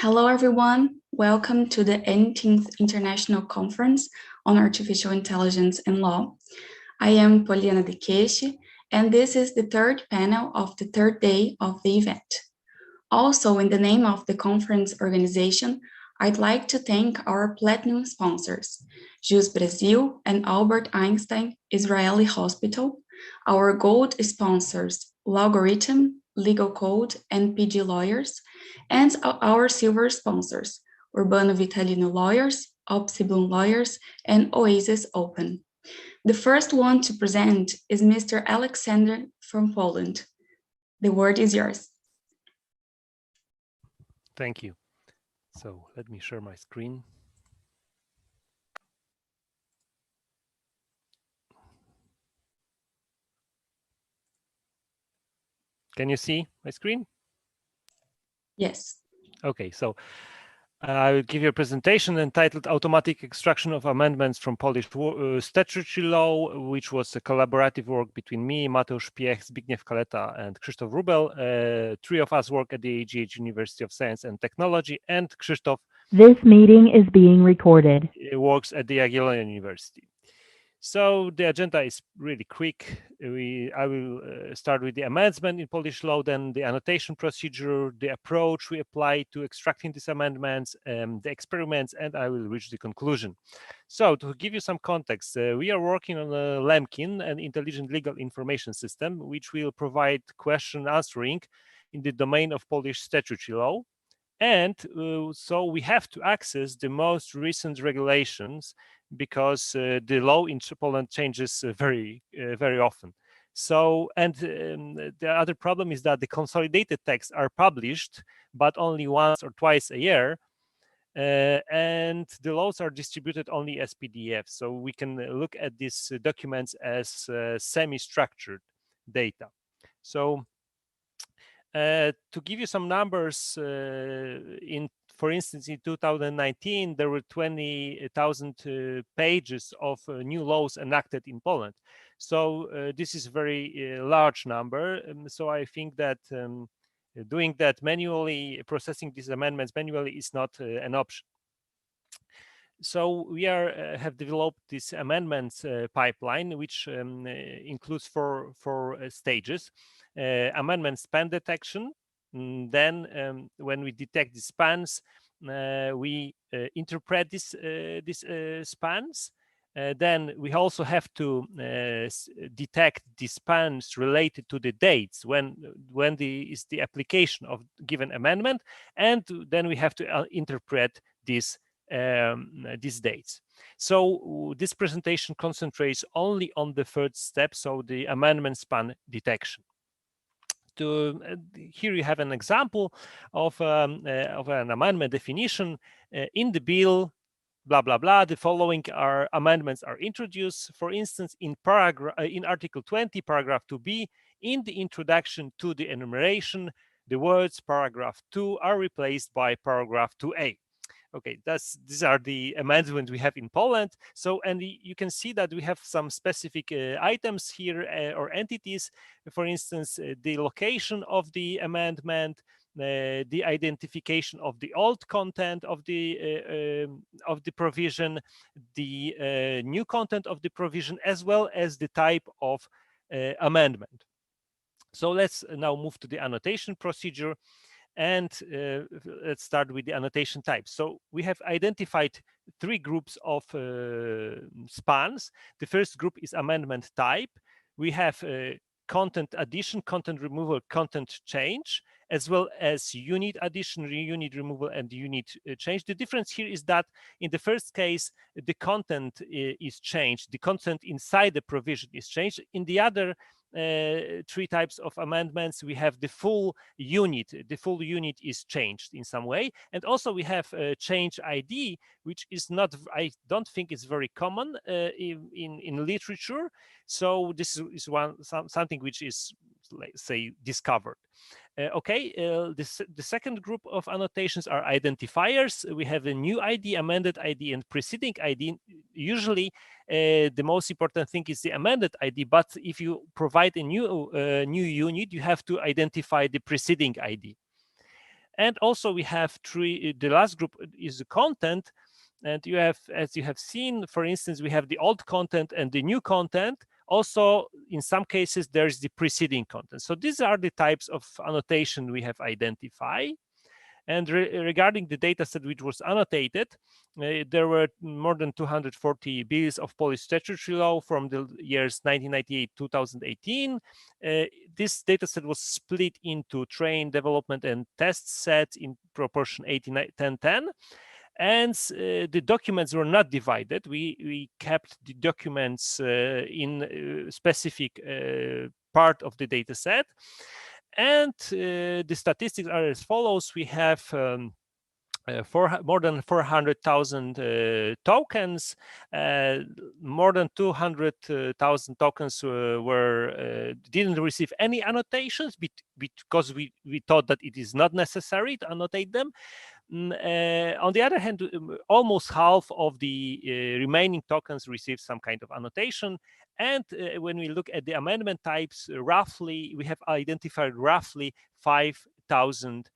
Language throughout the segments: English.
Hello, everyone. Welcome to the 18th International Conference on Artificial Intelligence and Law. I am Poliana de Queixe, and this is the third panel of the third day of the event. Also, in the name of the conference organization, I'd like to thank our platinum sponsors, JUS Brazil and Albert Einstein Israeli Hospital, our gold sponsors, Logarithm, Legal Code, and PG Lawyers, and our silver sponsors, Urbano Vitalino Lawyers, Opsi Lawyers, and Oasis Open. The first one to present is Mr. Alexander from Poland. The word is yours. Thank you. So let me share my screen. Can you see my screen? Yes. Okay, so I will give you a presentation entitled Automatic Extraction of Amendments from Polish Statutory Law, which was a collaborative work between me, Mateusz Piech, Zbigniew Kaleta, and Krzysztof Wróbel. Three of us work at the AGH University of Science and Technology, and Krzysztof This meeting is being recorded. Works at the Jagiellonian University. So the agenda is really quick. I will start with the amendment in Polish law, then the annotation procedure, the approach we apply to extracting these amendments, the experiments, and I will reach the conclusion. So to give you some context, we are working on a LEMKIN, an intelligent legal information system, which will provide question answering in the domain of Polish statutory law. And so we have to access the most recent regulations because the law in Poland changes very often. So, and the other problem is that the consolidated texts are published, but only once or twice a year. And the laws are distributed only as PDF. So we can look at these documents as semi-structured data. So to give you some numbers, for instance, in 2019, there were 20,000 pages of new laws enacted in Poland. So this is a very large number. So I think that doing that manually, processing these amendments manually is not an option. So we have developed this amendments pipeline, which includes four stages. Amendment span detection. Then when we detect the spans, we interpret these spans. Then we also have to detect the spans related to the dates when is the application of given amendment, and then we have to interpret these dates. So this presentation concentrates only on the third step, so the amendment span detection. Here you have an example of an amendment definition in the bill. Blah blah blah. The following amendments are introduced. For instance, in Article 20, paragraph 2b, in the introduction to the enumeration, the words paragraph 2 are replaced by paragraph 2a. Okay, these are the amendments we have in Poland. So, and you can see that we have some specific items here or entities. For instance, the location of the amendment, the identification of the old content of the provision, the new content of the provision, as well as the type of amendment. So let's now move to the annotation procedure. And let's start with the annotation type. So we have identified three groups of spans. The first group is amendment type. We have content addition, content removal, content change, as well as unit addition, unit removal, and unit change. The difference here is that in the first case, the content is changed. The content inside the provision is changed. In the other three types of amendments, we have the full unit. The full unit is changed in some way. And also we have change ID, which is not, I don't think it's very common in literature. So this is something which is, let's say, discovered. The second group of annotations are identifiers. We have a new ID, amended ID, and preceding ID. Usually, the most important thing is the amended ID. But if you provide a new unit, you have to identify the preceding ID. And also we have three. The last group is the content, and you have, as you have seen, for instance, we have the old content and the new content. Also, in some cases, there's the preceding content. So these are the types of annotation we have identified. And regarding the data set which was annotated, there were more than 240 bills of Polish statutory law from the years 1998-2018. This data set was split into train, development, and test sets in proportion 80-10-10. And the documents were not divided. We kept the documents in specific part of the data set. And the statistics are as follows. We have more than 400,000 tokens. More than 200,000 tokens didn't receive any annotations because we thought that it is not necessary to annotate them. On the other hand, almost half of the remaining tokens received some kind of annotation. And when we look at the amendment types, roughly, we have identified roughly 5,000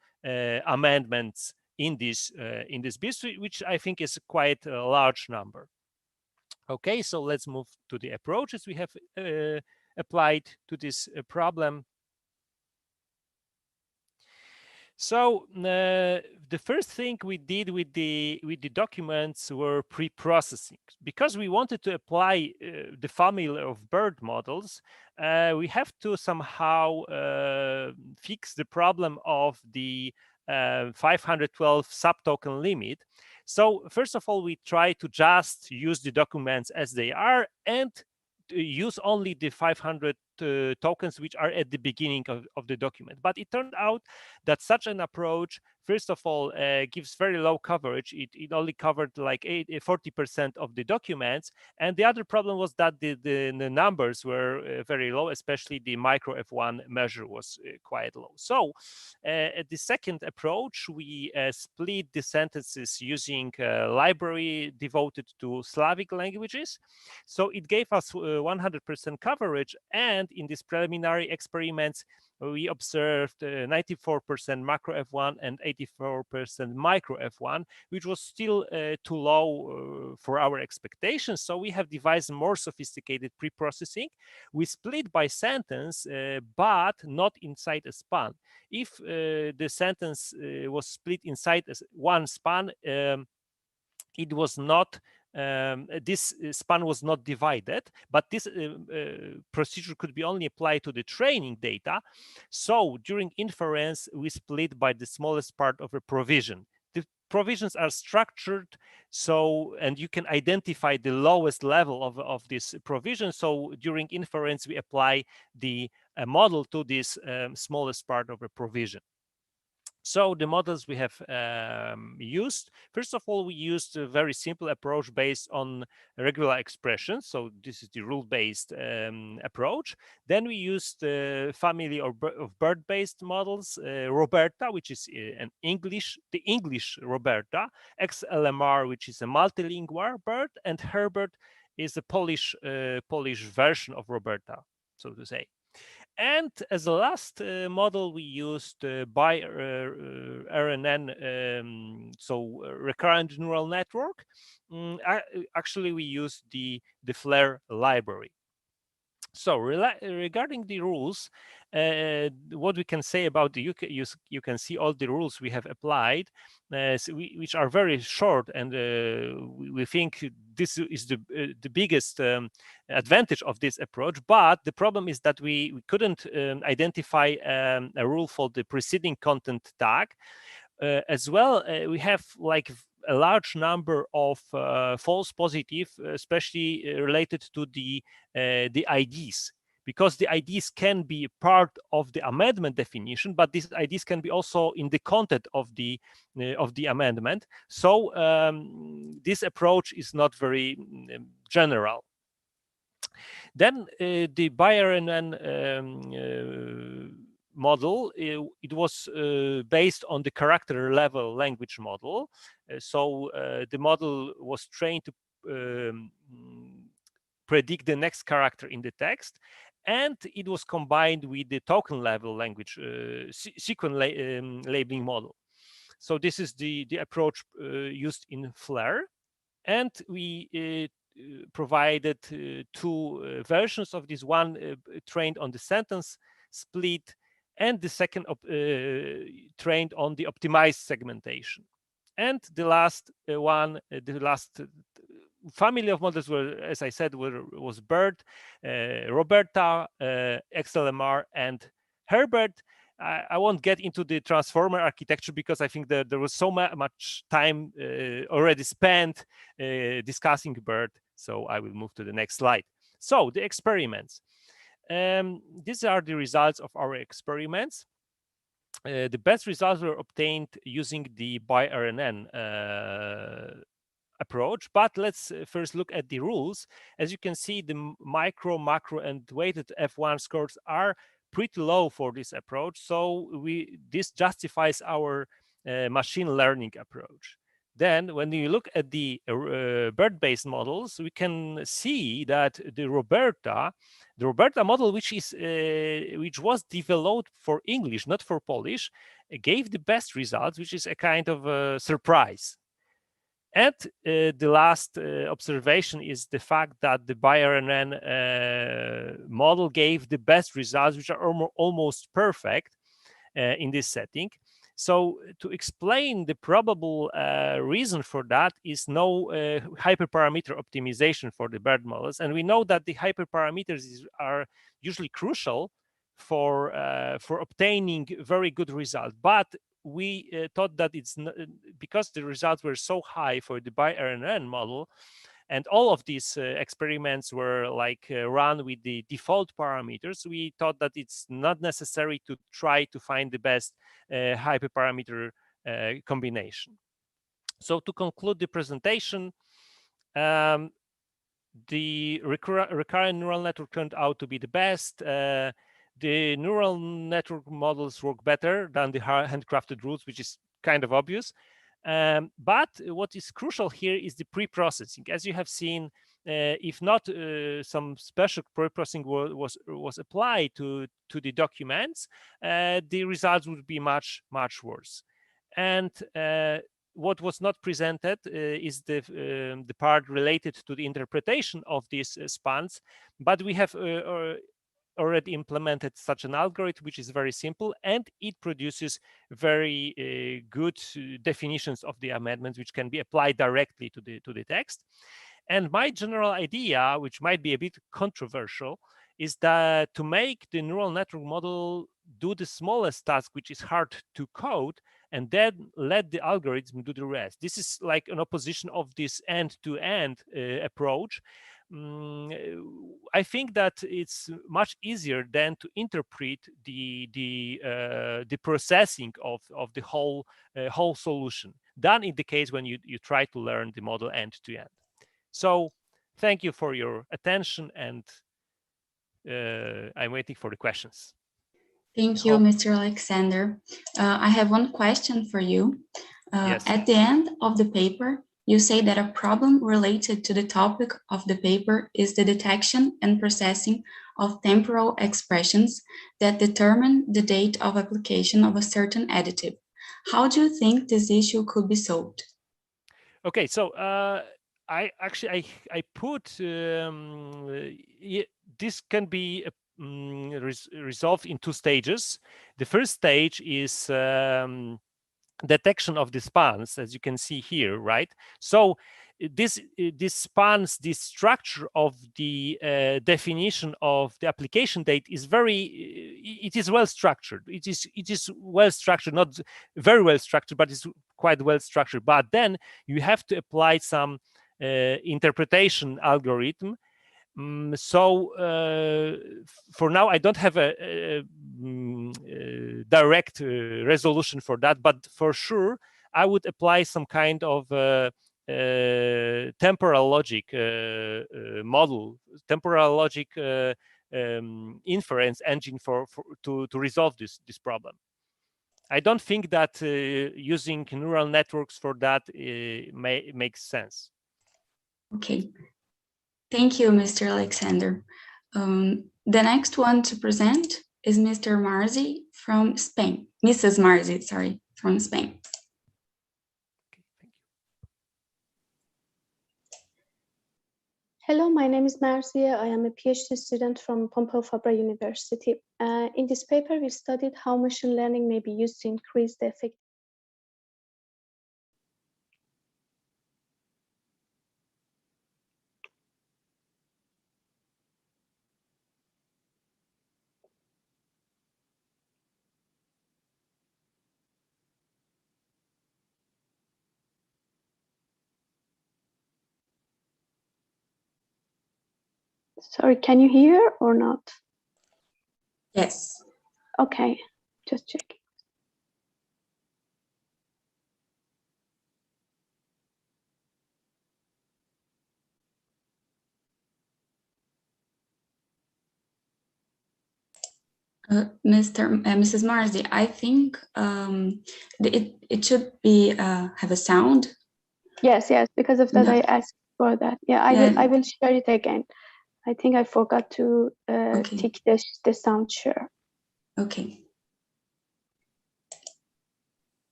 amendments in this bill, which I think is quite a large number. Okay, so let's move to the approaches we have applied to this problem. So the first thing we did with the documents were pre-processing. Because we wanted to apply the family of BERT models, we have to somehow fix the problem of the 512 subtoken limit. So first of all, we try to just use the documents as they are and use only the 500 tokens which are at the beginning of the document. But it turned out that such an approach, first of all, gives very low coverage. It only covered like 40% of the documents. And the other problem was that the numbers were very low, especially the micro F1 measure was quite low. So the second approach, we split the sentences using a library devoted to Slavic languages. So it gave us 100% coverage. And in these preliminary experiments, we observed 94% macro F1 and 84% micro F1, which was still too low for our expectations. So we have devised more sophisticated pre-processing. We split by sentence, but not inside a span. If the sentence was split inside one span, it was not this span was not divided, but this procedure could be only applied to the training data. So during inference, we split by the smallest part of a provision. The provisions are structured so, and you can identify the lowest level of this provision. So during inference, we apply the model to this smallest part of a provision. So the models we have used, first of all, we used a very simple approach based on regular expressions. So this is the rule-based approach. Then we used the family of BERT-based models, Roberta, which is the English Roberta, XLMR, which is a multilingual BERT, and Herbert is a Polish version of Roberta, so to say. And as a last model, we used by RNN, so recurrent neural network. Actually, we used the FLAIR library. So regarding the rules, what we can say about the you can see all the rules we have applied, which are very short, and we think this is the biggest advantage of this approach. But the problem is that we couldn't identify a rule for the preceding content tag. As well, we have like a large number of false positive, especially related to the IDs, because the IDs can be part of the amendment definition, but these IDs can be also in the content of the amendment. So this approach is not very general. Then the BiRNN model, it was based on the character level language model. So the model was trained to predict the next character in the text, and it was combined with the token level language sequence labeling model. So this is the approach used in FLAIR, and we provided two versions of this, one trained on the sentence split, and the second trained on the optimized segmentation. And the last one, the last family of models were, as I said, was BERT, Roberta, XLMR, and Herbert. I won't get into the transformer architecture because I think that there was so much time already spent discussing BERT. So I will move to the next slide. So the experiments. These are the results of our experiments. The best results were obtained using the BiRNN approach, but let's first look at the rules. As you can see, the micro, macro, and weighted F1 scores are pretty low for this approach, so this justifies our machine learning approach. Then when you look at the BERT-based models, we can see that the Roberta model, which was developed for English, not for Polish, gave the best results, which is a kind of a surprise. And the last observation is the fact that the BiRNN model gave the best results, which are almost perfect in this setting. So to explain the probable reason for that is no hyperparameter optimization for the BERT models. And we know that the hyperparameters are usually crucial for obtaining very good results. But we thought that it's not, because the results were so high for the BiRNN model, and all of these experiments were run with the default parameters, we thought that it's not necessary to try to find the best hyperparameter combination. So to conclude the presentation, the recurrent neural network turned out to be the best. The neural network models work better than the handcrafted rules, which is kind of obvious. But what is crucial here is the pre-processing. As you have seen, if not some special pre-processing was applied to the documents, the results would be much worse. And what was not presented is the part related to the interpretation of these spans, but we have already implemented such an algorithm, which is very simple, and it produces very good definitions of the amendments, which can be applied directly to the text. And my general idea, which might be a bit controversial, is that to make the neural network model do the smallest task, which is hard to code, and then let the algorithm do the rest. This is like an opposition of this end-to-end approach. I think that it's much easier than to interpret the processing of the whole solution than in the case when you try to learn the model end-to-end. So thank you for your attention, and I'm waiting for the questions. Thank you, Mr. Alexander. I have one question for you. Yes. At the end of the paper, you say that a problem related to the topic of the paper is the detection and processing of temporal expressions that determine the date of application of a certain additive. How do you think this issue could be solved? Okay, so I put this can be resolved in two stages. The first stage is detection of the spans, as you can see here, right? So this spans, this structure of the definition of the application date is it is well structured. It is well structured, not very well structured, but it's quite well structured. But then you have to apply some interpretation algorithm. So for now, I don't have a direct resolution for that, but for sure, I would apply some kind of temporal logic model, temporal logic inference engine to resolve this problem. I don't think that using neural networks for that makes sense. Okay. Thank you, Mr. Alexander. The next one to present is Mr. Marzi from Spain. Mrs. Marzi, sorry, from Spain. Hello, my name is Marcia. I am a PhD student from Pompeu Fabra University. In this paper, we studied how machine learning may be used to increase the effectiveness. Sorry, can you hear or not? Yes. Okay, just checking. Mrs. Marzi, I think it should be have a sound. Yes, because of that, No. I asked for that. Yeah, I will share it again. I think I forgot to Okay. tick the sound share. Okay.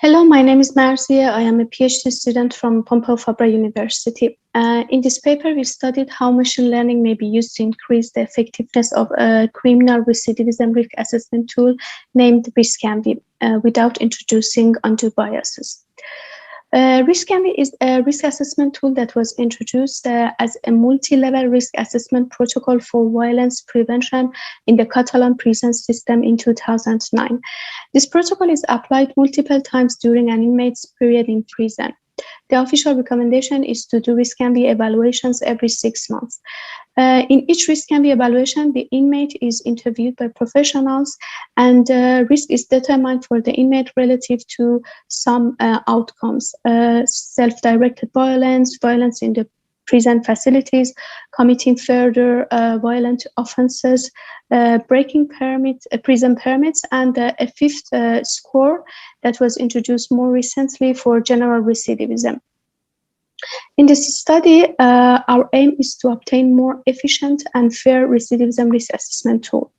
Hello, my name is Marcia. I am a PhD student from Pompeu Fabra University. In this paper, we studied how machine learning may be used to increase the effectiveness of a criminal recidivism risk assessment tool named RiskEnvy without introducing undue biases. RiskEnvy is a risk assessment tool that was introduced as a multi-level risk assessment protocol for violence prevention in the Catalan prison system in 2009. This protocol is applied multiple times during an inmate's period in prison. The official recommendation is to do RiskEnvy evaluations every 6 months. In each RiskEnvy evaluation, the inmate is interviewed by professionals, and risk is determined for the inmate relative to some outcomes: self-directed violence, violence in the prison facilities, committing further violent offenses, breaking prison permits, and a fifth score that was introduced more recently for general recidivism. In this study, our aim is to obtain more efficient and fair recidivism risk assessment tool.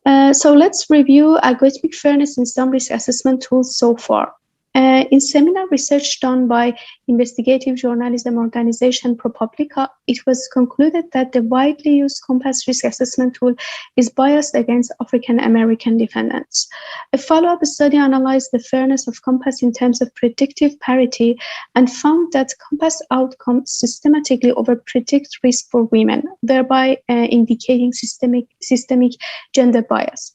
So let's review algorithmic fairness in some risk assessment tools so far. In seminar research done by investigative journalism organization ProPublica, it was concluded that the widely used Compass risk assessment tool is biased against African American defendants. A follow-up study analyzed the fairness of Compass in terms of predictive parity and found that Compass outcomes systematically overpredict risk for women, thereby indicating systemic gender bias.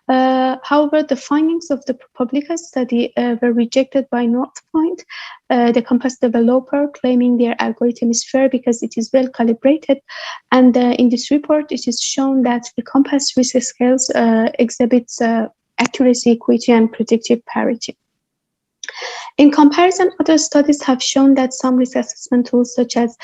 However, the findings of the ProPublica study were rejected by Northpoint, the Compass developer, claiming their algorithm is fair because it is well calibrated. And in this report, it is shown that the Compass risk scales exhibits accuracy, equity, and predictive parity. In comparison, other studies have shown that some risk assessment tools, such as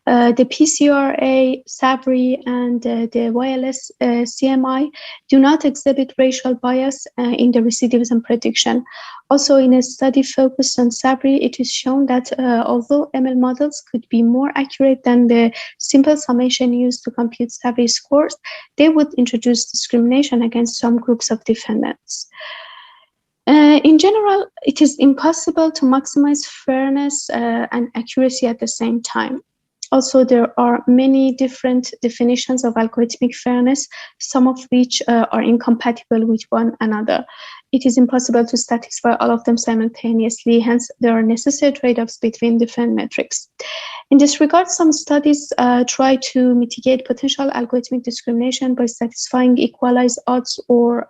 the PCRA, SABRI, and the YLS CMI, do not exhibit racial bias in the recidivism prediction. Also, in a study focused on SABRI, it is shown that although ML models could be more accurate than the simple summation used to compute SABRI scores, they would introduce discrimination against some groups of defendants. In general, it is impossible to maximize fairness and accuracy at the same time. Also, there are many different definitions of algorithmic fairness, some of which are incompatible with one another. It is impossible to satisfy all of them simultaneously, hence there are necessary trade-offs between different metrics. In this regard, some studies try to mitigate potential algorithmic discrimination by satisfying equalized odds or,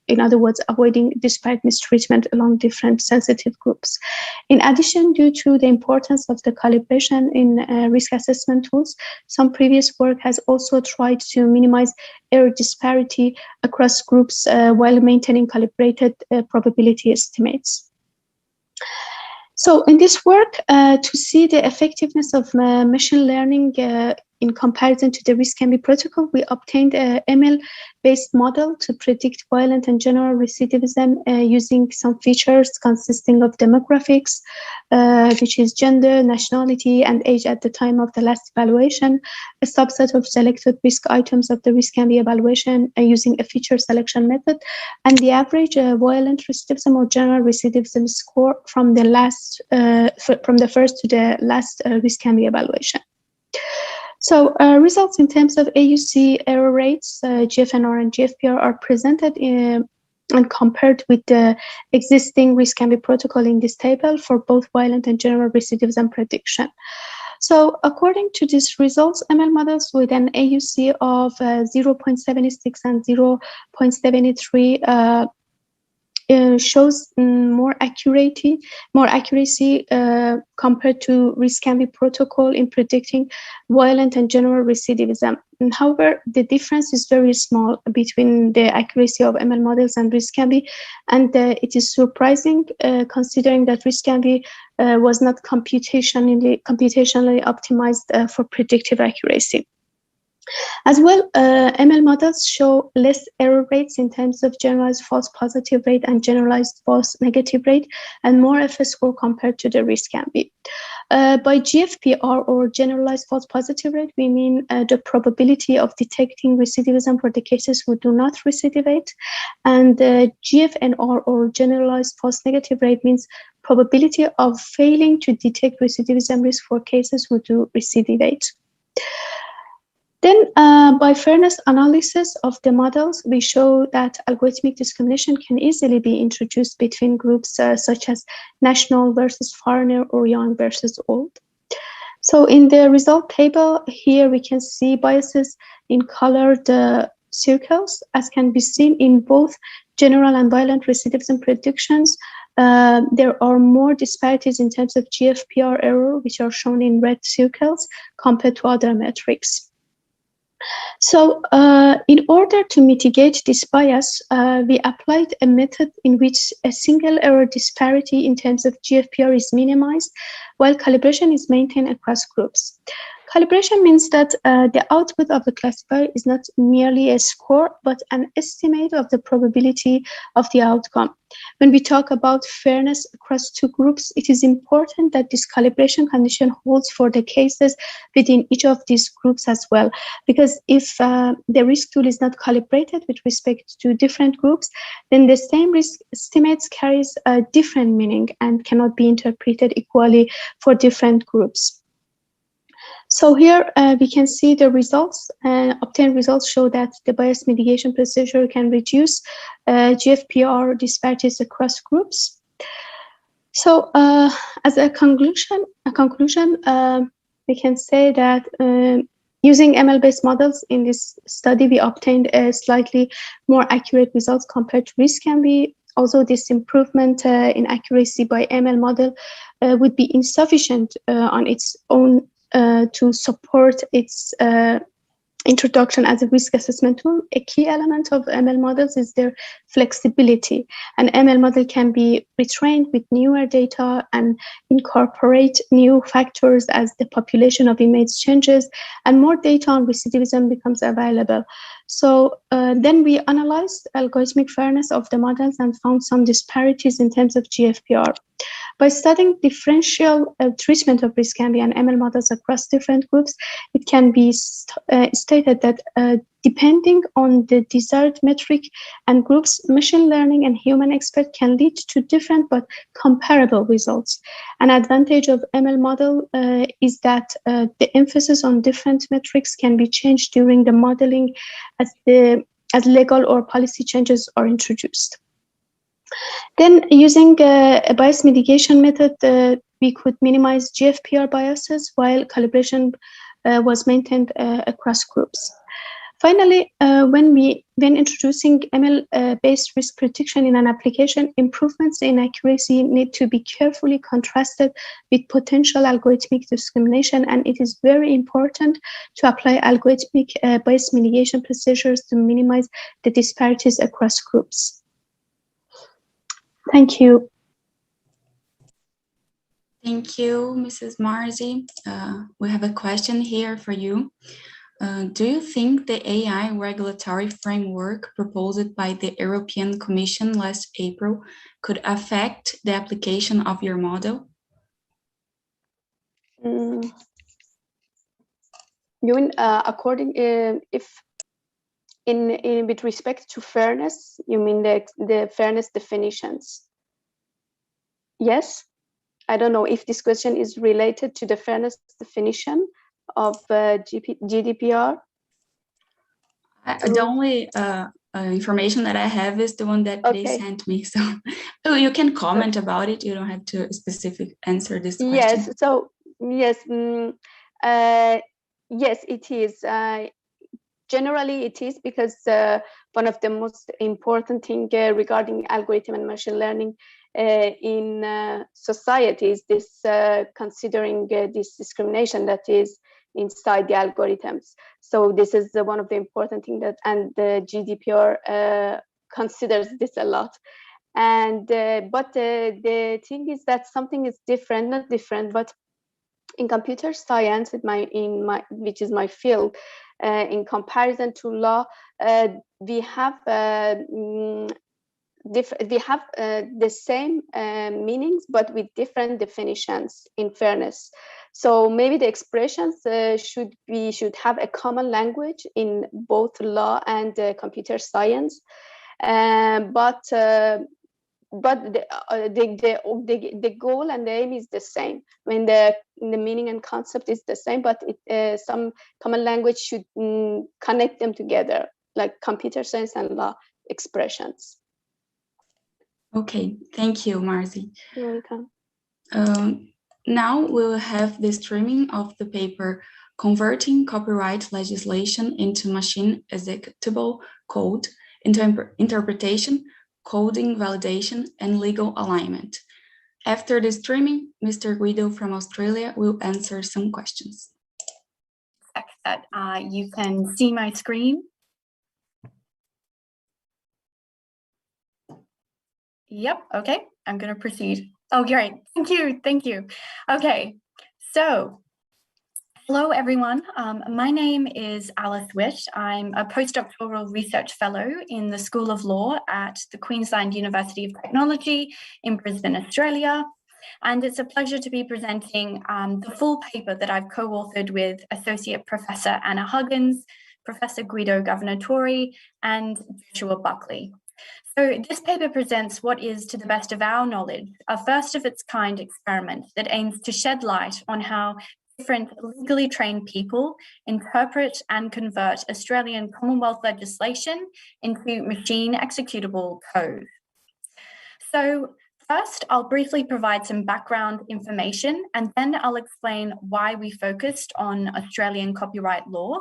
in other words, avoiding disparate mistreatment along different sensitive groups. In addition, due to the importance of the calibration in risk assessment tools, some previous work has also tried to minimize error disparity across groups while maintaining calibrated probability estimates. So in this work, to see the effectiveness of machine learning in comparison to the risk-can-be protocol, we obtained a ML-based model to predict violent and general recidivism using some features consisting of demographics, which is gender, nationality, and age at the time of the last evaluation, a subset of selected risk items of the risk-can-be evaluation using a feature selection method, and the average violent recidivism or general recidivism score from the first to the last risk-can-be evaluation. So results in terms of AUC error rates, GFNR and GFPR are presented and compared with the existing risk-can-be protocol in this table for both violent and general recidivism prediction. So according to these results, ML models with an AUC of 0.76 and 0.73 shows more accuracy compared to risk-can-be protocol in predicting violent and general recidivism. And however, the difference is very small between the accuracy of ML models and risk-can-be, and it is surprising considering that risk-can-be was not computationally optimized for predictive accuracy. As well, ML models show less error rates in terms of generalized false positive rate and generalized false negative rate, and more FS score compared to the risk-can-be. By GFPR, or generalized false positive rate, we mean the probability of detecting recidivism for the cases who do not recidivate, and GFNR, or generalized false negative rate, means probability of failing to detect recidivism risk for cases who do recidivate. Then, by fairness analysis of the models, we show that algorithmic discrimination can easily be introduced between groups such as national versus foreigner or young versus old. So in the result table here, we can see biases in colored circles, as can be seen in both general and violent recidivism predictions. There are more disparities in terms of GFPR error, which are shown in red circles, compared to other metrics. So in order to mitigate this bias, we applied a method in which a single error disparity in terms of GFPR is minimized, while calibration is maintained across groups. Calibration means that the output of the classifier is not merely a score, but an estimate of the probability of the outcome. When we talk about fairness across two groups, it is important that this calibration condition holds for the cases within each of these groups as well. Because if the risk tool is not calibrated with respect to different groups, then the same risk estimates carries a different meaning and cannot be interpreted equally for different groups. So here we can see the results. Obtained results show that the bias mitigation procedure can reduce GFPR disparities across groups. So as a conclusion, we can say that using ML-based models in this study, we obtained a slightly more accurate results compared to risk-can-be. Although this improvement in accuracy by ML model would be insufficient on its own to support its introduction as a risk assessment tool, a key element of ML models is their flexibility. An ML model can be retrained with newer data and incorporate new factors as the population of inmates changes and more data on recidivism becomes available. So then we analyzed algorithmic fairness of the models and found some disparities in terms of GFPR. By studying differential treatment of risk-can-be and ML models across different groups, it can be stated that depending on the desired metric and groups, machine learning and human expert can lead to different but comparable results. An advantage of ML model is that the emphasis on different metrics can be changed during the modeling as legal or policy changes are introduced. Then using a bias mitigation method, we could minimize GFPR biases while calibration was maintained across groups. Finally, when introducing ML-based risk prediction in an application, improvements in accuracy need to be carefully contrasted with potential algorithmic discrimination, and it is very important to apply algorithmic bias mitigation procedures to minimize the disparities across groups. Thank you. Thank you, Mrs. Marzi. We have a question here for you. Do you think the AI regulatory framework proposed by the European Commission last April could affect the application of your model? You mean if with respect to fairness, you mean the fairness definitions? Yes. I don't know if this question is related to the fairness definition of GDPR. The only information that I have is the one that they sent me. So you can comment about it. You don't have to specifically answer this question. Yes. So yes, yes, it is. Generally, it is because one of the most important thing regarding algorithm and machine learning in society is this considering this discrimination that is inside the algorithms. So this is one of the important things that, and the GDPR considers this a lot. And but the thing is that something is different, not different, but in computer science, which is my field, in comparison to law, we have the same meanings, but with different definitions in fairness. So maybe the expressions should have a common language in both law and computer science, but the goal and the aim is the same. I mean, the meaning and concept is the same, but some common language should connect them together, like computer science and law expressions. Okay, thank you, Marzi. You're welcome. Now we'll have the streaming of the paper Converting Copyright Legislation into Machine Executable Code into Interpretation, Coding Validation, and Legal Alignment. After the streaming, Mr. Guido from Australia will answer some questions. That you can see my screen. Yep, okay, I'm going to proceed. Oh, great, thank you. Okay, so hello everyone, my name is Alice Witt. I'm a postdoctoral research fellow in the School of Law at the Queensland University of Technology in Brisbane, Australia. And it's a pleasure to be presenting the full paper that I've co-authored with Associate Professor Anna Huggins, Professor Guido Governatori, and Joshua Buckley. So this paper presents what is, to the best of our knowledge, a first of its kind experiment that aims to shed light on how different legally trained people interpret and convert Australian Commonwealth legislation into machine executable code. So first, I'll briefly provide some background information, and then I'll explain why we focused on Australian copyright law.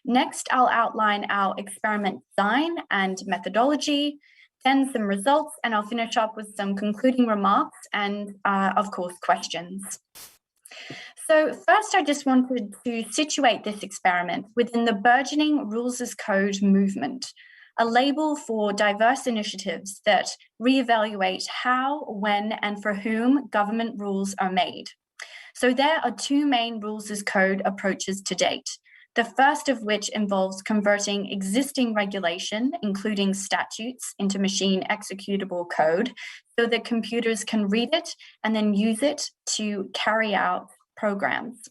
Next, I'll outline our experiment design and methodology, then some results, and I'll finish up with some concluding remarks and, of course, questions. So first, I just wanted to situate this experiment within the burgeoning Rules as Code movement, a label for diverse initiatives that reevaluate how, when, and for whom government rules are made. So there are two main Rules as Code approaches to date. The first of which involves converting existing regulation, including statutes, into machine executable code so that computers can read it and then use it to carry out programs.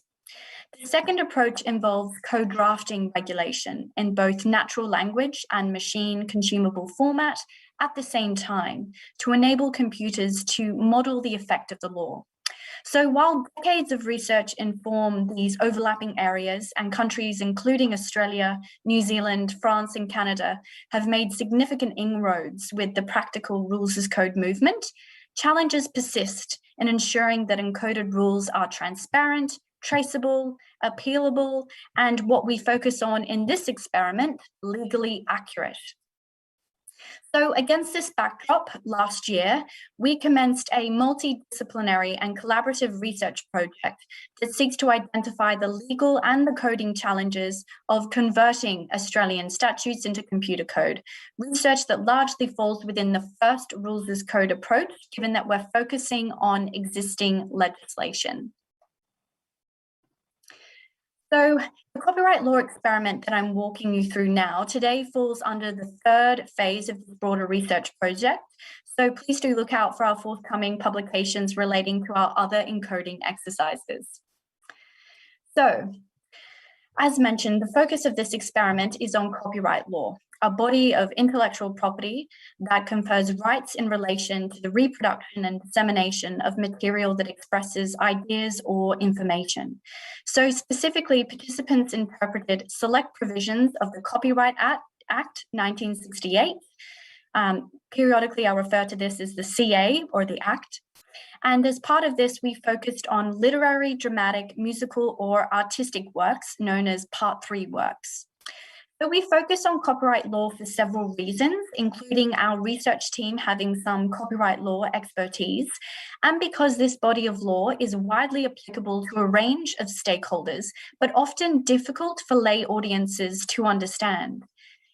The second approach involves co-drafting regulation in both natural language and machine consumable format at the same time to enable computers to model the effect of the law. So while decades of research inform these overlapping areas and countries including Australia, New Zealand, France, and Canada have made significant inroads with the practical Rules as Code movement, challenges persist in ensuring that encoded rules are transparent, traceable, appealable, and what we focus on in this experiment, legally accurate. So against this backdrop, last year, we commenced a multidisciplinary and collaborative research project that seeks to identify the legal and the coding challenges of converting Australian statutes into computer code, research that largely falls within the first rules as code approach, given that we're focusing on existing legislation. So the copyright law experiment that I'm walking you through now today falls under the third phase of this broader research project. So please do look out for our forthcoming publications relating to our other encoding exercises. So, as mentioned, the focus of this experiment is on copyright law, a body of intellectual property that confers rights in relation to the reproduction and dissemination of material that expresses ideas or information. So specifically, participants interpreted select provisions of the Copyright Act 1968. Periodically, I'll refer to this as the CA or the Act. And as part of this, we focused on literary, dramatic, musical, or artistic works known as Part 3 works. So we focus on copyright law for several reasons, including our research team having some copyright law expertise, and because this body of law is widely applicable to a range of stakeholders, but often difficult for lay audiences to understand.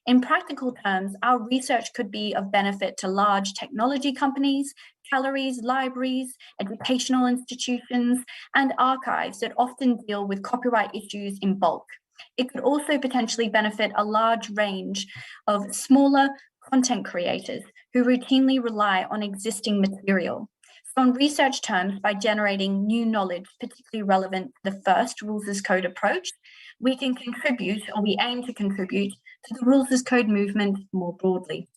In practical terms, our research could be of benefit to large technology companies, galleries, libraries, educational institutions, and archives that often deal with copyright issues in bulk. It could also potentially benefit a large range of smaller content creators who routinely rely on existing material. So in research terms, by generating new knowledge, particularly relevant to the first rules as code approach, we can contribute, or we aim to contribute, to the rules as code movement more broadly.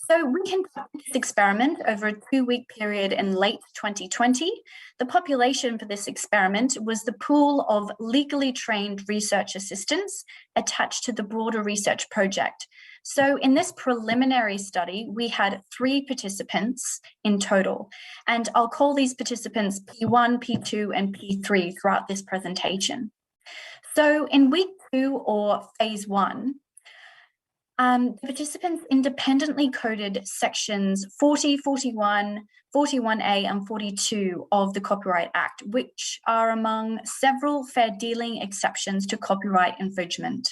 So we conducted this experiment over a 2-week period in late 2020. The population for this experiment was the pool of legally trained research assistants attached to the broader research project. So in this preliminary study, we had 3 participants in total, and I'll call these participants P1, P2, and P3 throughout this presentation. So in week 2, or phase 1, the participants independently coded sections 40, 41, 41A, and 42 of the Copyright Act, which are among several fair dealing exceptions to copyright infringement.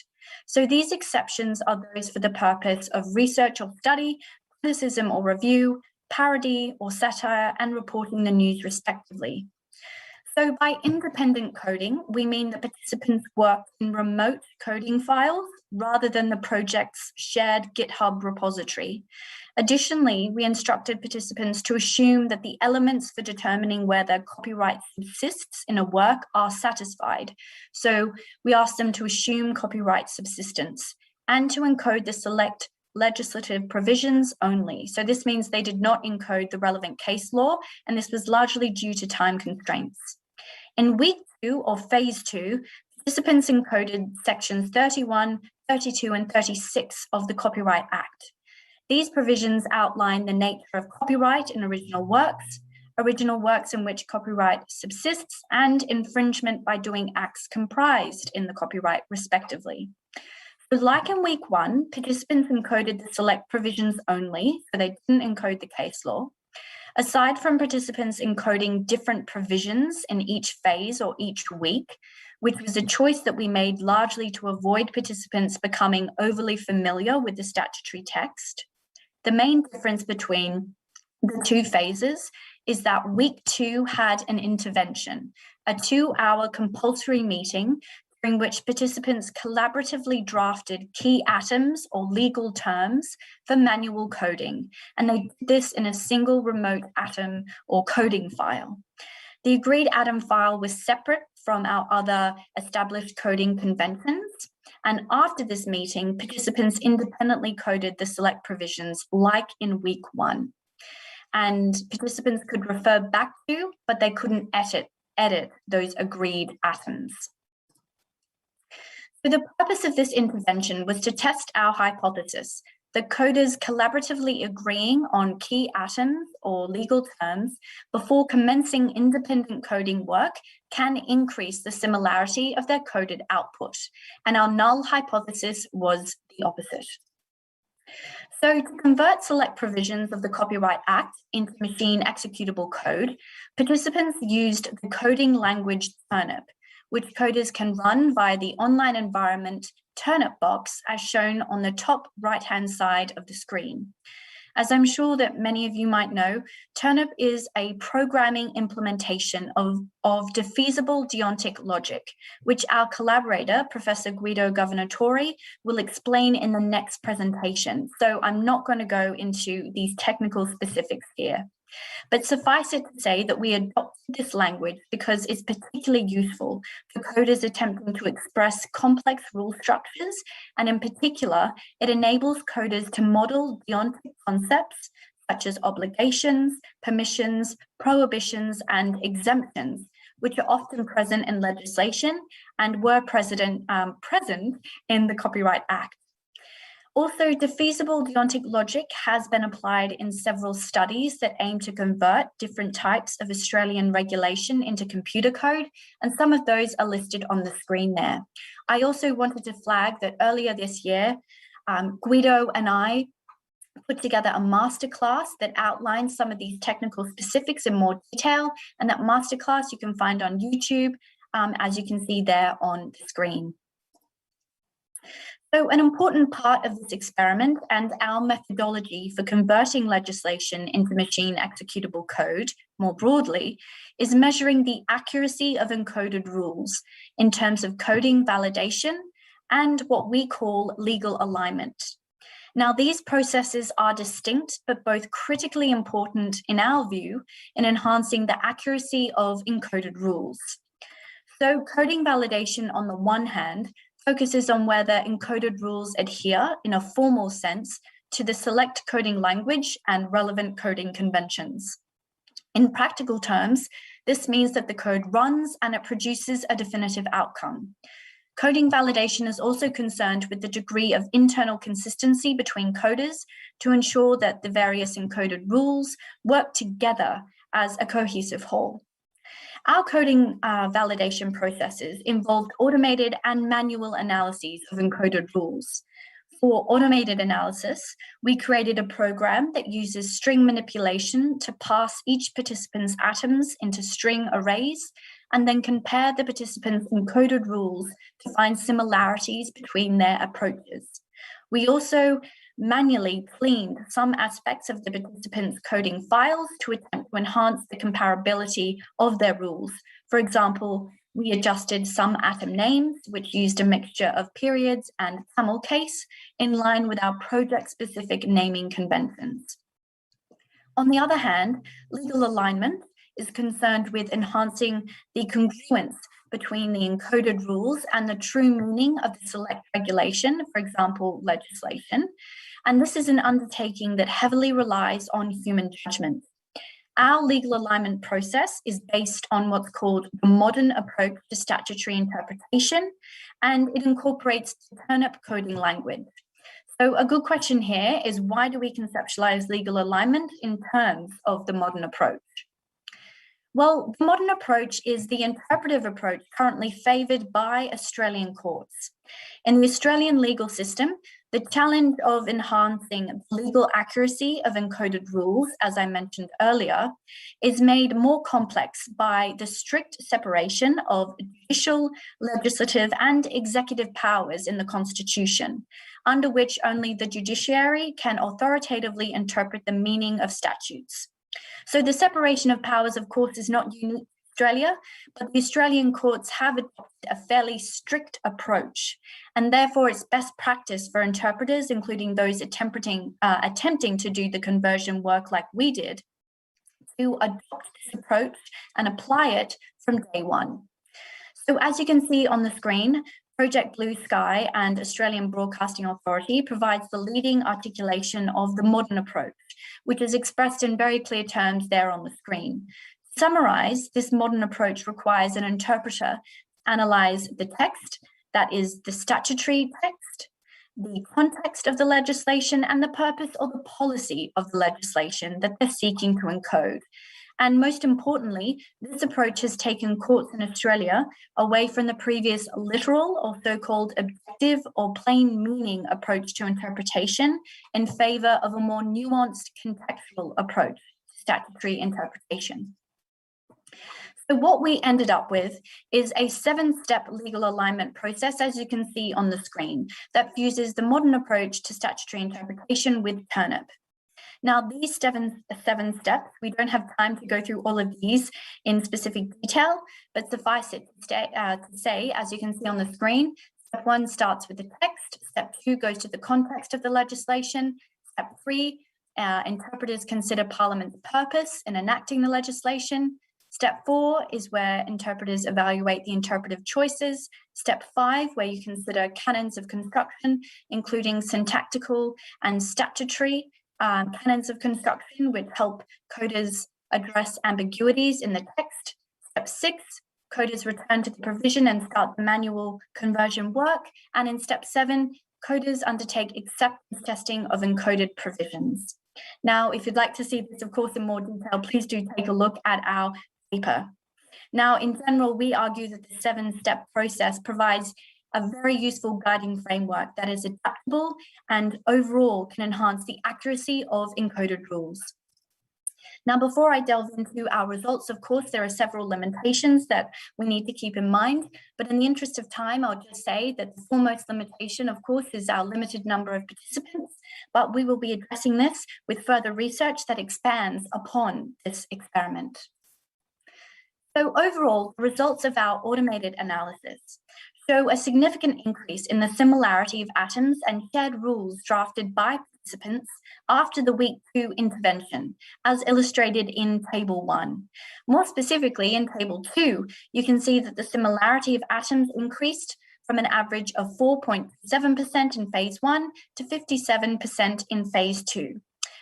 So these exceptions are those for the purpose of research or study, criticism or review, parody or satire, and reporting the news respectively. So by independent coding, we mean that participants work in remote coding files rather than the project's shared GitHub repository. Additionally, we instructed participants to assume that the elements for determining whether copyright subsists in a work are satisfied. So we asked them to assume copyright subsistence and to encode the select legislative provisions only. So this means they did not encode the relevant case law, and this was largely due to time constraints. In week 2, or phase 2, participants encoded sections 31, 32, and 36 of the Copyright Act. These provisions outline the nature of copyright in original works in which copyright subsists, and infringement by doing acts comprised in the copyright, respectively. So like in week 1, participants encoded the select provisions only, so they didn't encode the case law. Aside from participants encoding different provisions in each phase or each week, which was a choice that we made largely to avoid participants becoming overly familiar with the statutory text, the main difference between the 2 phases is that week 2 had an intervention, a 2-hour compulsory meeting during which participants collaboratively drafted key atoms or legal terms for manual coding, and they did this in a single remote atom or coding file. The agreed atom file was separate from our other established coding conventions, and after this meeting, participants independently coded the select provisions like in week 1. And participants could refer back to, but they couldn't edit those agreed atoms. So the purpose of this intervention was to test our hypothesis that coders collaboratively agreeing on key atoms or legal terms before commencing independent coding work can increase the similarity of their coded output. And our null hypothesis was the opposite. So to convert select provisions of the Copyright Act into machine executable code, participants used the coding language turnip, which coders can run via the online environment turnip box as shown on the top right-hand side of the screen. As I'm sure that many of you might know, turnip is a programming implementation of defeasible deontic logic, which our collaborator, Professor Guido Governatori, will explain in the next presentation. So I'm not going to go into these technical specifics here. But suffice it to say that we adopted this language because it's particularly useful for coders attempting to express complex rule structures, and in particular, it enables coders to model deontic concepts such as obligations, permissions, prohibitions, and exemptions, which are often present in legislation and were present in the Copyright Act. Also, defeasible deontic logic has been applied in several studies that aim to convert different types of Australian regulation into computer code, and some of those are listed on the screen there. I also wanted to flag that earlier this year, Guido and I put together a masterclass that outlines some of these technical specifics in more detail, and that masterclass you can find on YouTube, as you can see there on the screen. So an important part of this experiment and our methodology for converting legislation into machine executable code, more broadly, is measuring the accuracy of encoded rules in terms of coding validation and what we call legal alignment. Now, these processes are distinct, but both critically important in our view in enhancing the accuracy of encoded rules. So coding validation on the one hand focuses on whether encoded rules adhere in a formal sense to the select coding language and relevant coding conventions. In practical terms, this means that the code runs and it produces a definitive outcome. Coding validation is also concerned with the degree of internal consistency between coders to ensure that the various encoded rules work together as a cohesive whole. Our coding validation processes involved automated and manual analyses of encoded rules. For automated analysis, we created a program that uses string manipulation to parse each participant's atoms into string arrays and then compare the participants' encoded rules to find similarities between their approaches. We also manually cleaned some aspects of the participants' coding files to attempt to enhance the comparability of their rules. For example, we adjusted some atom names, which used a mixture of periods and camel case in line with our project-specific naming conventions. On the other hand, legal alignment is concerned with enhancing the congruence between the encoded rules and the true meaning of the select regulation, for example, legislation. And this is an undertaking that heavily relies on human judgment. Our legal alignment process is based on what's called the modern approach to statutory interpretation, and it incorporates the turnip coding language. So a good question here is, why do we conceptualize legal alignment in terms of the modern approach? Well, the modern approach is the interpretive approach currently favoured by Australian courts. In the Australian legal system, the challenge of enhancing legal accuracy of encoded rules, as I mentioned earlier, is made more complex by the strict separation of judicial, legislative, and executive powers in the Constitution, under which only the judiciary can authoritatively interpret the meaning of statutes. So the separation of powers, of course, is not unique to Australia, but the Australian courts have adopted a fairly strict approach, and therefore it's best practice for interpreters, including those attempting to do the conversion work like we did, to adopt this approach and apply it from day one. So as you can see on the screen, Project Blue Sky and Australian Broadcasting Authority provides the leading articulation of the modern approach, which is expressed in very clear terms there on the screen. To summarise, this modern approach requires an interpreter to analyse the text, that is the statutory text, the context of the legislation, and the purpose or the policy of the legislation that they're seeking to encode. And most importantly, this approach has taken courts in Australia away from the previous literal or so-called objective or plain meaning approach to interpretation in favour of a more nuanced contextual approach to statutory interpretation. So what we ended up with is a 7-step legal alignment process, as you can see on the screen, that fuses the modern approach to statutory interpretation with Turnip. Now, these seven steps, we don't have time to go through all of these in specific detail, but suffice it to say, as you can see on the screen, step 1 starts with the text, step 2 goes to the context of the legislation, step 3, interpreters consider Parliament's purpose in enacting the legislation, step 4 is where interpreters evaluate the interpretive choices, step 5, where you consider canons of construction, including syntactical and statutory canons of construction, which help coders address ambiguities in the text. Step 6, coders return to the provision and start the manual conversion work. And in step 7, coders undertake acceptance testing of encoded provisions. Now, if you'd like to see this, of course, in more detail, please do take a look at our paper. Now, in general, we argue that the 7-step process provides a very useful guiding framework that is adaptable and overall can enhance the accuracy of encoded rules. Now, before I delve into our results, of course, there are several limitations that we need to keep in mind, but in the interest of time, I'll just say that the foremost limitation, of course, is our limited number of participants, but we will be addressing this with further research that expands upon this experiment. So overall, the results of our automated analysis show a significant increase in the similarity of atoms and shared rules drafted by participants after the week 2 intervention, as illustrated in Table 1. More specifically, in Table 2, you can see that the similarity of atoms increased from an average of 4.7% in Phase 1 to 57% in Phase 2.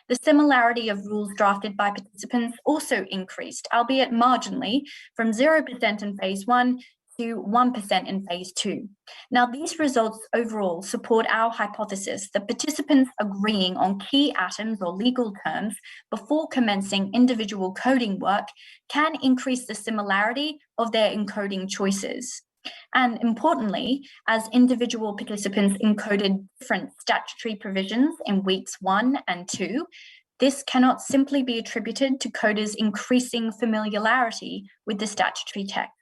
The similarity of rules drafted by participants also increased, albeit marginally, from 0% in Phase 1 to 1% in Phase 2. Now, these results overall support our hypothesis that participants agreeing on key atoms or legal terms before commencing individual coding work can increase the similarity of their encoding choices. And importantly, as individual participants encoded different statutory provisions in weeks 1 and 2, this cannot simply be attributed to coders' increasing familiarity with the statutory text.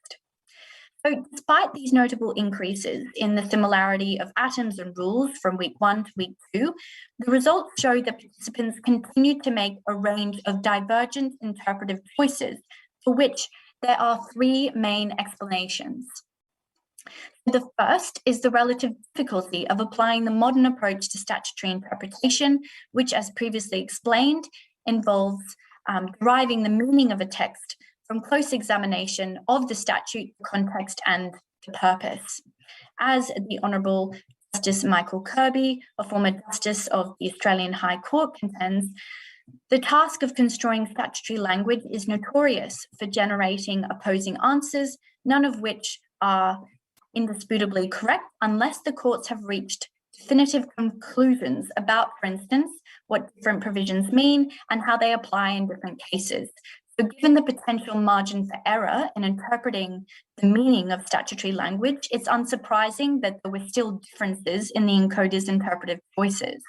So despite these notable increases in the similarity of atoms and rules from week 1 to week 2, the results show that participants continued to make a range of divergent interpretive choices, for which there are 3 main explanations. The first is the relative difficulty of applying the modern approach to statutory interpretation, which, as previously explained, involves deriving the meaning of a text from close examination of the statute, context, and the purpose. As the Honourable Justice Michael Kirby, a former Justice of the Australian High Court, contends, the task of construing statutory language is notorious for generating opposing answers, none of which are indisputably correct unless the courts have reached definitive conclusions about, for instance, what different provisions mean and how they apply in different cases. So given the potential margin for error in interpreting the meaning of statutory language, it's unsurprising that there were still differences in the encoder's interpretive choices.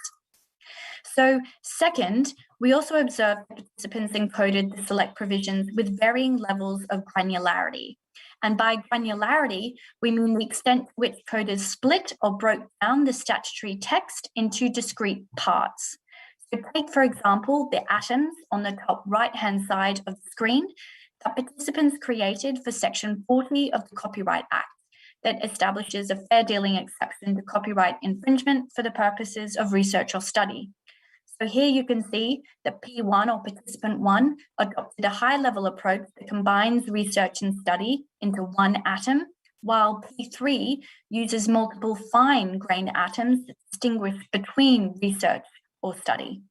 So second, we also observed that participants encoded the select provisions with varying levels of granularity. And by granularity, we mean the extent to which coders split or broke down the statutory text into discrete parts. So take, for example, the atoms on the top right-hand side of the screen that participants created for Section 40 of the Copyright Act that establishes a fair dealing exception to copyright infringement for the purposes of research or study. So here you can see that P1 or participant 1 adopted a high-level approach that combines research and study into one atom, while P3 uses multiple fine-grained atoms that distinguish between research or study.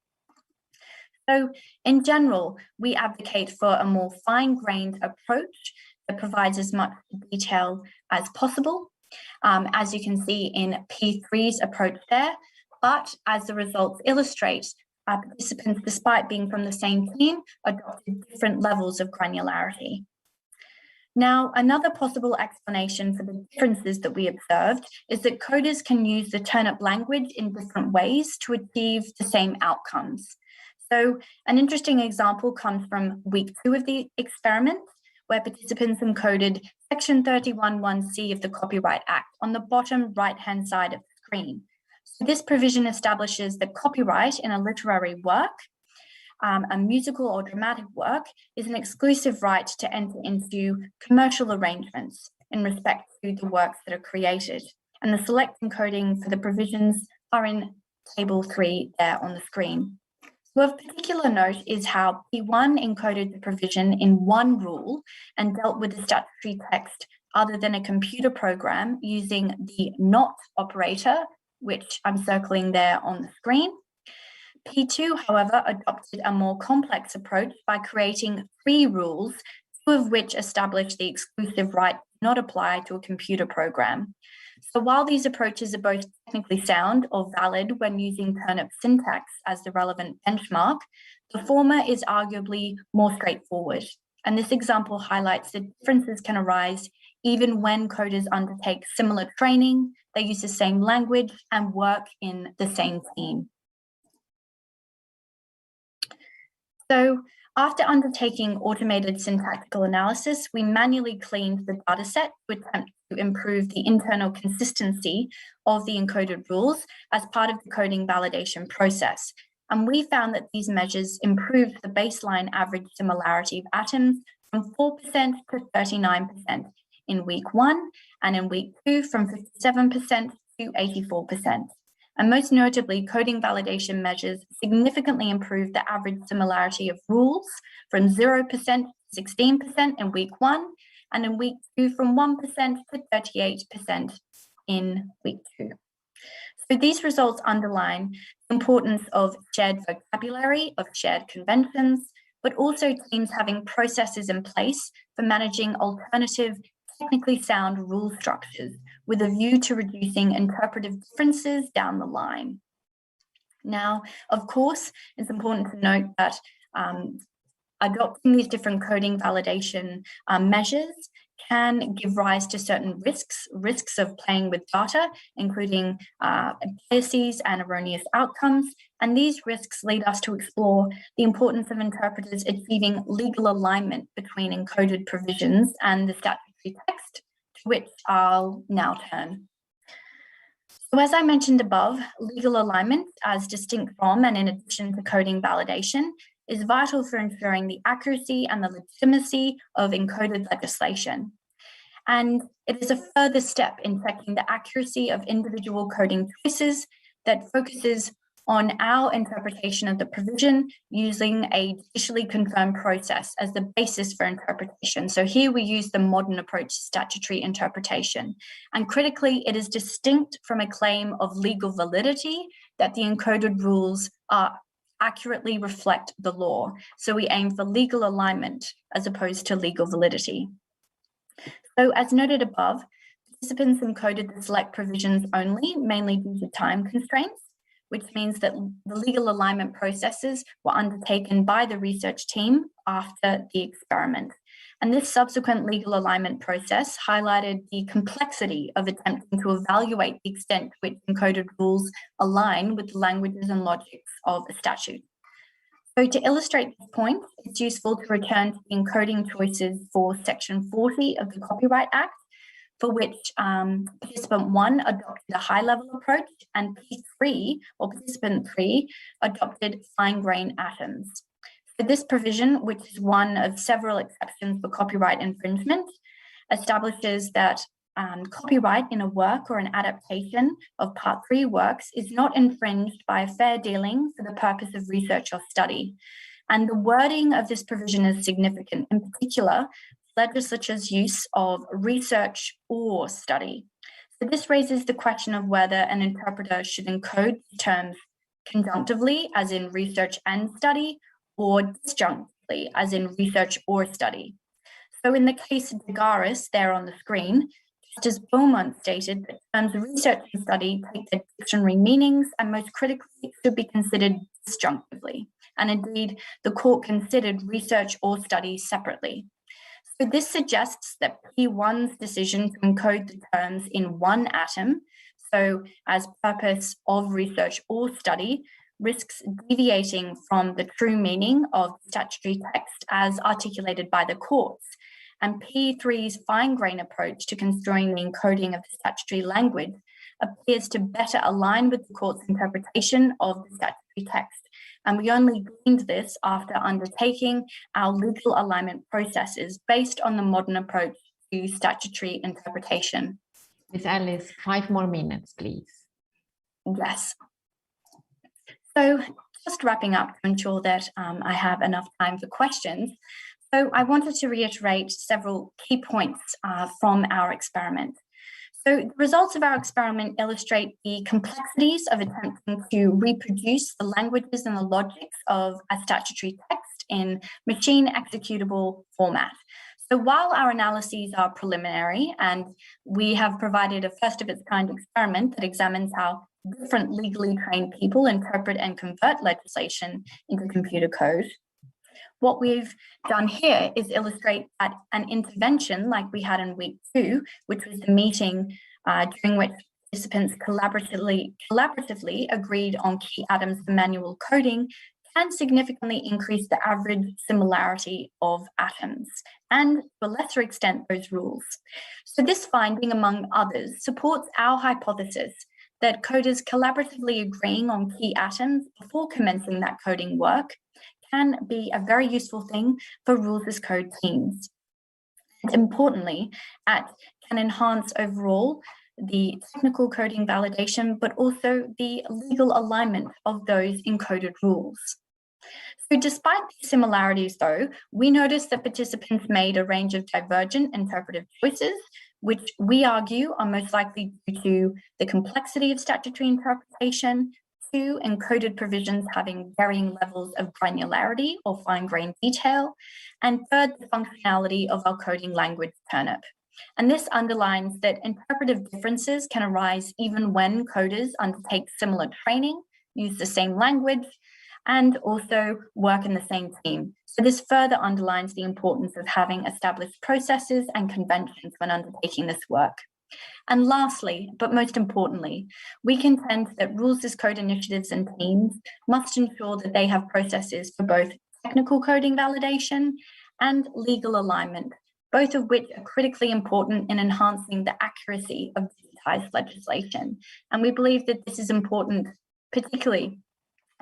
So in general, we advocate for a more fine-grained approach that provides as much detail as possible, as you can see in P3's approach there. But as the results illustrate, participants, despite being from the same team, adopted different levels of granularity. Now, another possible explanation for the differences that we observed is that coders can use the turn-up language in different ways to achieve the same outcomes. So an interesting example comes from week 2 of the experiment, where participants encoded section 31(1)(c) of the Copyright Act on the bottom right-hand side of the screen. So this provision establishes that copyright in a literary work, a musical or dramatic work, is an exclusive right to enter into commercial arrangements in respect to the works that are created. And the select encoding for the provisions are in table 3 there on the screen. So of particular note is how P1 encoded the provision in one rule and dealt with the statutory text other than a computer program using the not operator, which I'm circling there on the screen. P2, however, adopted a more complex approach by creating 3 rules, 2 of which establish the exclusive right not apply to a computer program. So while these approaches are both technically sound or valid when using turn-up syntax as the relevant benchmark, the former is arguably more straightforward. And this example highlights that differences can arise even when coders undertake similar training, they use the same language and work in the same team. So after undertaking automated syntactical analysis, we manually cleaned the dataset to attempt to improve the internal consistency of the encoded rules as part of the coding validation process. And we found that these measures improved the baseline average similarity of atoms from 4% to 39% in week 1, and in week 2 from 57% to 84%. And most notably, coding validation measures significantly improved the average similarity of rules from 0% to 16% in week 1, and in week 2 from 1% to 38% in week 2. So these results underline the importance of shared vocabulary, of shared conventions, but also teams having processes in place for managing alternative, technically sound rule structures with a view to reducing interpretive differences down the line. Now, of course, it's important to note that adopting these different coding validation measures can give rise to certain risks of playing with data, including biases and erroneous outcomes. And these risks lead us to explore the importance of interpreters achieving legal alignment between encoded provisions and the statutory text, to which I'll now turn. So as I mentioned above, legal alignment, as distinct from and in addition to coding validation, is vital for ensuring the accuracy and the legitimacy of encoded legislation. And it is a further step in checking the accuracy of individual coding choices that focuses on our interpretation of the provision using a judicially confirmed process as the basis for interpretation. So here we use the modern approach to statutory interpretation. And critically, it is distinct from a claim of legal validity that the encoded rules are accurately reflect the law. So we aim for legal alignment as opposed to legal validity. So as noted above, participants encoded the select provisions only, mainly due to time constraints, which means that the legal alignment processes were undertaken by the research team after the experiment. And this subsequent legal alignment process highlighted the complexity of attempting to evaluate the extent to which encoded rules align with the languages and logics of a statute. So to illustrate this point, it's useful to return to the encoding choices for Section 40 of the Copyright Act, for which participant 1 adopted a high-level approach and P3, or participant 3, adopted fine-grain atoms. So this provision, which is one of several exceptions for copyright infringement, establishes that copyright in a work or an adaptation of Part 3 works is not infringed by fair dealing for the purpose of research or study. And the wording of this provision is significant, in particular, legislature's use of research or study. So this raises the question of whether an interpreter should encode terms conjunctively, as in research and study, or disjunctively, as in research or study. So in the case of Degaris there on the screen, Justice Beaumont stated that terms research and study take their dictionary meanings and most critically should be considered disjunctively. And indeed, the court considered research or study separately. So this suggests that P1's decision to encode the terms in one atom, so as purpose of research or study, risks deviating from the true meaning of statutory text as articulated by the courts. And P3's fine-grained approach to construing the encoding of the statutory language appears to better align with the court's interpretation of the statutory text. And we only gleaned this after undertaking our legal alignment processes based on the modern approach to statutory interpretation. Ms. Alice, 5 more minutes, please. Yes. So just wrapping up to ensure that I have enough time for questions. So I wanted to reiterate several key points from our experiment. So the results of our experiment illustrate the complexities of attempting to reproduce the languages and the logics of a statutory text in machine executable format. So while our analyses are preliminary and we have provided a first of its kind experiment that examines how different legally trained people interpret and convert legislation into computer code, what we've done here is illustrate that an intervention like we had in week 2, which was the meeting during which participants collaboratively agreed on key atoms for manual coding, can significantly increase the average similarity of atoms and, to a lesser extent, those rules. So this finding, among others, supports our hypothesis that coders collaboratively agreeing on key atoms before commencing that coding work can be a very useful thing for rules as code teams. And importantly, can enhance overall the technical coding validation, but also the legal alignment of those encoded rules. So despite these similarities, though, we noticed that participants made a range of divergent interpretive choices, which we argue are most likely due to the complexity of statutory interpretation, to encoded provisions having varying levels of granularity or fine-grained detail, and third, the functionality of our coding language turnip. And this underlines that interpretive differences can arise even when coders undertake similar training, use the same language, and also work in the same team. So this further underlines the importance of having established processes and conventions when undertaking this work. And lastly, but most importantly, we contend that rules as code initiatives and teams must ensure that they have processes for both technical coding validation and legal alignment, both of which are critically important in enhancing the accuracy of digitized legislation. And we believe that this is important, particularly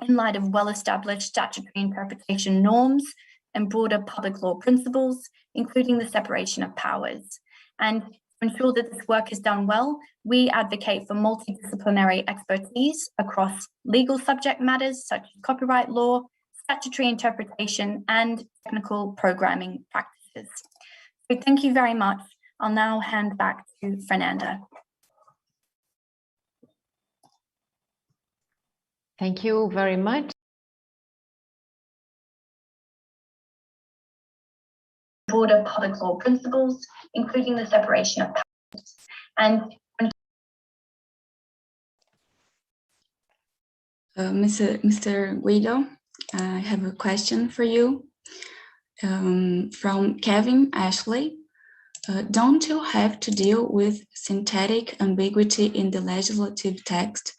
in light of well-established statutory interpretation norms and broader public law principles, including the separation of powers. And to ensure that this work is done well, we advocate for multidisciplinary expertise across legal subject matters such as copyright law, statutory interpretation, and technical programming practices. So thank you very much. I'll now hand back to Fernanda. Thank you very much. Broader public law principles, including the separation of powers. And Mr. Guido, I have a question for you from Kevin Ashley. Don't you have to deal with synthetic ambiguity in the legislative text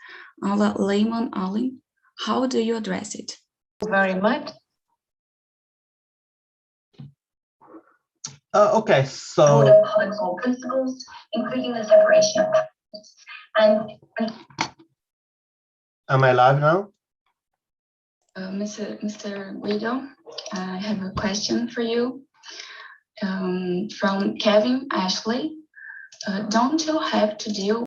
a la Lehman Allen? How do you address it? Very much. Okay, so public law principles, including the separation of powers. And am I live now? Mr. Guido, I have a question for you from Kevin Ashley. Don't you have to deal?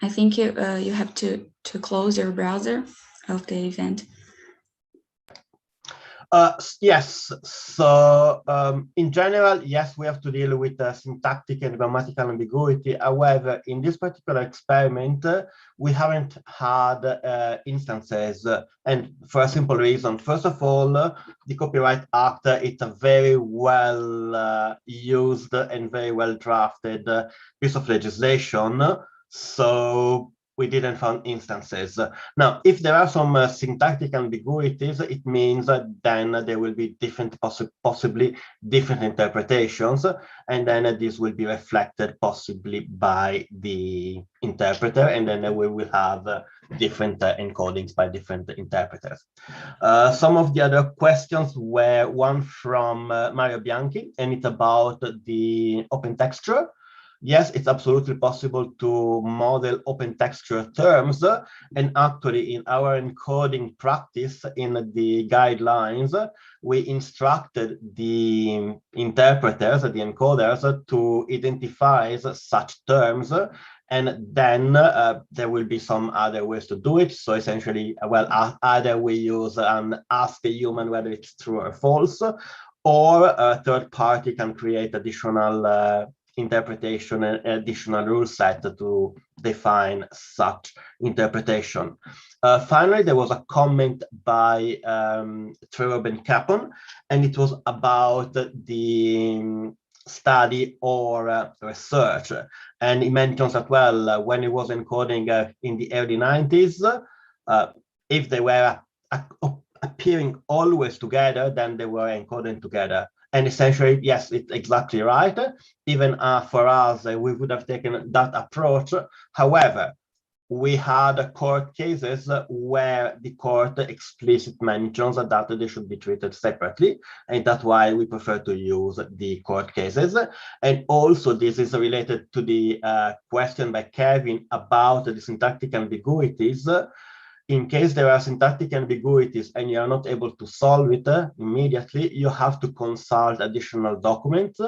I think you have to close your browser of the event. Yes. So in general, yes, we have to deal with syntactic and grammatical ambiguity. However, in this particular experiment, we haven't had instances, and for a simple reason. First of all, the Copyright Act, it's a very well used and very well drafted piece of legislation. So we didn't find instances. Now, if there are some syntactic ambiguities, it means that then there will be different, possibly different interpretations, and then this will be reflected possibly by the interpreter, and then we will have different encodings by different interpreters. Some of the other questions were one from Mario Bianchi, and it's about the open texture. Yes, it's absolutely possible to model open texture terms, and actually in our encoding practice in the guidelines, we instructed the interpreters, the encoders, to identify such terms, and then there will be some other ways to do it. So essentially, well, either we use ask a human whether it's true or false, or a third party can create additional interpretation and additional rule set to define such interpretation. Finally, there was a comment by Trevor Ben Capon, and it was about the study or research. And he mentions that, well, when he was encoding in the early 90s, if they were appearing always together, then they were encoding together. And essentially, yes, it's exactly right. Even for us, we would have taken that approach. However, we had court cases where the court explicitly mentions that they should be treated separately, and that's why we prefer to use the court cases. And also, this is related to the question by Kevin about the syntactic ambiguities. In case there are syntactic ambiguities and you are not able to solve it immediately, you have to consult additional documents,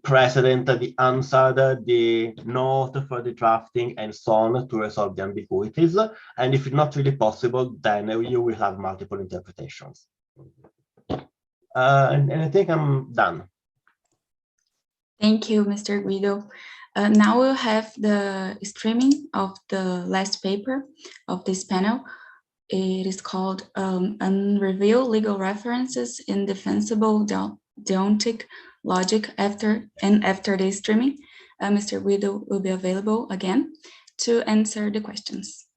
precedent, the answer, the note for the drafting, and so on to resolve the ambiguities. And if it's not really possible, then you will have multiple interpretations. And I think I'm done. Thank you, Mr. Guido. Now we'll have the streaming of the last paper of this panel. It is called Unreveal Legal References in Defensible Deontic Logic after the streaming. Mr. Guido will be available again to answer the questions.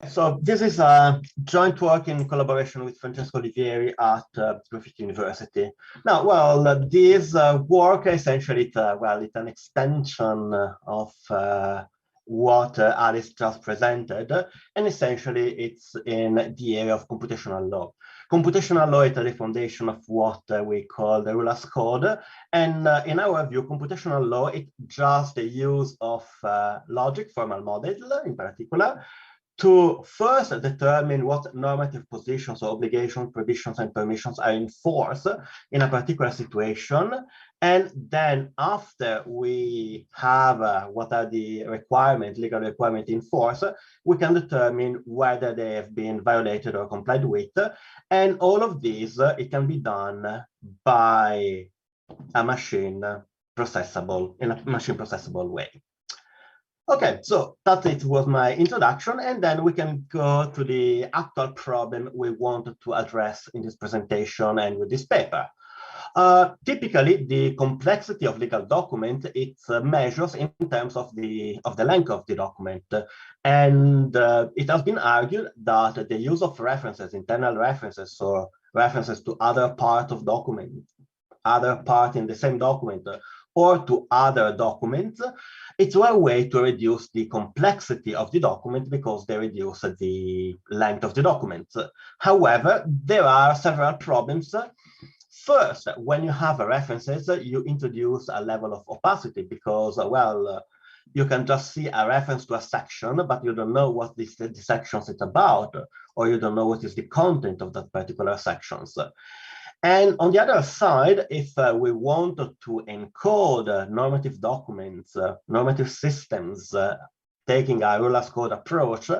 So this is a joint work in collaboration with Francesco Olivieri at Griffith University. Now, well, this work essentially, it's an extension of what Alice just presented, and essentially it's in the area of computational law. Computational law is the foundation of what we call the ruler's code, and in our view, computational law is just the use of logic, formal model in particular, to first determine what normative positions or obligations, prohibitions, and permissions are in force in a particular situation. And then after we have what are the requirements, legal requirements in force, we can determine whether they have been violated or complied with. And all of these, it can be done by a machine processable, in a machine processable way. Okay, so that it was my introduction, and then we can go to the actual problem we wanted to address in this presentation and with this paper. Typically, the complexity of legal document, it measures in terms of the length of the document, and it has been argued that the use of references, internal references, or references to other part of document, other part in the same document, or to other documents, it's one way to reduce the complexity of the document because they reduce the length of the document. However, there are several problems. First, when you have references, you introduce a level of opacity because, well, you can just see a reference to a section, but you don't know what the section is about, or you don't know what is the content of that particular section. And on the other side, if we wanted to encode normative documents, normative systems, taking a ruler's code approach,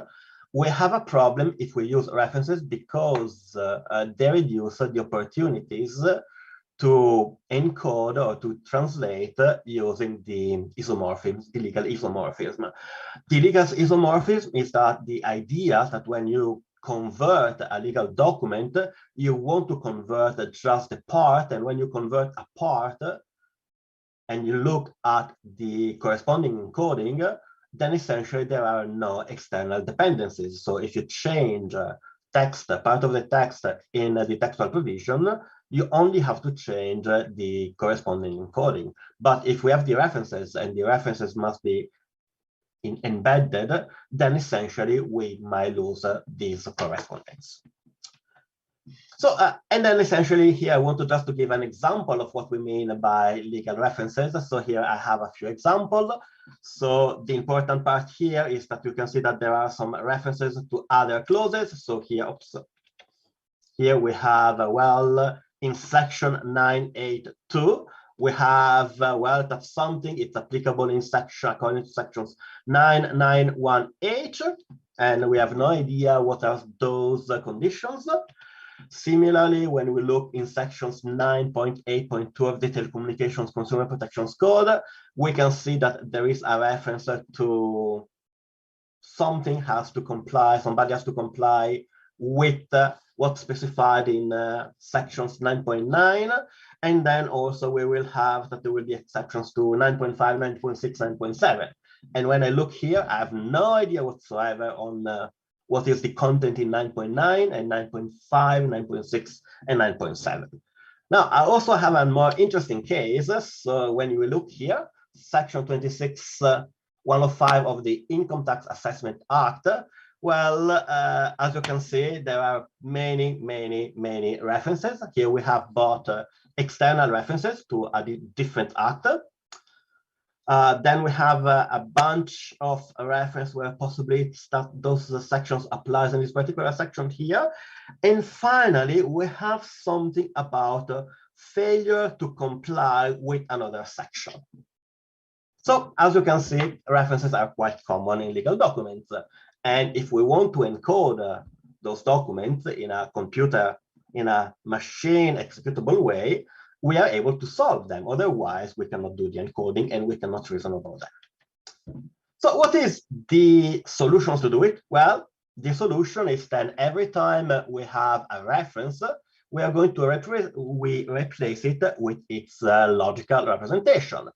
We have a problem if we use references because they reduce the opportunities to encode or to translate using the isomorphism, the legal isomorphism. The legal isomorphism is that the idea that when you convert a legal document, you want to convert just a part, and when you convert a part and you look at the corresponding encoding, then essentially there are no external dependencies. So if you change text, part of the text in the textual provision, you only have to change the corresponding encoding. But if we have the references and the references must be embedded, then essentially we might lose this correspondence. So, and then essentially here I want to just to give an example of what we mean by legal references. So here I have a few examples. So the important part here is that you can see that there are some references to other clauses. So here, here we have, well, in section 982, we have, well, that's something, it's applicable in section, according to sections 991H, and we have no idea what are those conditions. Similarly, when we look in sections 9.8.2 of the Telecommunications Consumer Protections Code, we can see that there is a reference to something has to comply, somebody has to comply with what's specified in sections 9.9, and then also we will have that there will be exceptions to 9.5, 9.6, 9.7. And when I look here, I have no idea whatsoever on what is the content in 9.9 and 9.5, 9.6, and 9.7. Now, I also have a more interesting case. So when you look here, section 26.105 of the Income Tax Assessment Act, well, as you can see, there are many references. Here we have both external references to a different act. Then we have a bunch of references where possibly those sections applies in this particular section here. And finally, we have something about failure to comply with another section. So as you can see, references are quite common in legal documents. And if we want to encode those documents in a computer, in a machine executable way, we are able to solve them. Otherwise, we cannot do the encoding and we cannot reason about that. So what is the solutions to do it? Well, the solution is then every time we have a reference, we are going to replace it with its logical representation.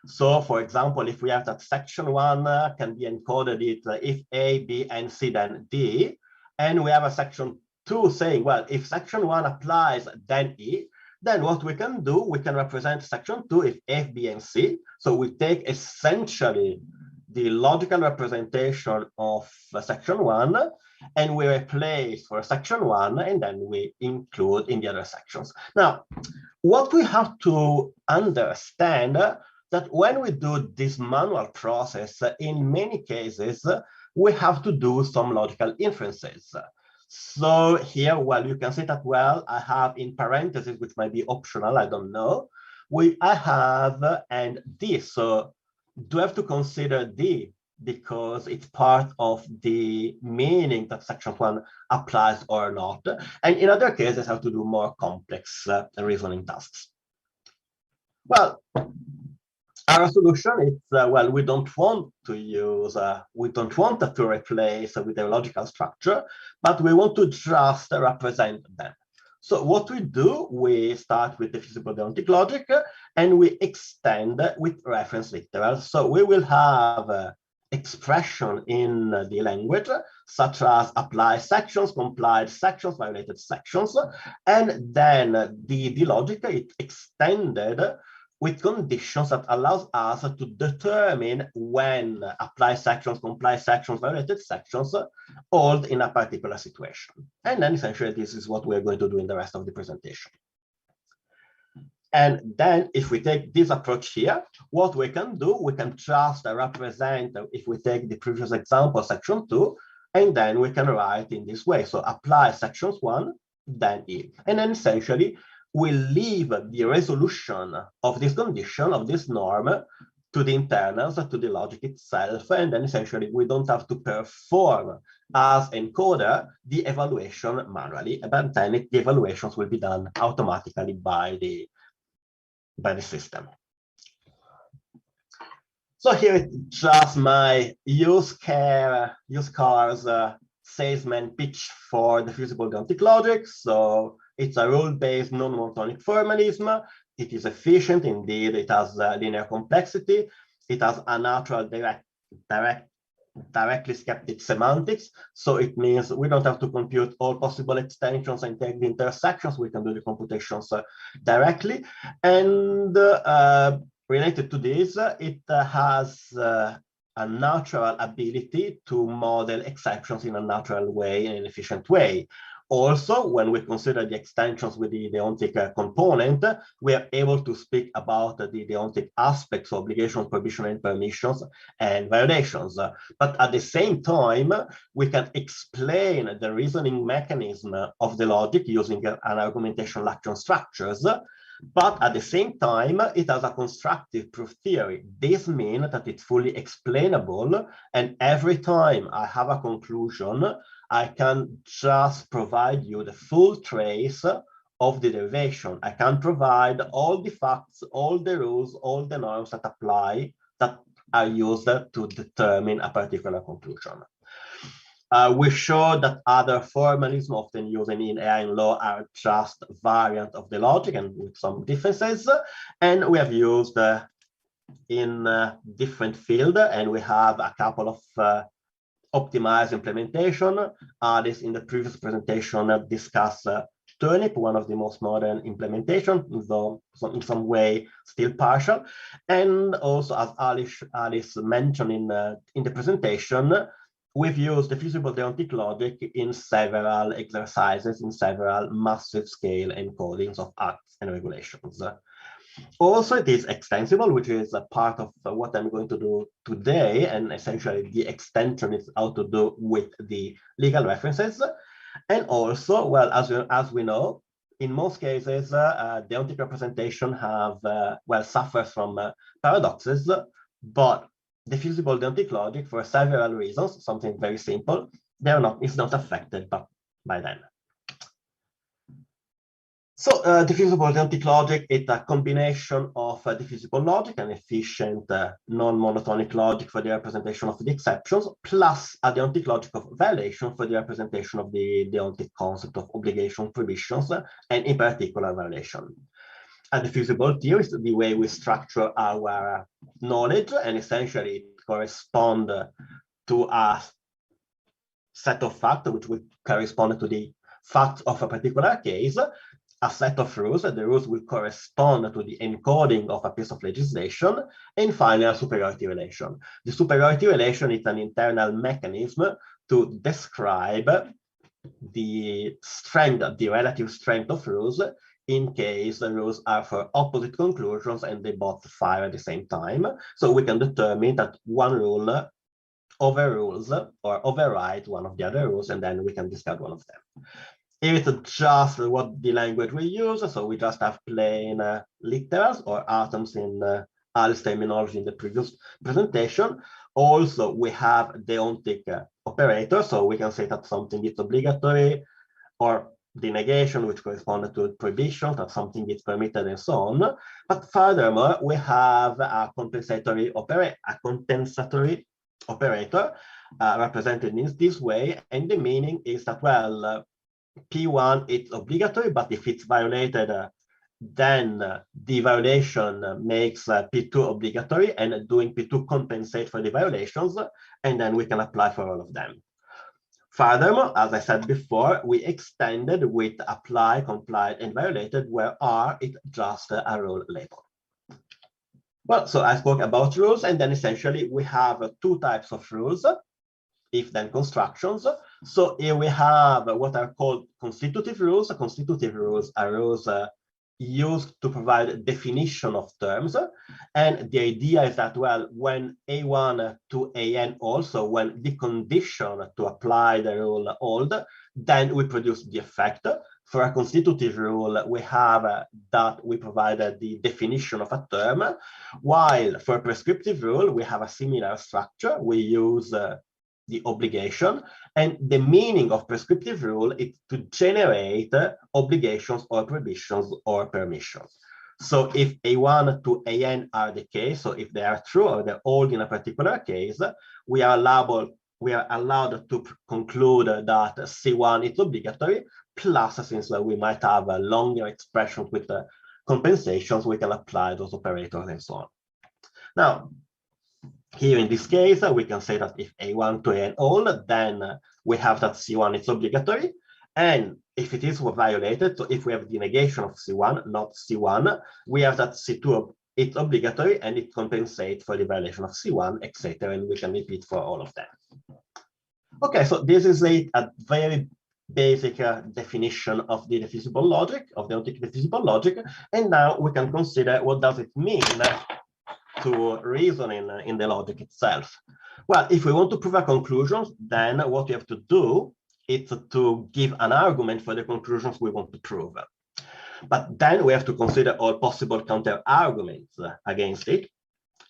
So for example, if we have that section 1 can be encoded if A, B, and C, then D, and we have a section 2 saying, well, if section 1 applies, then E, then what we can do, we can represent section 2 if F, B, and C. So we take essentially the logical representation of section 1, and we replace for section 1, and then we include in the other sections. Now, what we have to understand that when we do this manual process, in many cases, we have to do some logical inferences. So here, well, you can see that, well, I have in parentheses, which might be optional, I don't know, I have and D. So do I have to consider D because it's part of the meaning that section 1 applies or not? And in other cases, I have to do more complex reasoning tasks. Well, our solution is, well, we don't want to use, we don't want to replace with a logical structure, but we want to just represent them. So what we do, we start with the feasible deontic logic, and we extend with reference literals. So we will have expression in the language, such as apply sections, complied sections, violated sections, and then the logic is extended with conditions that allows us to determine when apply sections, comply sections, violated sections hold in a particular situation. And then essentially this is what we're going to do in the rest of the presentation. And then if we take this approach here, what we can do, we can just represent, if we take the previous example, section 2, and then we can write in this way. So apply sections 1, then E. And then essentially, we leave the resolution of this condition, of this norm, to the internals, to the logic itself, and then essentially we don't have to perform as encoder the evaluation manually, but then the evaluations will be done automatically by the system. So here it's just my used cars salesman pitch for the diffusible deontic logic. So it's a rule-based non-monotonic formalism. It is efficient, indeed. It has linear complexity. It has a natural directly skeptic semantics. So it means we don't have to compute all possible extensions and take the intersections. We can do the computations directly. And related to this, it has a natural ability to model exceptions in a natural way, in an efficient way. Also, when we consider the extensions with the deontic component, we are able to speak about the deontic aspects, obligations, prohibitions, and permissions, and violations. But at the same time, we can explain the reasoning mechanism of the logic using an argumentation lacunar structures. But at the same time, it has a constructive proof theory. This means that it's fully explainable, and every time I have a conclusion, I can just provide you the full trace of the derivation. I can provide all the facts, all the rules, all the norms that apply, that are used to determine a particular conclusion. We show that other formalisms often used in AI and law are just variant of the logic and with some differences. And we have used in different fields, and we have a couple of optimized implementation. This in the previous presentation discussed Turnip, one of the most modern implementation, though in some way still partial. And also, as Alice mentioned in the presentation, we've used the diffusible deontic logic in several exercises, in several massive scale encodings of acts and regulations. Also, it is extensible, which is a part of what I'm going to do today, and essentially the extension is how to do with the legal references. And also, well, as we know, in most cases, deontic representation have suffers from paradoxes, but diffusible deontic logic, for several reasons, something very simple, is not affected by them. So diffusible deontic logic is a combination of diffusible logic and efficient non-monotonic logic for the representation of the exceptions, plus a deontic logic of violation for the representation of the deontic concept of obligation, prohibitions, and in particular violation. A diffusible theory is the way we structure our knowledge, and essentially it corresponds to a set of facts which will correspond to the facts of a particular case, a set of rules, and the rules will correspond to the encoding of a piece of legislation, and finally a superiority relation. The superiority relation is an internal mechanism to describe the strength, the relative strength of rules in case the rules are for opposite conclusions and they both fire at the same time. So we can determine that one rule overrules or overrides one of the other rules, and then we can discard one of them. Here it's just what the language we use, so we just have plain literals or atoms in Alice's terminology in the previous presentation. Also, we have deontic operator, so we can say that something is obligatory, or the negation, which corresponds to prohibition, that something is permitted, and so on. But furthermore, we have a compensatory operator represented in this way, and the meaning is that, well, P1 it's obligatory, but if it's violated, then the violation makes P2 obligatory, and doing P2 compensate for the violations, and then we can apply for all of them. Furthermore, as I said before, we extended with apply, complied, and violated, where R is just a rule label. Well, so I spoke about rules, and then essentially we have two types of rules, if-then constructions. So here we have what are called constitutive rules. Constitutive rules are rules used to provide definition of terms. And the idea is that, well, when A1 to AN also, when the condition to apply the rule hold, then we produce the effect. For a constitutive rule, we have that we provided the definition of a term, while for a prescriptive rule, we have a similar structure. We use the obligation, and the meaning of prescriptive rule is to generate obligations or prohibitions or permissions. So if A1 to AN are the case, so if they are true or they're all in a particular case, we are allowed to conclude that C1 is obligatory, plus since we might have a longer expression with the compensations, we can apply those operators and so on. Now, here in this case, we can say that if A1 to AN all, then we have that C1 is obligatory. And if it is violated, so if we have the negation of C1, not C1, we have that C2 it's obligatory and it compensates for the violation of C1, etc. And we can repeat for all of them. Okay, so this is a very basic definition of the defeasible logic, of the ontic defeasible logic. And now we can consider what does it mean to reason in the logic itself. Well, if we want to prove a conclusion, then what we have to do is to give an argument for the conclusions we want to prove. But then we have to consider all possible counter arguments against it.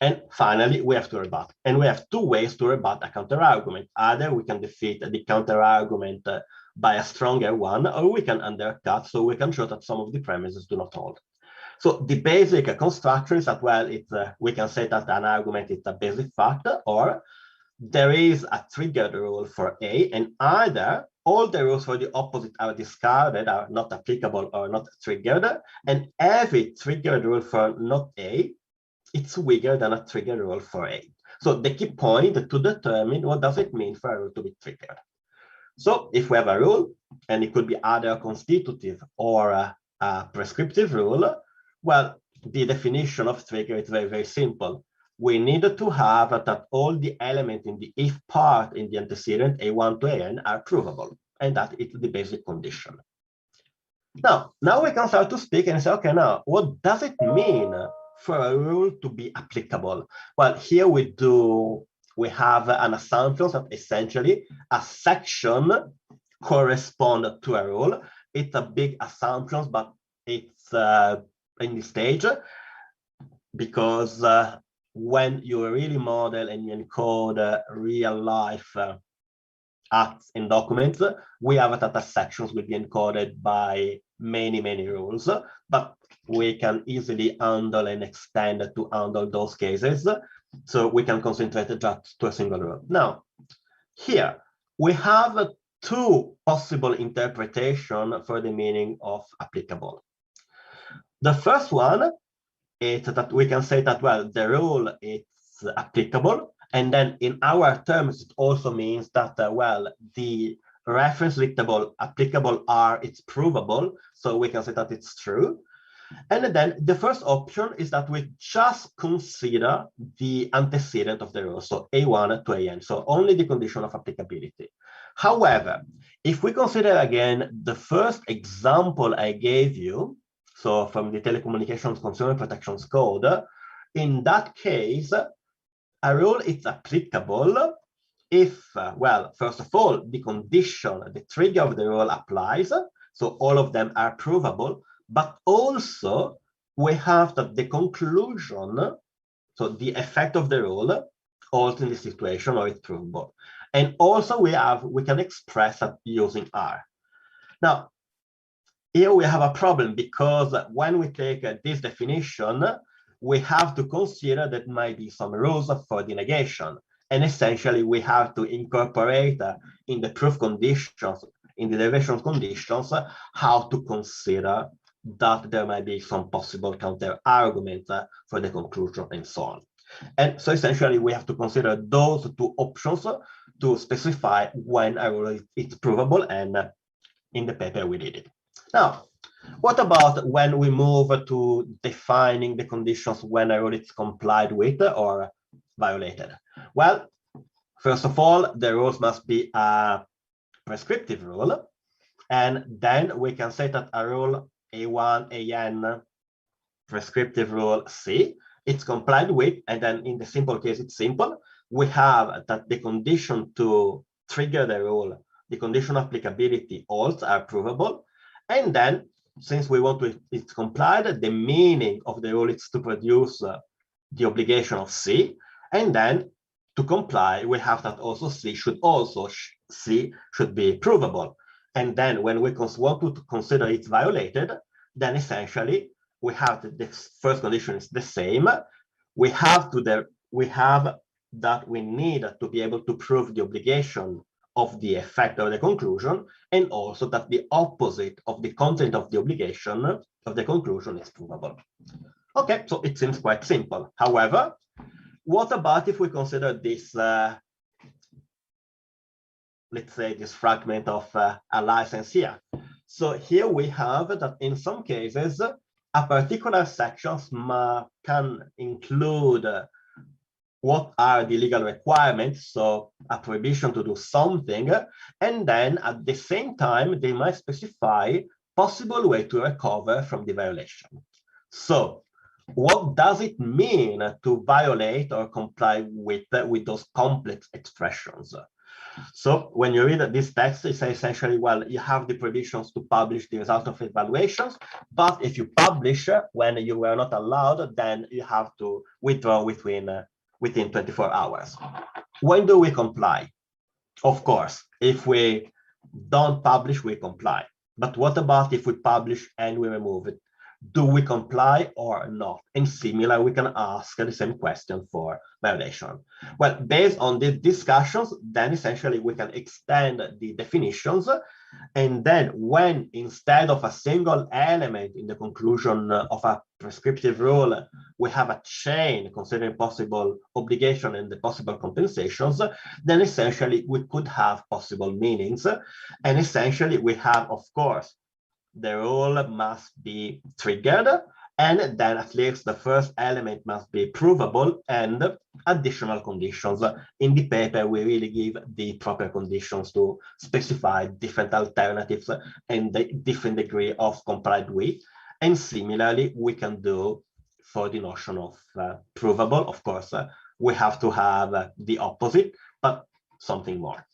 And finally, we have to rebut. And we have two ways to rebut a counter argument. Either we can defeat the counter argument by a stronger one, or we can undercut, so we can show that some of the premises do not hold. So the basic construction is that, well, we can say that an argument is a basic fact, or there is a triggered rule for A, and either all the rules for the opposite are discarded, are not applicable or not triggered, and every triggered rule for not A, it's weaker than a triggered rule for A. So the key point to determine what does it mean for a rule to be triggered. So if we have a rule, and it could be either a constitutive or a prescriptive rule, well, the definition of trigger is very, very simple. We need to have that all the elements in the if part in the antecedent A1 to AN are provable, and that is the basic condition. Now we can start to speak and say, okay, now what does it mean for a rule to be applicable? Well, here we have an assumption that essentially a section corresponds to a rule. It's a big assumption, but it's in this stage because when you really model and you encode real life acts and documents, we have that sections will be encoded by many, many rules, but we can easily handle and extend to handle those cases. So we can concentrate just to a single rule. Now, here we have two possible interpretations for the meaning of applicable. The first one is that we can say that, well, the rule is applicable. And then in our terms, it also means that, well, the reference applicable are, it's provable. So we can say that it's true. And then the first option is that we just consider the antecedent of the rule, so A1 to AN, so only the condition of applicability. However, if we consider again the first example I gave you, so from the Telecommunications Consumer Protections Code, in that case, a rule is applicable if, well, first of all, the condition, the trigger of the rule applies, so all of them are provable, but also we have that the conclusion, so the effect of the rule, also in the situation or it's provable. And also we can express that using R. Now, here we have a problem because when we take this definition, we have to consider that might be some rules for the negation. And essentially we have to incorporate in the proof conditions, in the derivation conditions, how to consider that there might be some possible counter argument for the conclusion and so on. And so essentially we have to consider those two options to specify when a rule is provable, and in the paper we did it. Now, what about when we move to defining the conditions when a rule is complied with or violated? Well, first of all, the rules must be a prescriptive rule, and then we can say that a rule A1, AN, prescriptive rule C, it's complied with, and then in the simple case, it's simple. We have that the condition to trigger the rule, the condition of applicability, all are provable, And then, since we want to it's complied, the meaning of the rule is to produce the obligation of C, and then to comply, we have that also C should be provable. And then when we want to consider it violated, then essentially we have the first condition is the same. We have that we need to be able to prove the obligation of the effect of the conclusion, and also that the opposite of the content of the obligation of the conclusion is provable. Okay, so it seems quite simple. However, what about if we consider this, let's say, this fragment of a license here? So here we have that in some cases, a particular section can include what are the legal requirements, so a prohibition to do something, and then at the same time, they might specify possible way to recover from the violation. So what does it mean to violate or comply with those complex expressions? So when you read this text, it says essentially, well, you have the prohibitions to publish the result of evaluations, but if you publish when you were not allowed, then you have to withdraw within 24 hours. When do we comply? Of course, if we don't publish, we comply. But what about if we publish and we remove it? Do we comply or not? And similar, we can ask the same question for violation. Well, based on these discussions, then essentially we can extend the definitions. And then when instead of a single element in the conclusion of a prescriptive rule, we have a chain considering possible obligation and the possible compensations, then essentially we could have possible meanings. And essentially we have, of course, the rule must be triggered, and then at least the first element must be provable, and additional conditions. In the paper, we really give the proper conditions to specify different alternatives and the different degree of complied with. And similarly, we can do for the notion of provable. Of course, we have to have the opposite, but something more.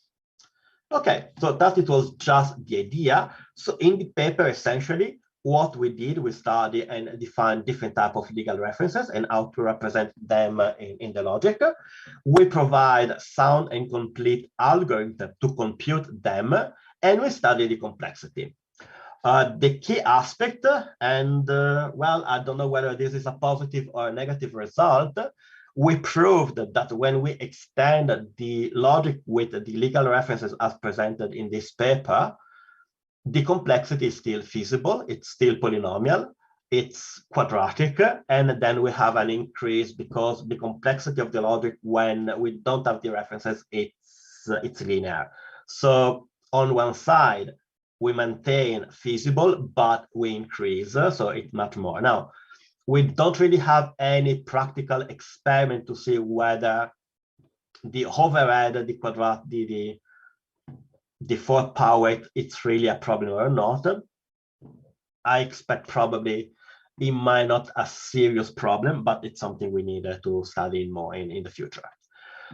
Okay, so that it was just the idea. So in the paper, essentially, what we did, we studied and defined different types of legal references and how to represent them in the logic. We provide sound and complete algorithm to compute them, and we study the complexity. The key aspect, and well, I don't know whether this is a positive or a negative result, we proved that when we extend the logic with the legal references as presented in this paper, the complexity is still feasible, it's still polynomial, it's quadratic, and then we have an increase because the complexity of the logic when we don't have the references, it's linear. So on one side, we maintain feasible, but we increase, so it's much more. Now, we don't really have any practical experiment to see whether the overhead, the quadratic, the fourth power, it's really a problem or not. I expect probably it might not a serious problem, but it's something we need to study more in the future.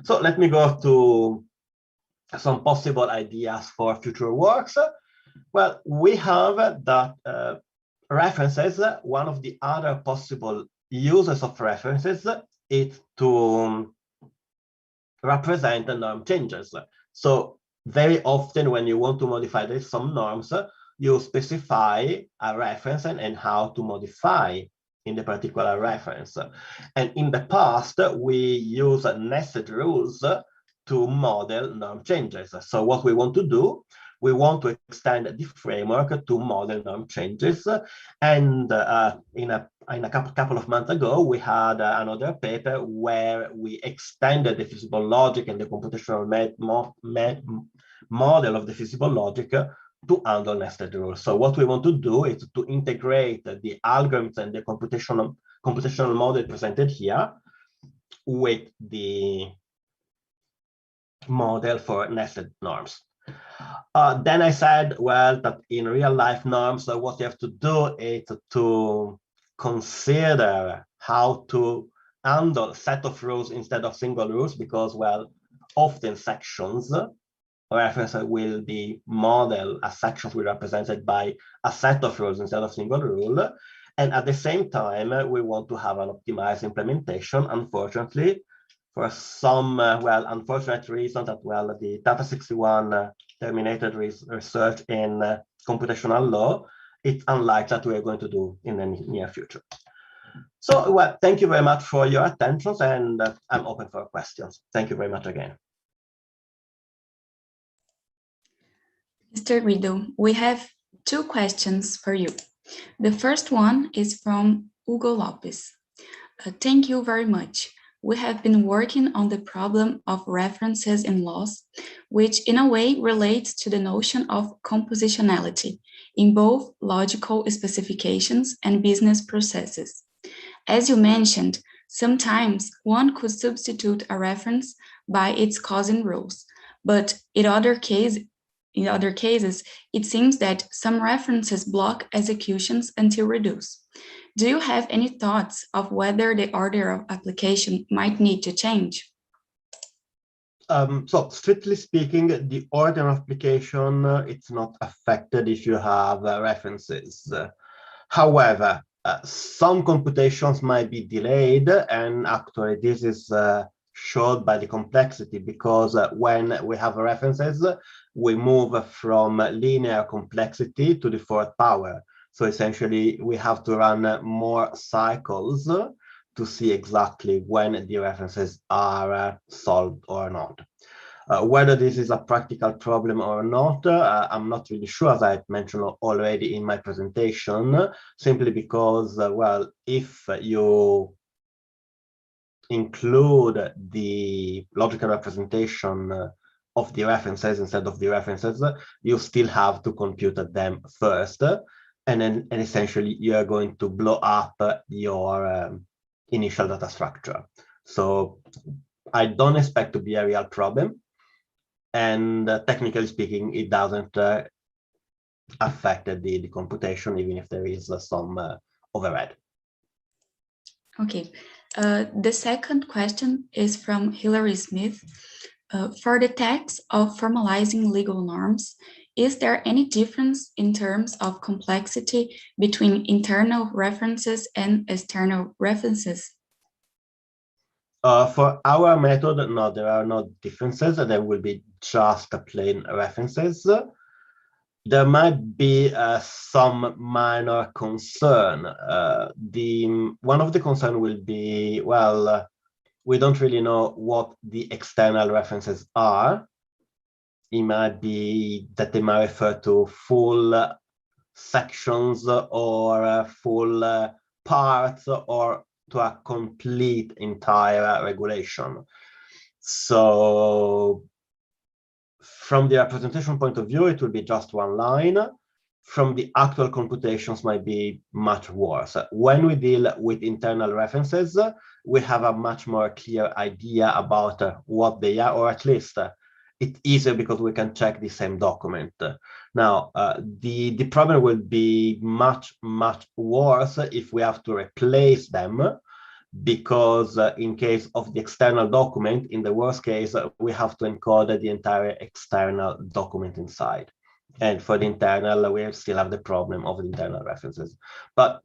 So let me go to some possible ideas for future works. Well, we have that references, one of the other possible uses of references is to represent the norm changes. So very often when you want to modify some norms, you specify a reference and how to modify in the particular reference. And in the past, we use nested rules to model norm changes. So what we want to do, we want to extend the framework to model norm changes. And in a couple of months ago, we had another paper where we extended the feasible logic and the computational model of the feasible logic to handle nested rules. So what we want to do is to integrate the algorithms and the computational model presented here with the model for nested norms. Then I said, well, that in real life norms, what you have to do is to consider how to handle set of rules instead of single rules, because, well, often sections reference will be modeled, as sections will be represented by a set of rules instead of single rule. And at the same time, we want to have an optimized implementation. Unfortunately, for some, unfortunate reasons that, the Data 61 terminated research in computational law, it's unlikely that we're going to do in the near future. So, thank you very much for your attention, and I'm open for questions. Thank you very much again. Mr. Guido, we have two questions for you. The first one is from Hugo Lopez. Thank you very much. We have been working on the problem of references in laws, which in a way relates to the notion of compositionality in both logical specifications and business processes. As you mentioned, sometimes one could substitute a reference by its cousin rules, but in other cases, it seems that some references block executions until reduced. Do you have any thoughts of whether the order of application might need to change? So strictly speaking, the order of application, it's not affected if you have references. However, some computations might be delayed, and actually this is showed by the complexity, because when we have references, we move from linear complexity to the fourth power. So essentially, we have to run more cycles to see exactly when the references are solved or not. Whether this is a practical problem or not, I'm not really sure, as I mentioned already in my presentation, simply because, if you include the logical representation of the references instead of the references, you still have to compute them first, and essentially you're going to blow up your initial data structure. So I don't expect to be a real problem, and technically speaking, it doesn't affect the computation, even if there is some overhead. Okay. The second question is from Hilary Smith. For the text of formalizing legal norms, is there any difference in terms of complexity between internal references and external references? For our method, no, there are no differences. There will be just plain references. There might be some minor concern. One of the concern will be, we don't really know what the external references are. It might be that they might refer to full sections or full parts, or to a complete entire regulation. So from the representation point of view, it will be just one line. From the actual computations might be much worse. When we deal with internal references, we have a much more clear idea about what they are, or at least it's easier because we can check the same document. Now, the problem will be much, much worse if we have to replace them, because in case of the external document, in the worst case, we have to encode the entire external document inside. And for the internal, we still have the problem of the internal references. But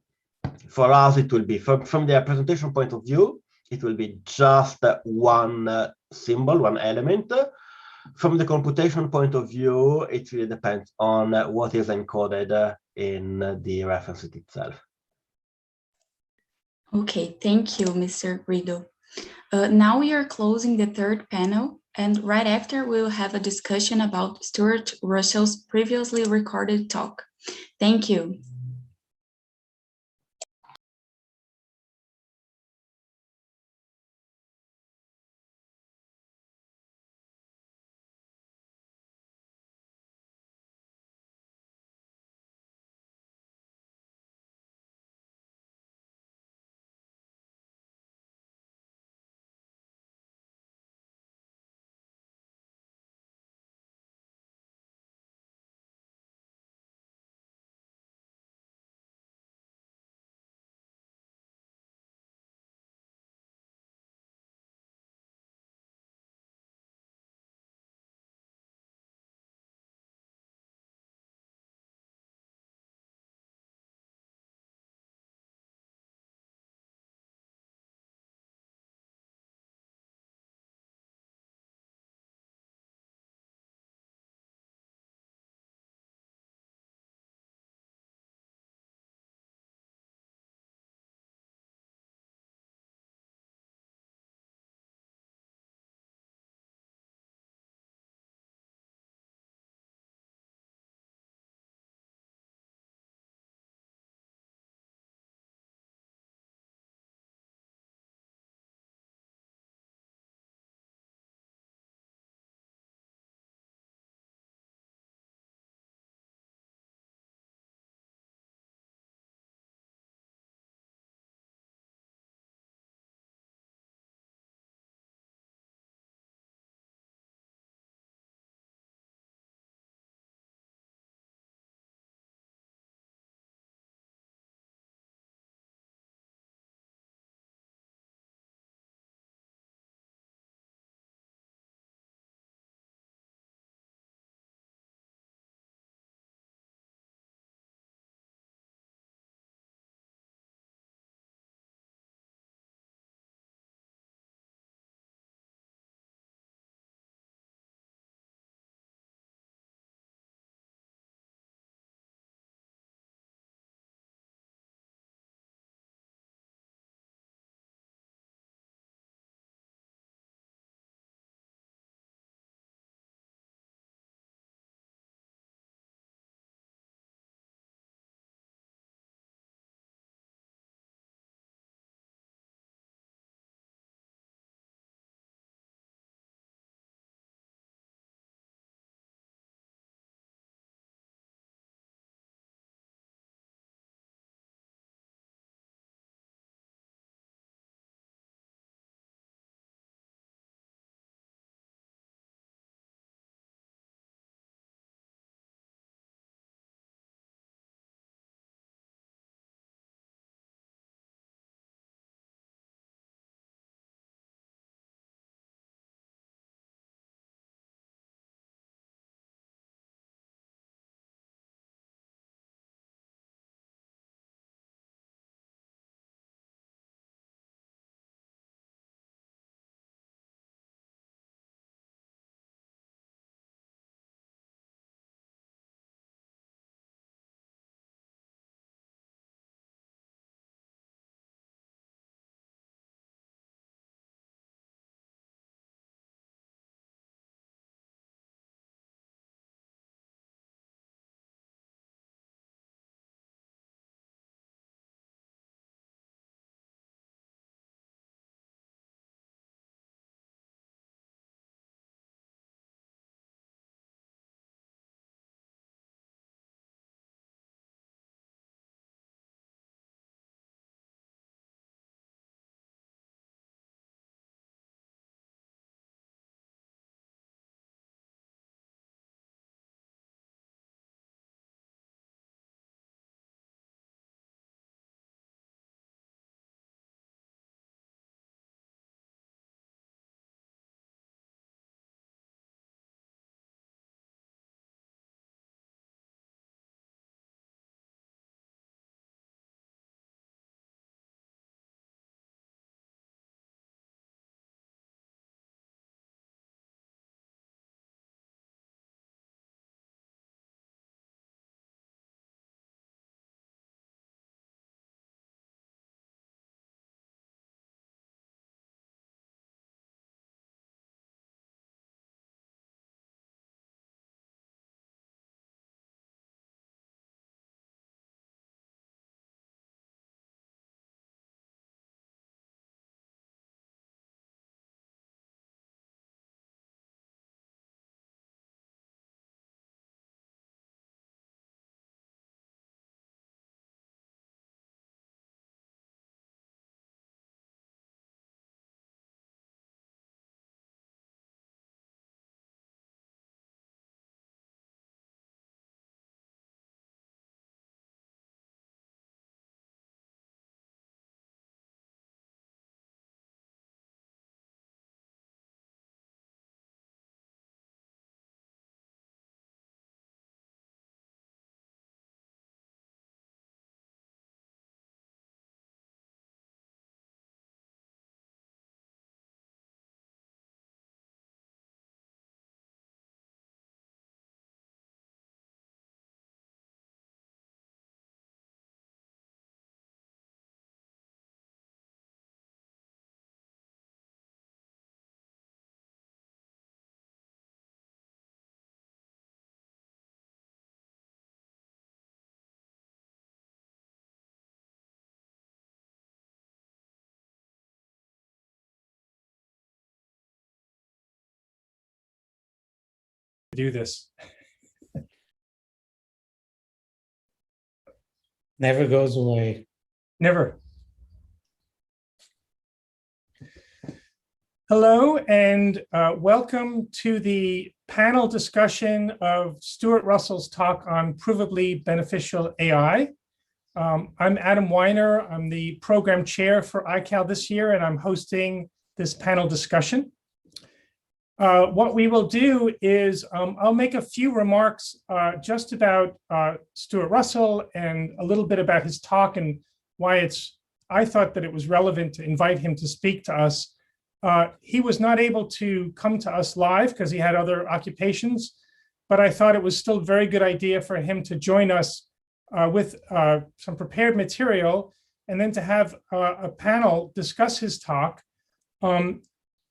for us, it will be, from the representation point of view, it will be just one symbol, one element. From the computation point of view, it really depends on what is encoded in the reference itself. Okay, thank you, Mr. Guido. Now we are closing the third panel, and right after we will have a discussion about Stuart Russell's previously recorded talk. Thank you. do this. Never goes away. Never. Hello, and welcome to the panel discussion of Stuart Russell's talk on provably beneficial AI. I'm Adam Weiner. I'm the program chair for iCal this year, and I'm hosting this panel discussion. What we will do is I'll make a few remarks just about Stuart Russell and a little bit about his talk and why I thought that it was relevant to invite him to speak to us. He was not able to come to us live because he had other occupations, but I thought it was still a very good idea for him to join us with some prepared material and then to have a panel discuss his talk.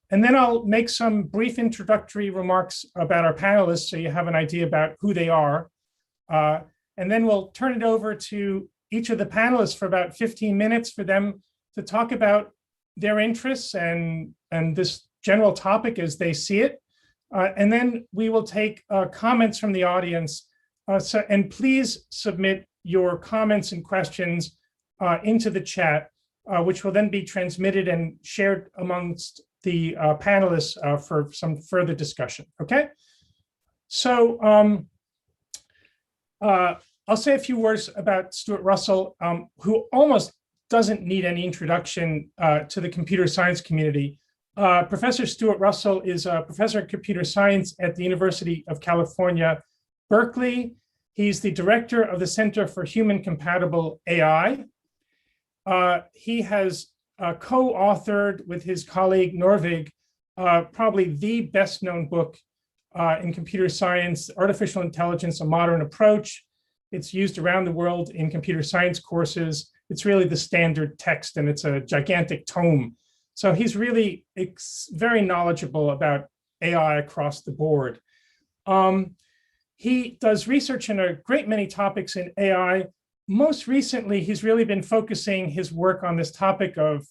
And then I'll make some brief introductory remarks about our panelists so you have an idea about who they are. And then we'll turn it over to each of the panelists for about 15 minutes for them to talk about their interests and this general topic as they see it. And then we will take comments from the audience. And please submit your comments and questions into the chat, which will then be transmitted and shared amongst the panelists for some further discussion, okay? So I'll say a few words about Stuart Russell, who almost doesn't need any introduction to the computer science community. Professor Stuart Russell is a professor of computer science at the University of California, Berkeley. He's the director of the Center for Human Compatible AI. He has co-authored with his colleague Norvig, probably the best known book in computer science, Artificial Intelligence, A Modern Approach. It's used around the world in computer science courses. It's really the standard text and it's a gigantic tome. So he's really very knowledgeable about AI across the board. He does research in a great many topics in AI. Most recently, he's really been focusing his work on this topic of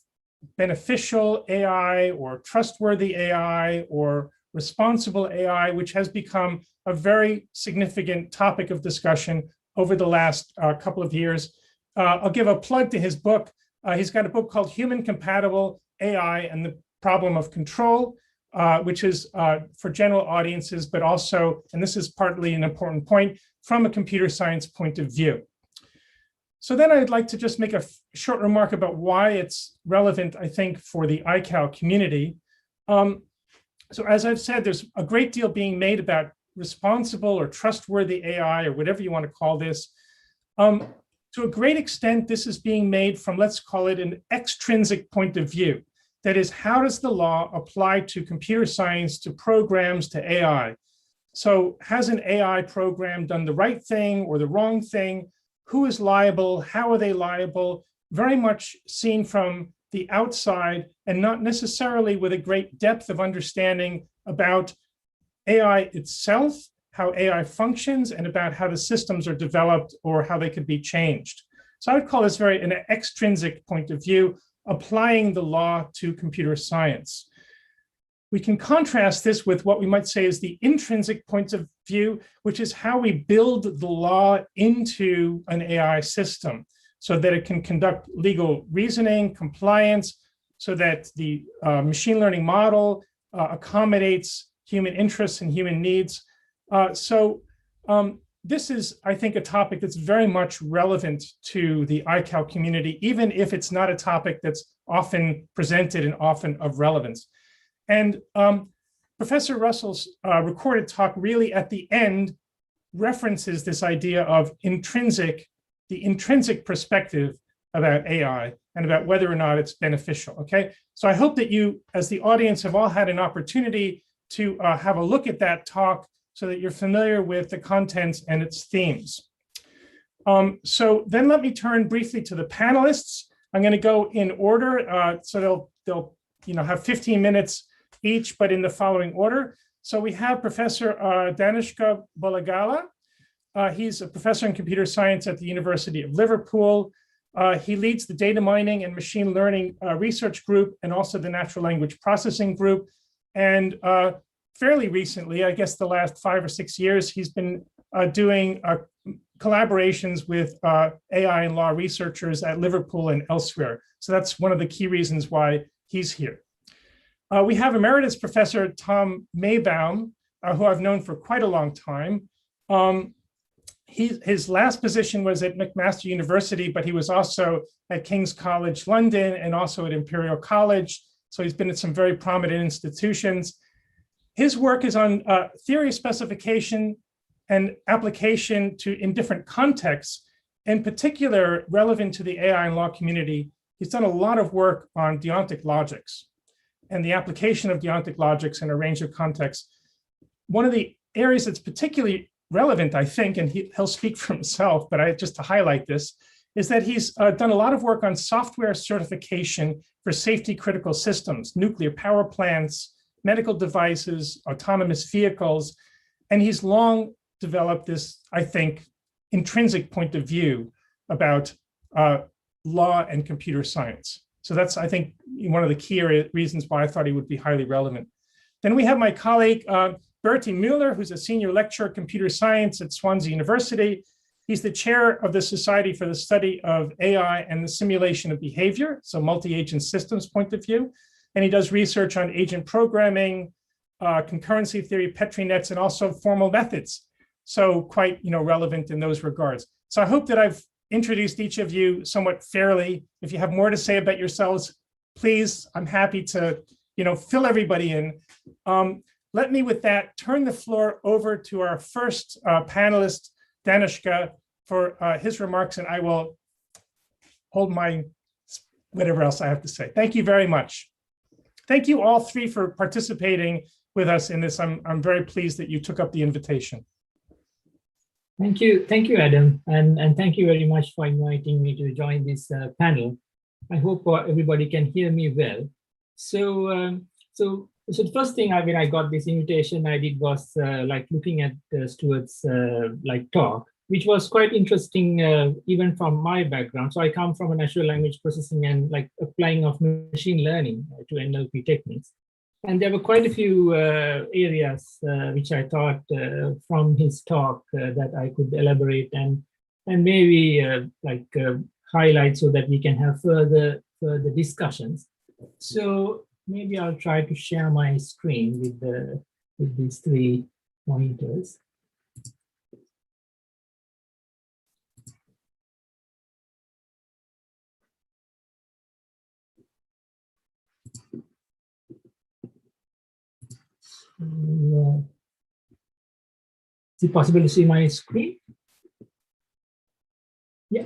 beneficial AI or trustworthy AI or responsible AI, which has become a very significant topic of discussion over the last couple of years. I'll give a plug to his book. He's got a book called Human Compatible AI and the Problem of Control, which is for general audiences, but also, and this is partly an important point, from a computer science point of view. So then I'd like to just make a short remark about why it's relevant, I think, for the iCal community. So as I've said, there's a great deal being made about responsible or trustworthy AI, or whatever you want to call this. To a great extent, this is being made from, let's call it, an extrinsic point of view. That is, how does the law apply to computer science, to programs, to AI? So has an AI program done the right thing or the wrong thing? Who is liable? How are they liable? Very much seen from the outside and not necessarily with a great depth of understanding about AI itself, how AI functions, and about how the systems are developed or how they could be changed. So I would call this very an extrinsic point of view, applying the law to computer science. We can contrast this with what we might say is the intrinsic point of view, which is how we build the law into an AI system so that it can conduct legal reasoning, compliance, so that the machine learning model accommodates human interests and human needs. This is, I think, a topic that's very much relevant to the iCal community, even if it's not a topic that's often presented and often of relevance. And Professor Russell's recorded talk really at the end references this idea of the intrinsic perspective about AI and about whether or not it's beneficial, okay? So I hope that you, as the audience, have all had an opportunity to have a look at that talk so that you're familiar with the contents and its themes. So then let me turn briefly to the panelists. I'm going to go in order, so they'll have 15 minutes each, but in the following order. So we have Professor Danishka Bolagala. He's a professor in computer science at the University of Liverpool. He leads the data mining and machine learning research group and also the natural language processing group. And fairly recently, I guess the last 5 or 6 years, he's been doing collaborations with AI and law researchers at Liverpool and elsewhere. So that's one of the key reasons why he's here. We have Emeritus Professor Tom Maybaum, who I've known for quite a long time. His last position was at McMaster University, but he was also at King's College London and also at Imperial College. So he's been at some very prominent institutions. His work is on theory specification and application in different contexts, in particular relevant to the AI and law community. He's done a lot of work on deontic logics and the application of deontic logics in a range of contexts. One of the areas that's particularly relevant, I think, and he'll speak for himself, but just to highlight this, is that he's done a lot of work on software certification for safety critical systems, nuclear power plants, medical devices, autonomous vehicles, and he's long developed this, I think, intrinsic point of view about law and computer science. So that's, I think, one of the key reasons why I thought he would be highly relevant. Then we have my colleague, Bertie Mueller, who's a senior lecturer of computer science at Swansea University. He's the chair of the Society for the Study of AI and the Simulation of Behavior, so multi-agent systems point of view. And he does research on agent programming, concurrency theory, Petri nets, and also formal methods. So quite relevant in those regards. So I hope that I've introduced each of you somewhat fairly. If you have more to say about yourselves, please, I'm happy to fill everybody in. Let me, with that, turn the floor over to our first panelist, Danishka, for his remarks, and I will hold my whatever else I have to say. Thank you very much. Thank you all three for participating with us in this. I'm very pleased that you took up the invitation. Thank you, Adam, and thank you very much for inviting me to join this panel. I hope everybody can hear me well. So the first thing I got this invitation I did was looking at Stuart's talk, which was quite interesting even from my background. So I come from a natural language processing and applying of machine learning to NLP techniques. And there were quite a few areas which I thought from his talk that I could elaborate and maybe highlight so that we can have further discussions. So maybe I'll try to share my screen with these three monitors. Is it possible to see my screen? Yeah.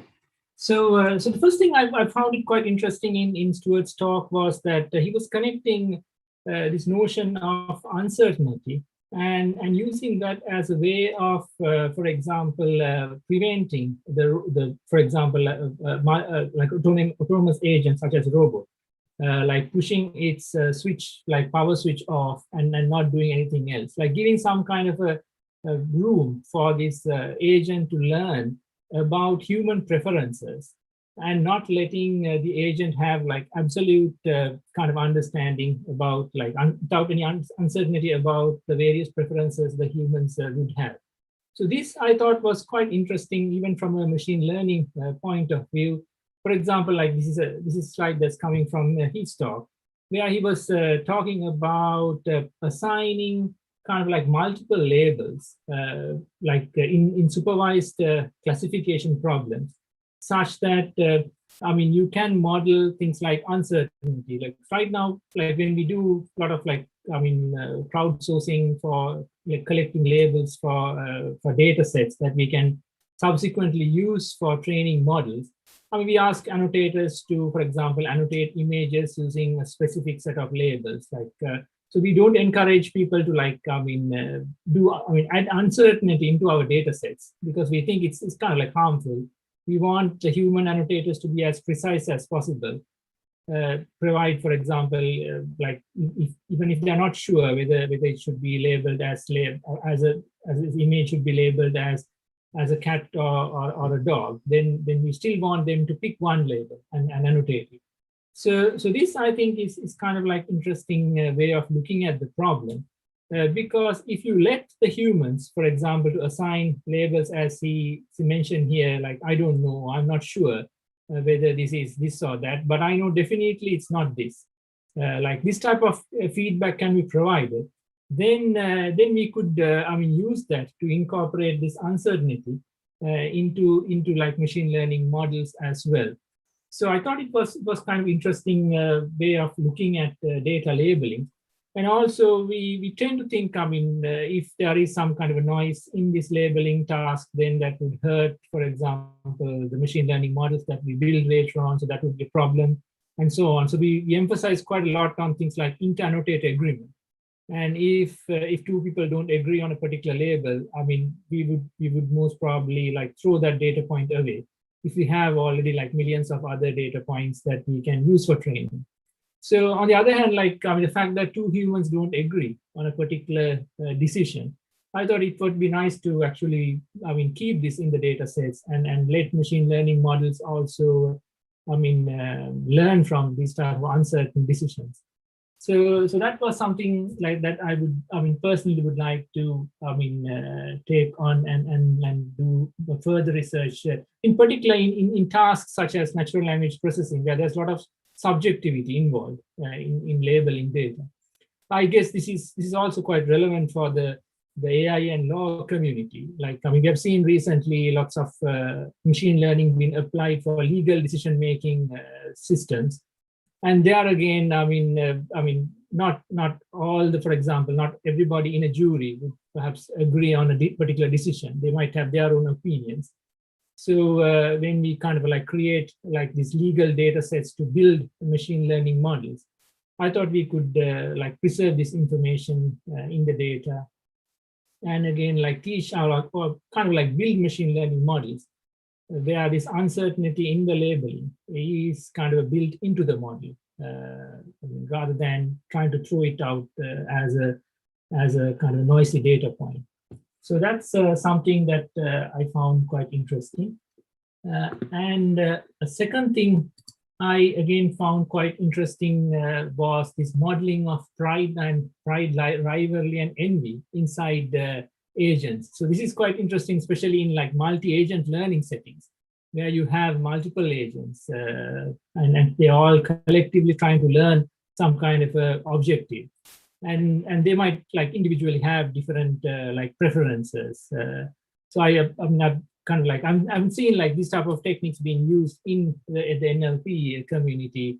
So the first thing I found it quite interesting in Stuart's talk was that he was connecting this notion of uncertainty and using that as a way of, for example, preventing for example, autonomous agents such as a robot, pushing its power switch off and not doing anything else, giving some kind of a room for this agent to learn about human preferences and not letting the agent have absolute kind of understanding about without any uncertainty about the various preferences the humans would have. So this I thought was quite interesting even from a machine learning point of view. For example, this is a slide that's coming from his talk, where he was talking about assigning kind of multiple labels, in supervised classification problems, such that you can model things like uncertainty. Right now, when we do a lot of crowdsourcing for collecting labels for data sets that we can subsequently use for training models. We ask annotators to, for example, annotate images using a specific set of labels. So we don't encourage people to add uncertainty into our data sets because we think it's kind of harmful. We want the human annotators to be as precise as possible. Provide, for example, even if they're not sure whether it should be labeled as an image should be labeled as a cat or a dog, then we still want them to pick one label and annotate it. So this, I think, is kind of interesting way of looking at the problem. because if you let the humans, for example, to assign labels as he mentioned here, like, I don't know, I'm not sure whether this is this or that, but I know definitely it's not this. Like this type of feedback can be provided. Then we could, use that to incorporate this uncertainty into like machine learning models as well. So I thought it was kind of interesting way of looking at data labeling. And also we tend to think, if there is some kind of a noise in this labeling task, then that would hurt, for example, the machine learning models that we build later on, so that would be a problem, and so on. So we emphasize quite a lot on things like inter-annotated agreement. And if two people don't agree on a particular label, we would most probably like throw that data point away if we have already like millions of other data points that we can use for training. So on the other hand, the fact that two humans don't agree on a particular decision, I thought it would be nice to actually, keep this in the data sets and let machine learning models also, learn from these type of uncertain decisions. So that was something like that I would, personally would like to, take on and do further research, in particular in tasks such as natural language processing, where there's a lot of subjectivity involved in labeling data. I guess this is also quite relevant for the AI and law community. We have seen recently lots of machine learning being applied for legal decision-making systems. And there again, not all for example, not everybody in a jury would perhaps agree on a particular decision. They might have their own opinions. So when we kind of create these legal data sets to build machine learning models, I thought we could preserve this information in the data, and again teach or kind of build machine learning models where this uncertainty in the labeling is kind of built into the model, rather than trying to throw it out as a kind of noisy data point. So that's something that I found quite interesting. And a second thing I again found quite interesting was this modeling of pride, rivalry, and envy inside agents. So this is quite interesting, especially in multi-agent learning settings, where you have multiple agents and they're all collectively trying to learn some kind of objective. And they might individually have different preferences. So I'm seeing these type of techniques being used in the NLP community.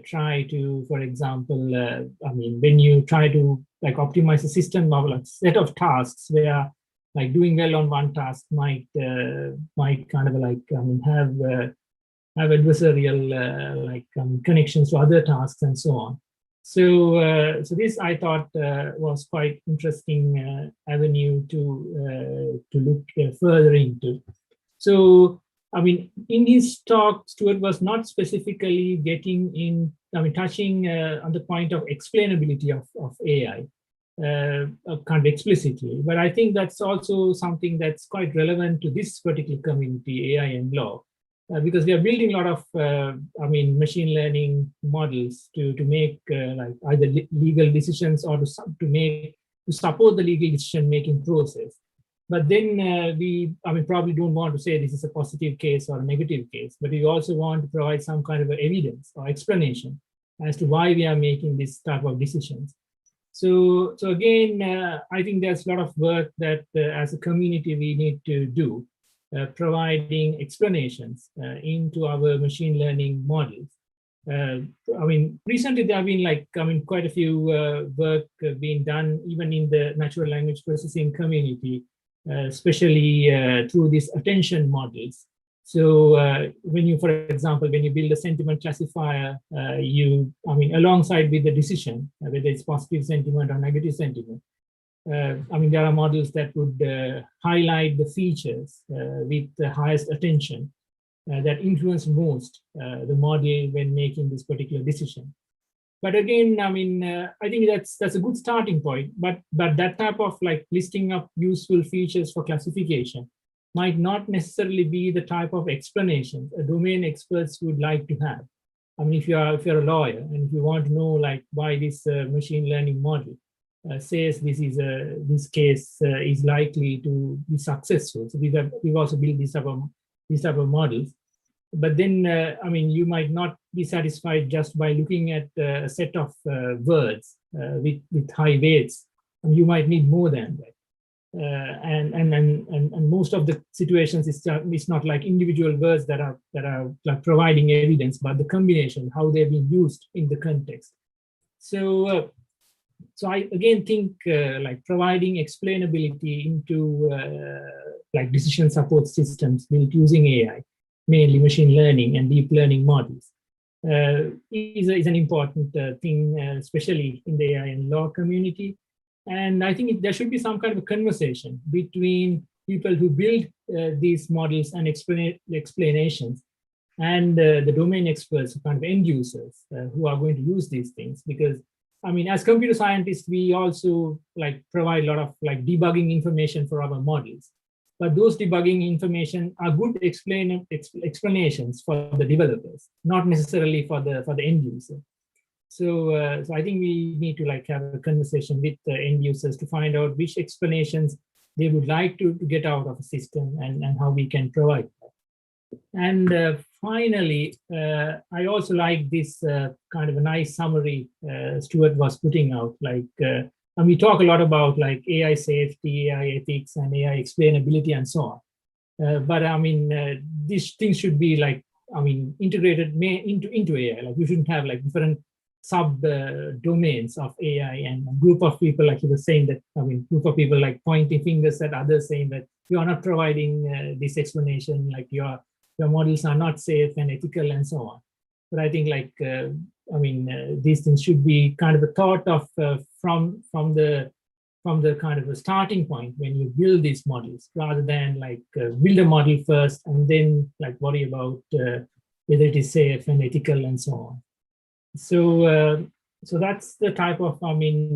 Try to, for example, when you try to optimize a system of a set of tasks where doing well on one task might kind of have adversarial connections to other tasks and so on. So this I thought was quite interesting avenue to look further into. So in his talk, Stuart was not specifically getting in, touching on the point of explainability of AI, kind of explicitly. But I think that's also something that's quite relevant to this particular community, AI and law. Because we are building a lot of, machine learning models to make either legal decisions or to support the legal decision-making process. But then we probably don't want to say this is a positive case or a negative case, but we also want to provide some kind of evidence or explanation as to why we are making this type of decisions. So again, I think there's a lot of work that as a community we need to do. Providing explanations into our machine learning models. Recently there have been quite a few work being done even in the natural language processing community, especially through these attention models. So when you, for example, when you build a sentiment classifier, alongside with the decision, whether it's positive sentiment or negative sentiment, there are models that would highlight the features with the highest attention that influence most the model when making this particular decision. But again, I think that's a good starting point. But that type of listing up useful features for classification might not necessarily be the type of explanation a domain experts would like to have. If you're a lawyer and if you want to know why this machine learning model says this case is likely to be successful. So we've also built these type of models. But then, I mean, you might not be satisfied just by looking at a set of words with high weights. And you might need more than that. And most of the situations it's not like individual words that are like providing evidence, but the combination, how they're being used in the context. So I again think like providing explainability into like decision support systems built using AI, mainly machine learning and deep learning models, is an important thing, especially in the AI and law community. And I think there should be some kind of a conversation between people who build these models and explanations and the domain experts, kind of end users who are going to use these things. Because, I mean, as computer scientists, we also like provide a lot of like debugging information for our models. But those debugging information are good explanations for the developers, not necessarily for the end user. So I think we need to like have a conversation with the end users to find out which explanations they would like to get out of a system and how we can provide that. And finally, I also like this kind of a nice summary Stuart was putting out. Like, and we talk a lot about like AI safety, AI ethics, and AI explainability, and so on. But I mean, these things should be like, I mean, integrated into AI. Like, we shouldn't have like different sub domains of AI and a group of people, like you were saying that, I mean, group of people like pointing fingers at others saying that you are not providing this explanation, like your models are not safe and ethical and so on. But I think like, I mean, these things should be kind of a thought of from the kind of a starting point when you build these models, rather than like build a model first and then like worry about whether it is safe and ethical and so on. So that's the type of, I mean,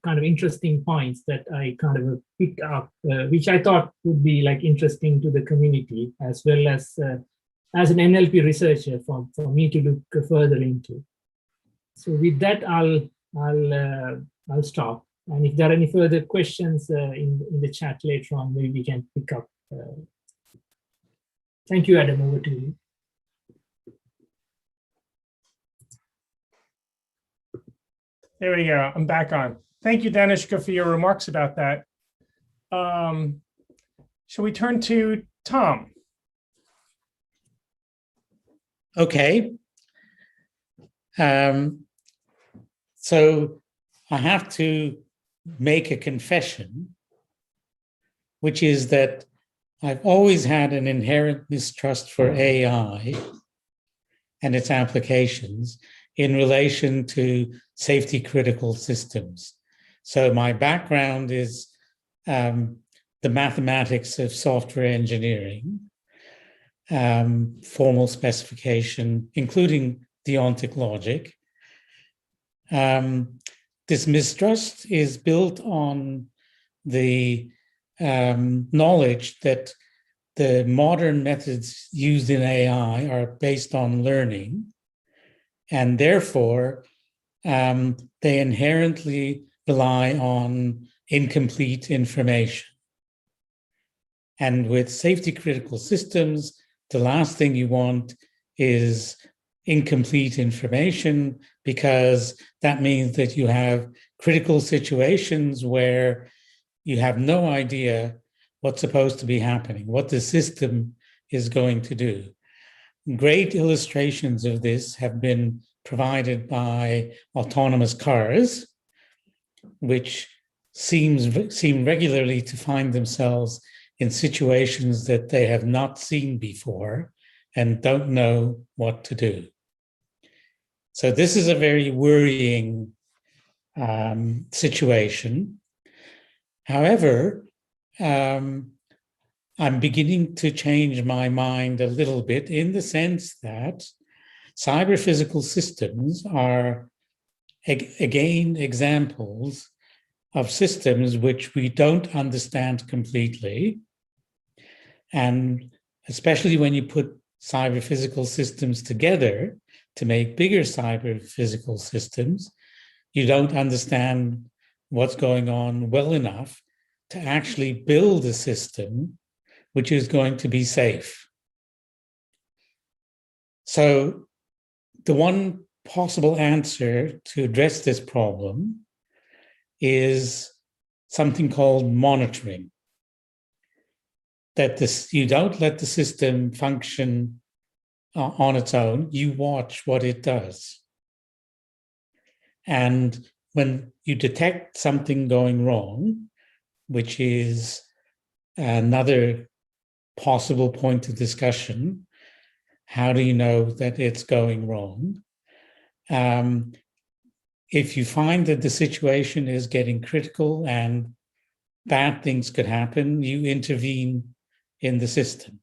kind of interesting points that I kind of picked up, which I thought would be like interesting to the community, as well as an NLP researcher for me to look further into. So with that, I'll stop. And if there are any further questions in the chat later on, maybe we can pick up. Thank you, Adam. Over to you. There we go. I'm back on. Thank you, Danishka, for your remarks about that. Shall we turn to Tom? Okay. So I have to make a confession, which is that I've always had an inherent mistrust for AI and its applications in relation to safety critical systems. So my background is the mathematics of software engineering, formal specification, including deontic logic. This mistrust is built on the knowledge that the modern methods used in AI are based on learning, and therefore they inherently rely on incomplete information. And with safety critical systems, the last thing you want is incomplete information, because that means that you have critical situations where you have no idea what's supposed to be happening, what the system is going to do. Great illustrations of this have been provided by autonomous cars, which seem regularly to find themselves in situations that they have not seen before and don't know what to do. So this is a very worrying situation. However, I'm beginning to change my mind a little bit, in the sense that cyber-physical systems are, again, examples of systems which we don't understand completely. And especially when you put cyber-physical systems together to make bigger cyber-physical systems, you don't understand what's going on well enough to actually build a system which is going to be safe. So the one possible answer to address this problem is something called monitoring. That you don't let the system function on its own, you watch what it does. And when you detect something going wrong, which is another possible point of discussion, how do you know that it's going wrong? If you find that the situation is getting critical and bad things could happen, you intervene in the system.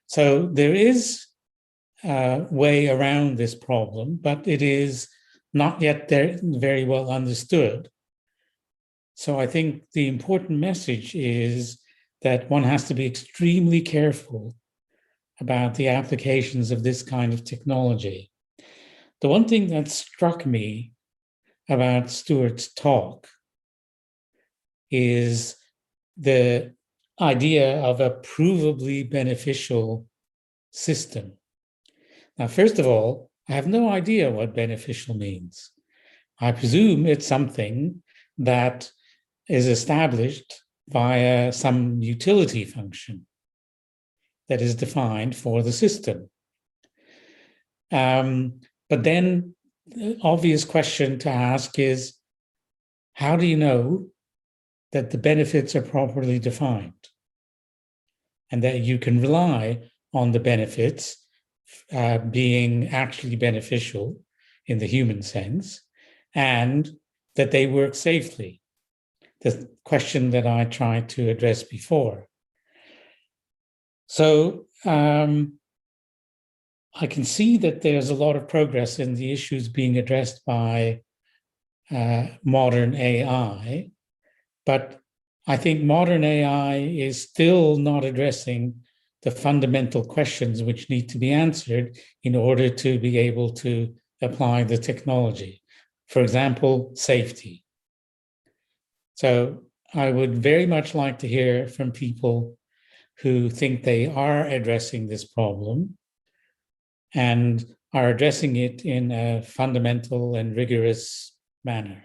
So there is a way around this problem, but it is not yet very well understood. So I think the important message is that one has to be extremely careful about the applications of this kind of technology. The one thing that struck me about Stuart's talk is the idea of a provably beneficial system. Now, first of all, I have no idea what beneficial means. I presume it's something that is established via some utility function that is defined for the system. But then the obvious question to ask is, how do you know that the benefits are properly defined and that you can rely on the benefits being actually beneficial in the human sense and that they work safely? The question that I tried to address before. So I can see that there's a lot of progress in the issues being addressed by modern AI, but I think modern AI is still not addressing the fundamental questions which need to be answered in order to be able to apply the technology. For example, safety. So I would very much like to hear from people who think they are addressing this problem and are addressing it in a fundamental and rigorous manner.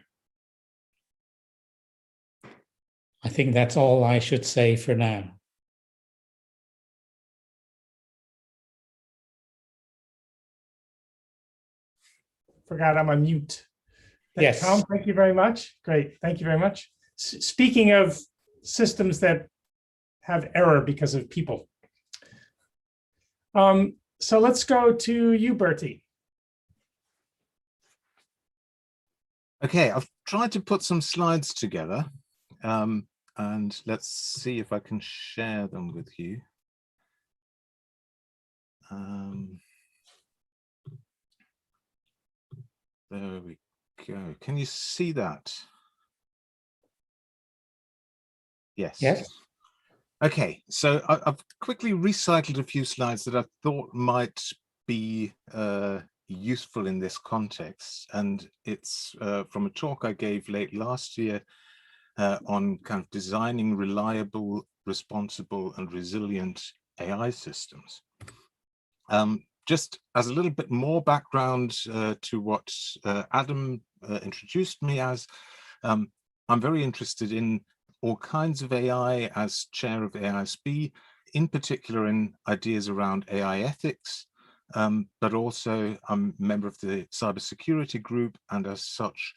I think that's all I should say for now. Forgot I'm on mute. Yes. Tom, thank you very much. Great, thank you very much. Speaking of systems that have error because of people. So let's go to you, Bertie. Okay, I've tried to put some slides together, and let's see if I can share them with you. There we go. Can you see that? Yes. Yes. Okay, so I've quickly recycled a few slides that I thought might be useful in this context, and it's from a talk I gave late last year on kind of designing reliable, responsible, and resilient AI systems. Just as a little bit more background to what Adam introduced me as, I'm very interested in all kinds of AI as chair of AISB, in particular in ideas around AI ethics, but also I'm a member of the cybersecurity group, and as such,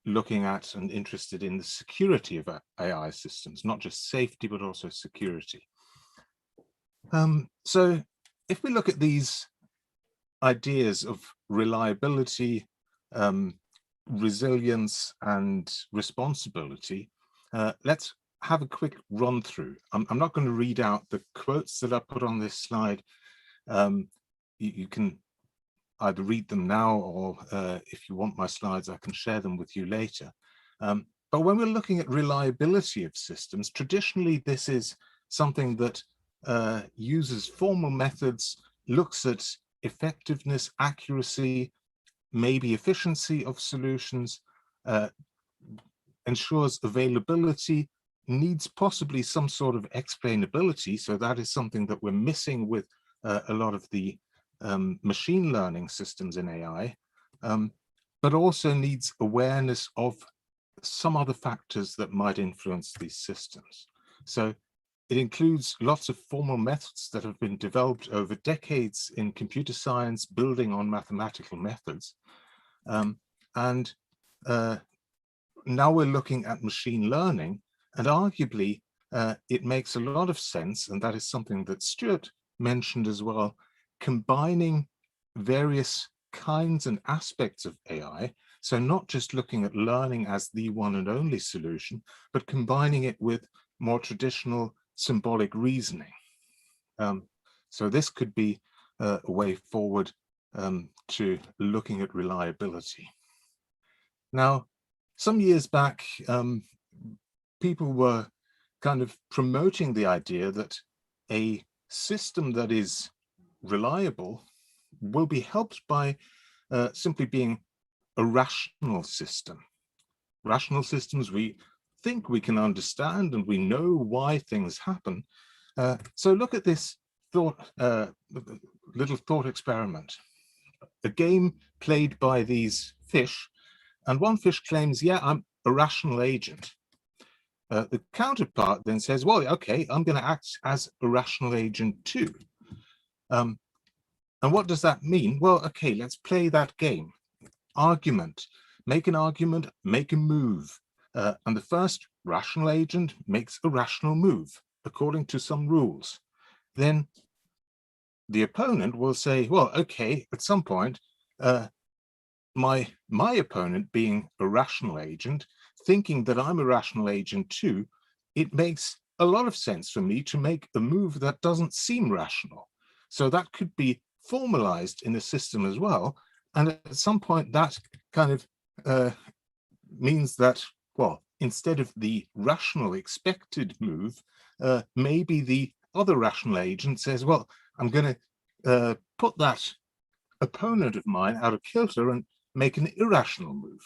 looking at and interested in the security of AI systems, not just safety, but also security. So if we look at these ideas of reliability, resilience, and responsibility, let's have a quick run through. I'm not going to read out the quotes that I put on this slide. You can either read them now, or if you want my slides, I can share them with you later. But when we're looking at reliability of systems, traditionally this is something that uses formal methods, looks at effectiveness, accuracy, maybe efficiency of solutions, ensures availability, needs possibly some sort of explainability. So that is something that we're missing with a lot of the machine learning systems in AI, but also needs awareness of some other factors that might influence these systems. So it includes lots of formal methods that have been developed over decades in computer science, building on mathematical methods. And now we're looking at machine learning, and arguably it makes a lot of sense, and that is something that Stuart mentioned as well, combining various kinds and aspects of AI. So not just looking at learning as the one and only solution, but combining it with more traditional symbolic reasoning. So this could be a way forward to looking at reliability. Now, some years back, people were kind of promoting the idea that a system that is reliable will be helped by simply being a rational system. Rational systems we think we can understand and we know why things happen. So look at this little thought experiment. A game played by these fish, and one fish claims, yeah, I'm a rational agent. The counterpart then says, well, okay, I'm going to act as a rational agent too. And what does that mean? Well, okay, let's play that game. Argument, make an argument, make a move. And the first rational agent makes a rational move according to some rules. Then the opponent will say, well, okay, at some point, my opponent being a rational agent, thinking that I'm a rational agent too, it makes a lot of sense for me to make a move that doesn't seem rational. So that could be formalized in the system as well. And at some point that kind of means that, well, instead of the rational expected move, maybe the other rational agent says, well, I'm going to put that opponent of mine out of kilter and make an irrational move.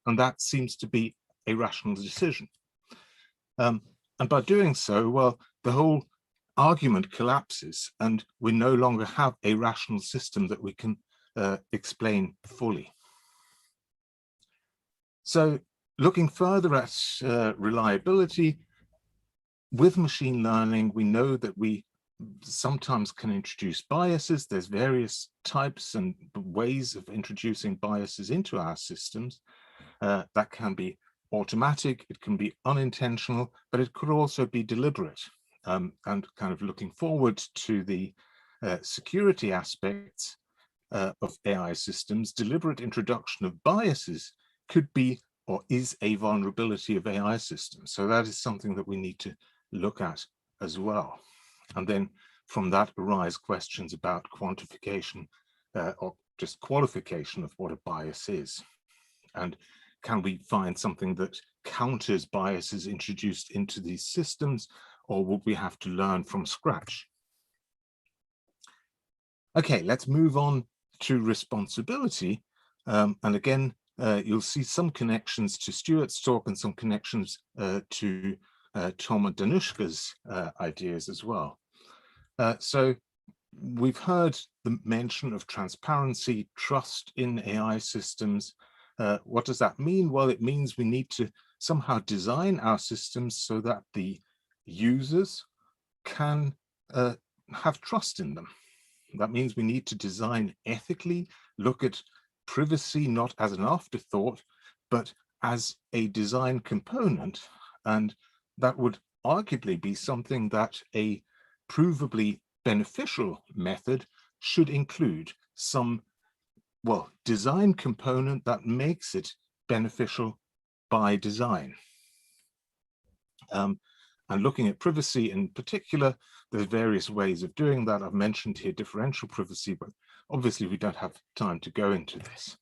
And that seems to be a rational decision. And by doing so, well, the whole argument collapses and we no longer have a rational system that we can explain fully. So looking further at reliability, with machine learning, we know that we sometimes can introduce biases. There's various types and ways of introducing biases into our systems. That can be automatic, it can be unintentional, but it could also be deliberate. And kind of looking forward to the security aspects of AI systems, deliberate introduction of biases could be or is a vulnerability of AI systems. So that is something that we need to look at as well. And then from that arise questions about quantification or just qualification of what a bias is. And can we find something that counters biases introduced into these systems, or would we have to learn from scratch? Okay, let's move on to responsibility. And again, you'll see some connections to Stuart's talk and some connections to Tom and Danushka's ideas as well. So we've heard the mention of transparency, trust in AI systems. What does that mean? Well, it means we need to somehow design our systems so that the users can have trust in them. That means we need to design ethically, look at privacy not as an afterthought, but as a design component. And that would arguably be something that a provably beneficial method should include some, well, design component that makes it beneficial by design. And looking at privacy in particular, there's various ways of doing that. I've mentioned here differential privacy, but obviously we don't have time to go into this.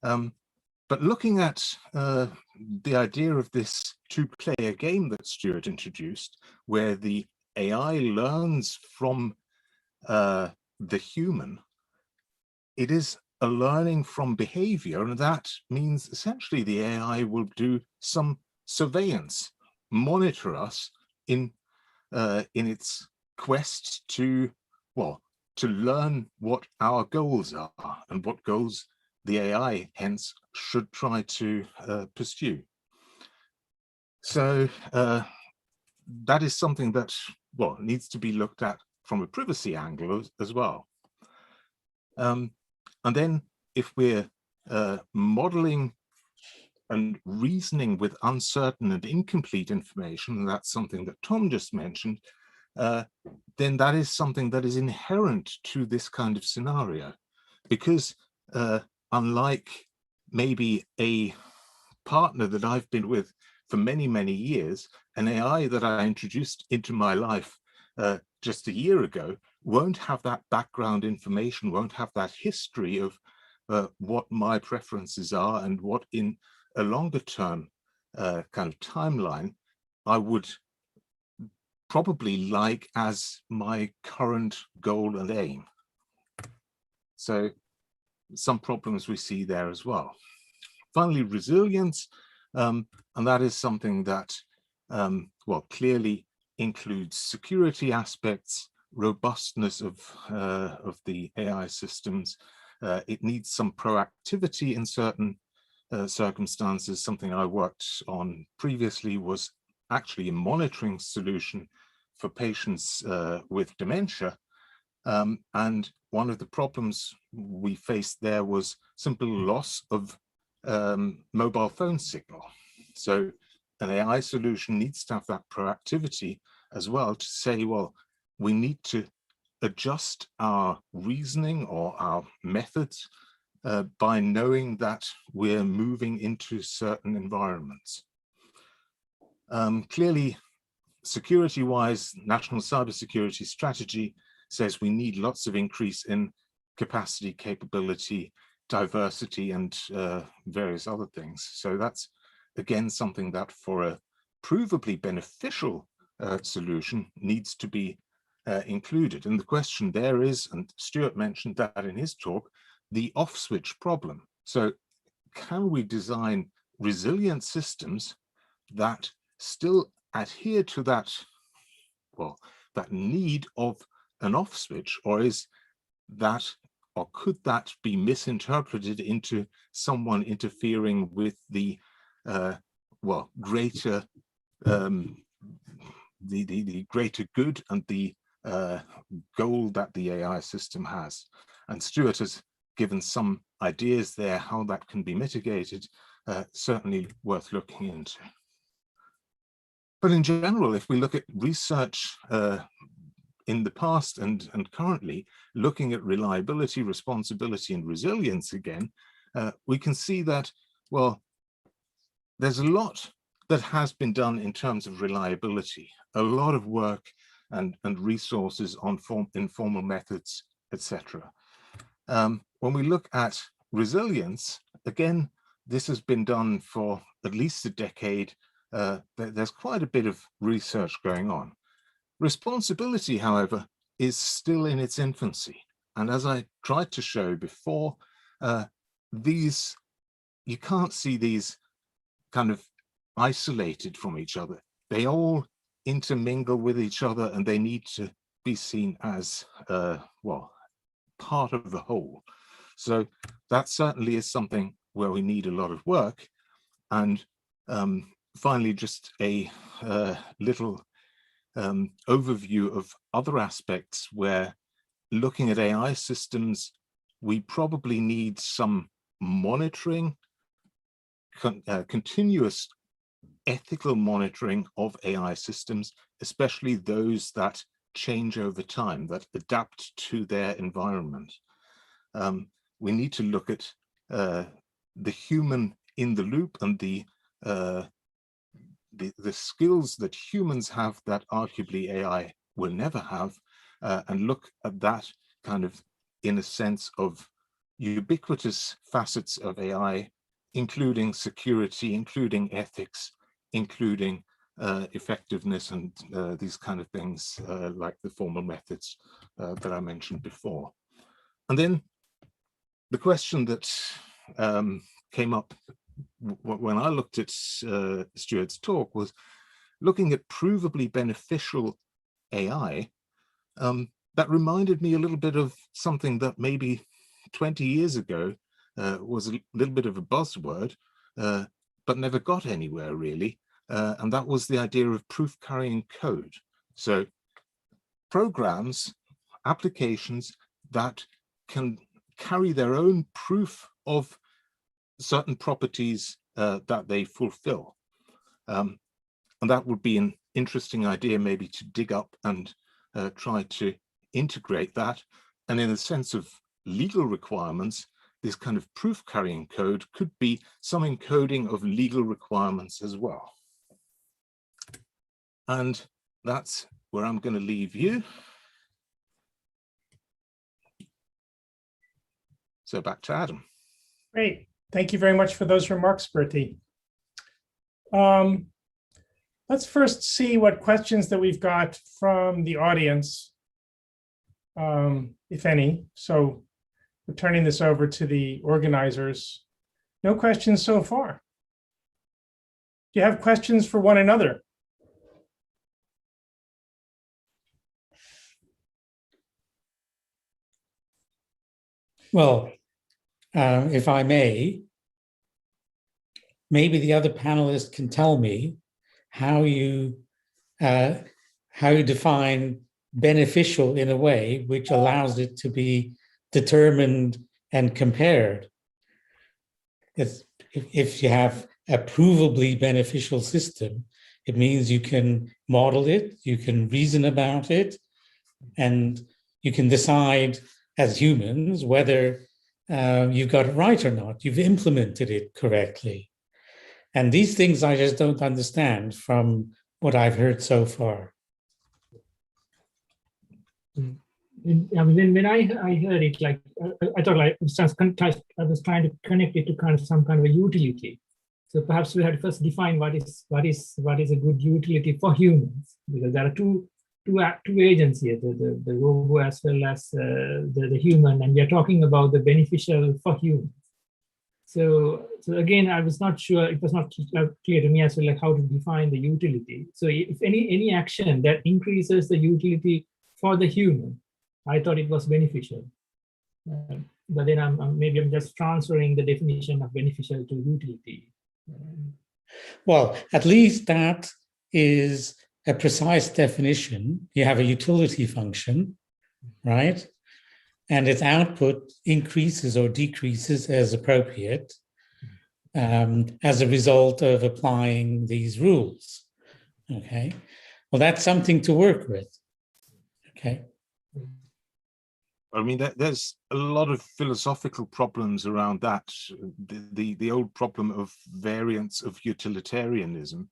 But looking at the idea of this two-player game that Stuart introduced, where the AI learns from the human, it is a learning from behavior, and that means essentially the AI will do some surveillance, monitor us in its quest to, well, to learn what our goals are and what goals the AI hence should try to pursue. So that is something that, well, needs to be looked at from a privacy angle as well. And then if we're modeling and reasoning with uncertain and incomplete information, and that's something that Tom just mentioned, then that is something that is inherent to this kind of scenario, because unlike maybe a partner that I've been with for many, many years, an AI that I introduced into my life just a year ago won't have that background information, won't have that history of what my preferences are and what in a longer term kind of timeline I would probably like as my current goal and aim. So some problems we see there as well. Finally, resilience, and that is something that, well, clearly includes security aspects, robustness of the AI systems. It needs some proactivity in certain circumstances. Something I worked on previously was actually a monitoring solution for patients with dementia. And one of the problems we faced there was simple loss of mobile phone signal. So an AI solution needs to have that proactivity as well to say, well, we need to adjust our reasoning or our methods by knowing that we're moving into certain environments. Clearly, security-wise, National Cybersecurity Strategy says we need lots of increase in capacity, capability, diversity, and various other things. So that's, again, something that for a provably beneficial solution needs to be included. And the question there is, and Stuart mentioned that in his talk, the off switch problem. So can we design resilient systems that still adhere to that, well, that need of an off switch, or is that, or could that be misinterpreted into someone interfering with the well, greater the greater good and the goal that the AI system has? And Stuart has given some ideas there how that can be mitigated, certainly worth looking into. But in general, if we look at research in the past and currently, looking at reliability, responsibility, and resilience again, we can see that, well, there's a lot that has been done in terms of reliability, a lot of work and resources on informal methods, etc. When we look at resilience, again, this has been done for at least a decade. There's quite a bit of research going on. Responsibility, however, is still in its infancy. And as I tried to show before, you can't see these kind of isolated from each other. They all intermingle with each other and they need to be seen as, well, part of the whole. So that certainly is something where we need a lot of work. And finally, just a little overview of other aspects where, looking at AI systems, we probably need some monitoring, continuous ethical monitoring of AI systems, especially those that change over time, that adapt to their environment. We need to look at the human in the loop and the skills that humans have that arguably AI will never have, and look at that kind of in a sense of ubiquitous facets of AI, including security, including ethics, including effectiveness, and these kind of things like the formal methods that I mentioned before. And then the question that came up when I looked at Stuart's talk was looking at provably beneficial AI. That reminded me a little bit of something that maybe 20 years ago was a little bit of a buzzword, but never got anywhere really. And that was the idea of proof carrying code. So programs, applications that can carry their own proof of certain properties that they fulfill. And that would be an interesting idea maybe to dig up and try to integrate that. And in the sense of legal requirements, this kind of proof carrying code could be some encoding of legal requirements as well. And that's where I'm going to leave you. So back to Adam. Great. Thank you very much for those remarks, Bertie. Let's first see what questions that we've got from the audience, if any. So we're turning this over to the organizers. No questions so far. Do you have questions for one another? Well, if I may, maybe the other panelists can tell me how you define beneficial in a way which allows it to be determined and compared. If you have a provably beneficial system, it means you can model it, you can reason about it, and you can decide as humans whether you've got it right or not, you've implemented it correctly. And these things I just don't understand from what I've heard so far. I mean, when I heard it, like I thought, like I was trying to connect it to kind of some kind of a utility. So perhaps we had to first define what is a good utility for humans, because there are two agents here, the robo as well as the human, and we are talking about the beneficial for humans. So again, I was not sure, it was not clear to me as well, like how to define the utility. So if any action that increases the utility for the human, I thought it was beneficial. But then maybe I'm just transferring the definition of beneficial to utility. Well, at least that is a precise definition. You have a utility function, right? And its output increases or decreases as appropriate as a result of applying these rules, okay? Well, that's something to work with, okay? I mean, there's a lot of philosophical problems around that. The old problem of variance of utilitarianism.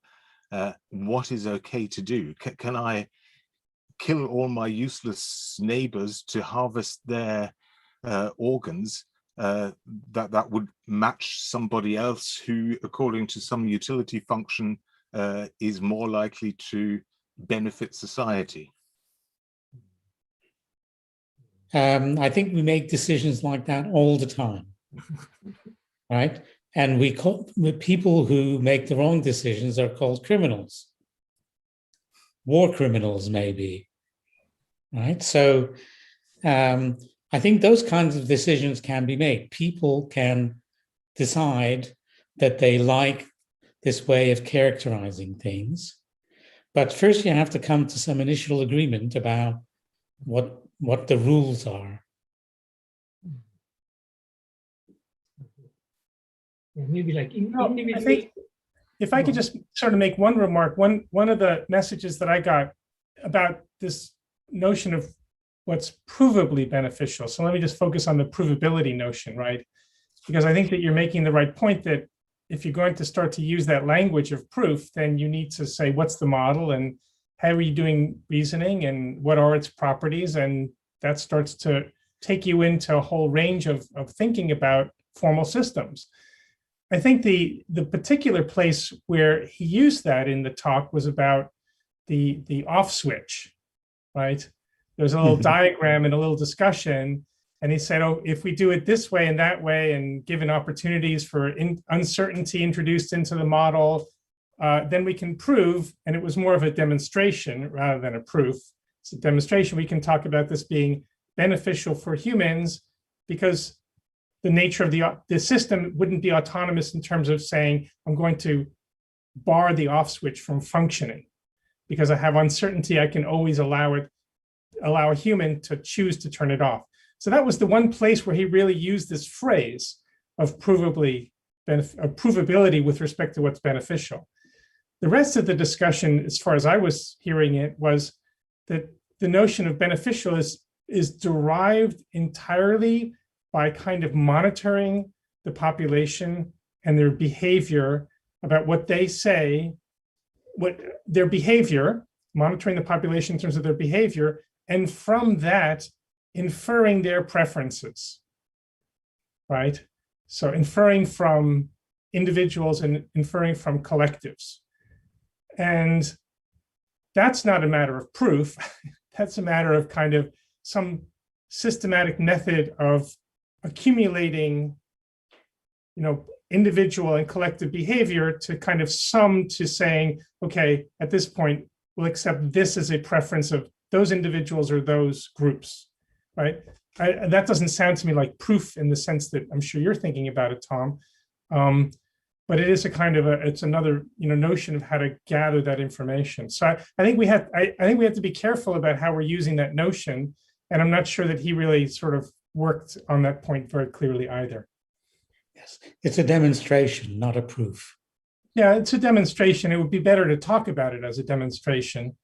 What is okay to do? Can I kill all my useless neighbors to harvest their organs that would match somebody else who, according to some utility function, is more likely to benefit society? I think we make decisions like that all the time, right? And the people who make the wrong decisions are called criminals. War criminals, maybe, right? So I think those kinds of decisions can be made. People can decide that they like this way of characterizing things. But first you have to come to some initial agreement about what the rules are. Maybe like I think if I could just sort of make one remark, one of the messages that I got about this notion of what's provably beneficial. So let me just focus on the provability notion, right? Because I think that you're making the right point that if you're going to start to use that language of proof, then you need to say, what's the model and how are you doing reasoning and what are its properties? And that starts to take you into a whole range of thinking about formal systems. I think the particular place where he used that in the talk was about the off switch, right? There's a little diagram and a little discussion, And he said, oh, if we do it this way and that way, and given opportunities for uncertainty introduced into the model, then we can prove, and it was more of a demonstration rather than a proof. It's a demonstration. We can talk about this being beneficial for humans because the nature of the system wouldn't be autonomous in terms of saying, I'm going to bar the off switch from functioning. Because I have uncertainty, I can always allow a human to choose to turn it off. So that was the one place where he really used this phrase of provability with respect to what's beneficial. The rest of the discussion, as far as I was hearing it, was that the notion of beneficial is derived entirely by kind of monitoring the population and their behavior about what they say, what their behavior, monitoring the population in terms of their behavior, and from that, inferring their preferences, right? So inferring from individuals and inferring from collectives. And that's not a matter of proof. That's a matter of kind of some systematic method of accumulating, individual and collective behavior to kind of sum to saying, okay, at this point, we'll accept this as a preference of those individuals or those groups, right? That doesn't sound to me like proof in the sense that I'm sure you're thinking about it, Tom. But it is a kind of it's another notion of how to gather that information. So I think we have to be careful about how we're using that notion, and I'm not sure that he really sort of worked on that point very clearly either. Yes, it's a demonstration, not a proof. Yeah, it's a demonstration. It would be better to talk about it as a demonstration.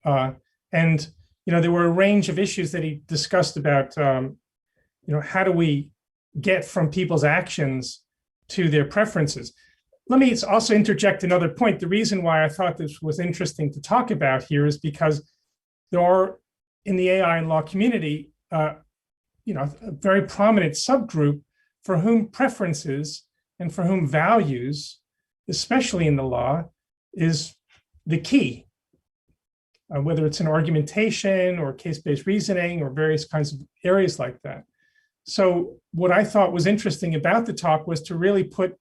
And there were a range of issues that he discussed about, how do we get from people's actions to their preferences. Let me also interject another point. The reason why I thought this was interesting to talk about here is because there are, in the AI and law community, a very prominent subgroup for whom preferences and for whom values, especially in the law, is the key. Whether it's in argumentation or case-based reasoning or various kinds of areas like that. So what I thought was interesting about the talk was to really put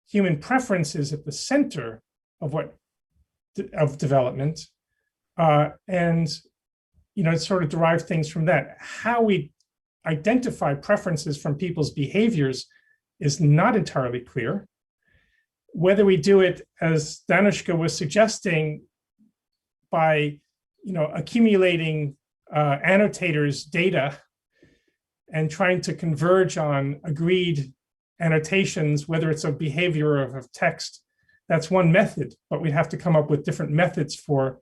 human preferences at the center of development, and sort of derive things from that. How we identify preferences from people's behaviors is not entirely clear. Whether we do it, as Danushka was suggesting, by accumulating annotators' data and trying to converge on agreed annotations, whether it's of behavior or of text, that's one method, but we'd have to come up with different methods for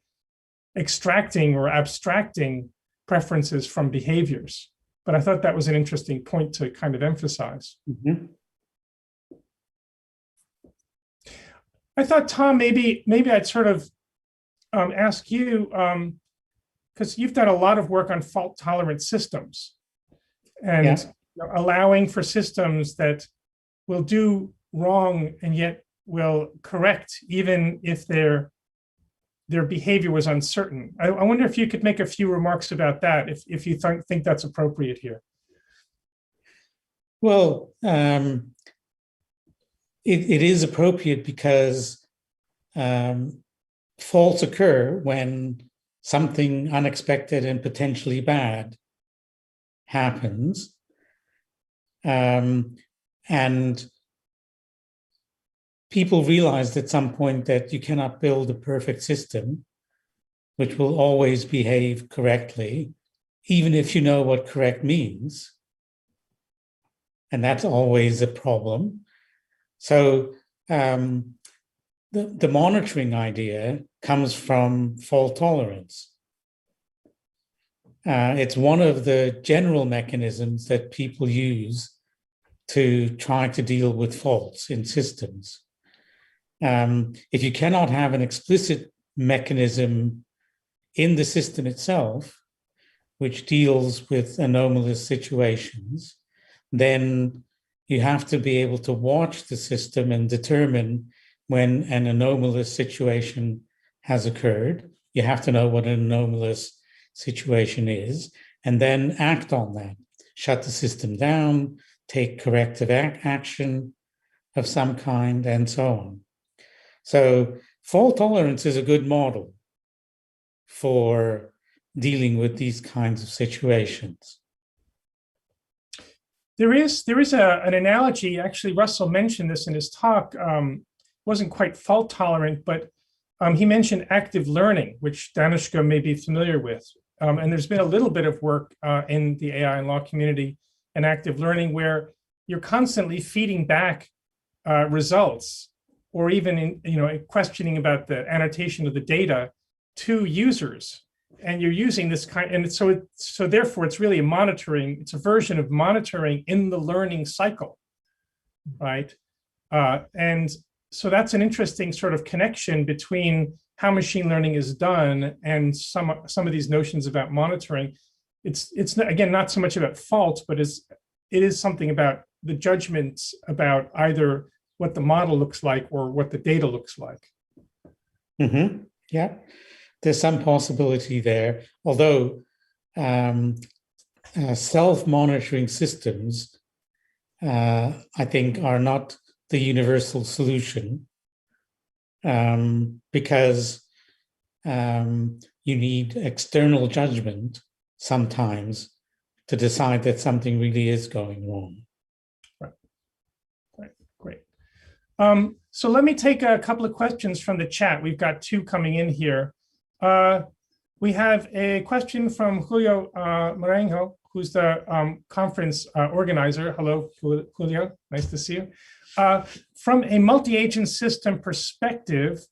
extracting or abstracting preferences from behaviors. But I thought that was an interesting point to kind of emphasize. Mm-hmm. I thought, Tom, maybe I'd sort of ask you, because you've done a lot of work on fault-tolerant systems and allowing for systems that will do wrong and yet will correct even if their behavior was uncertain. I wonder if you could make a few remarks about that, if you think that's appropriate here. Well, it is appropriate because faults occur when something unexpected and potentially bad happens. And people realized at some point that you cannot build a perfect system which will always behave correctly, even if you know what correct means. And that's always a problem. So the monitoring idea comes from fault tolerance. It's one of the general mechanisms that people use to try to deal with faults in systems. If you cannot have an explicit mechanism in the system itself, which deals with anomalous situations, then you have to be able to watch the system and determine when an anomalous situation has occurred. You have to know what an anomalous situation is and then act on that. shut the system down, take corrective action of some kind, and so on. So fault tolerance is a good model for dealing with these kinds of situations. There is an analogy, actually Russell mentioned this in his talk, wasn't quite fault tolerant, but he mentioned active learning, which Danushka may be familiar with. And there's been a little bit of work in the AI and law community and active learning where you're constantly feeding back results, or even questioning about the annotation of the data to users. And you're using this kind, and so therefore it's really it's a version of monitoring in the learning cycle, right? And so that's an interesting sort of connection between how machine learning is done and some of these notions about monitoring. It's again not so much about fault, but it is something about the judgments about either what the model looks like or what the data looks like. Mm-hmm. Yeah, there's some possibility there, although self-monitoring systems, I think, are not the universal solution, because you need external judgment sometimes to decide that something really is going wrong. Right, great. So let me take a couple of questions from the chat. We've got two coming in here. We have a question from Juliano Maranhão, who's the conference organizer. Hello, Julio, nice to see you. From a multi-agent system perspective,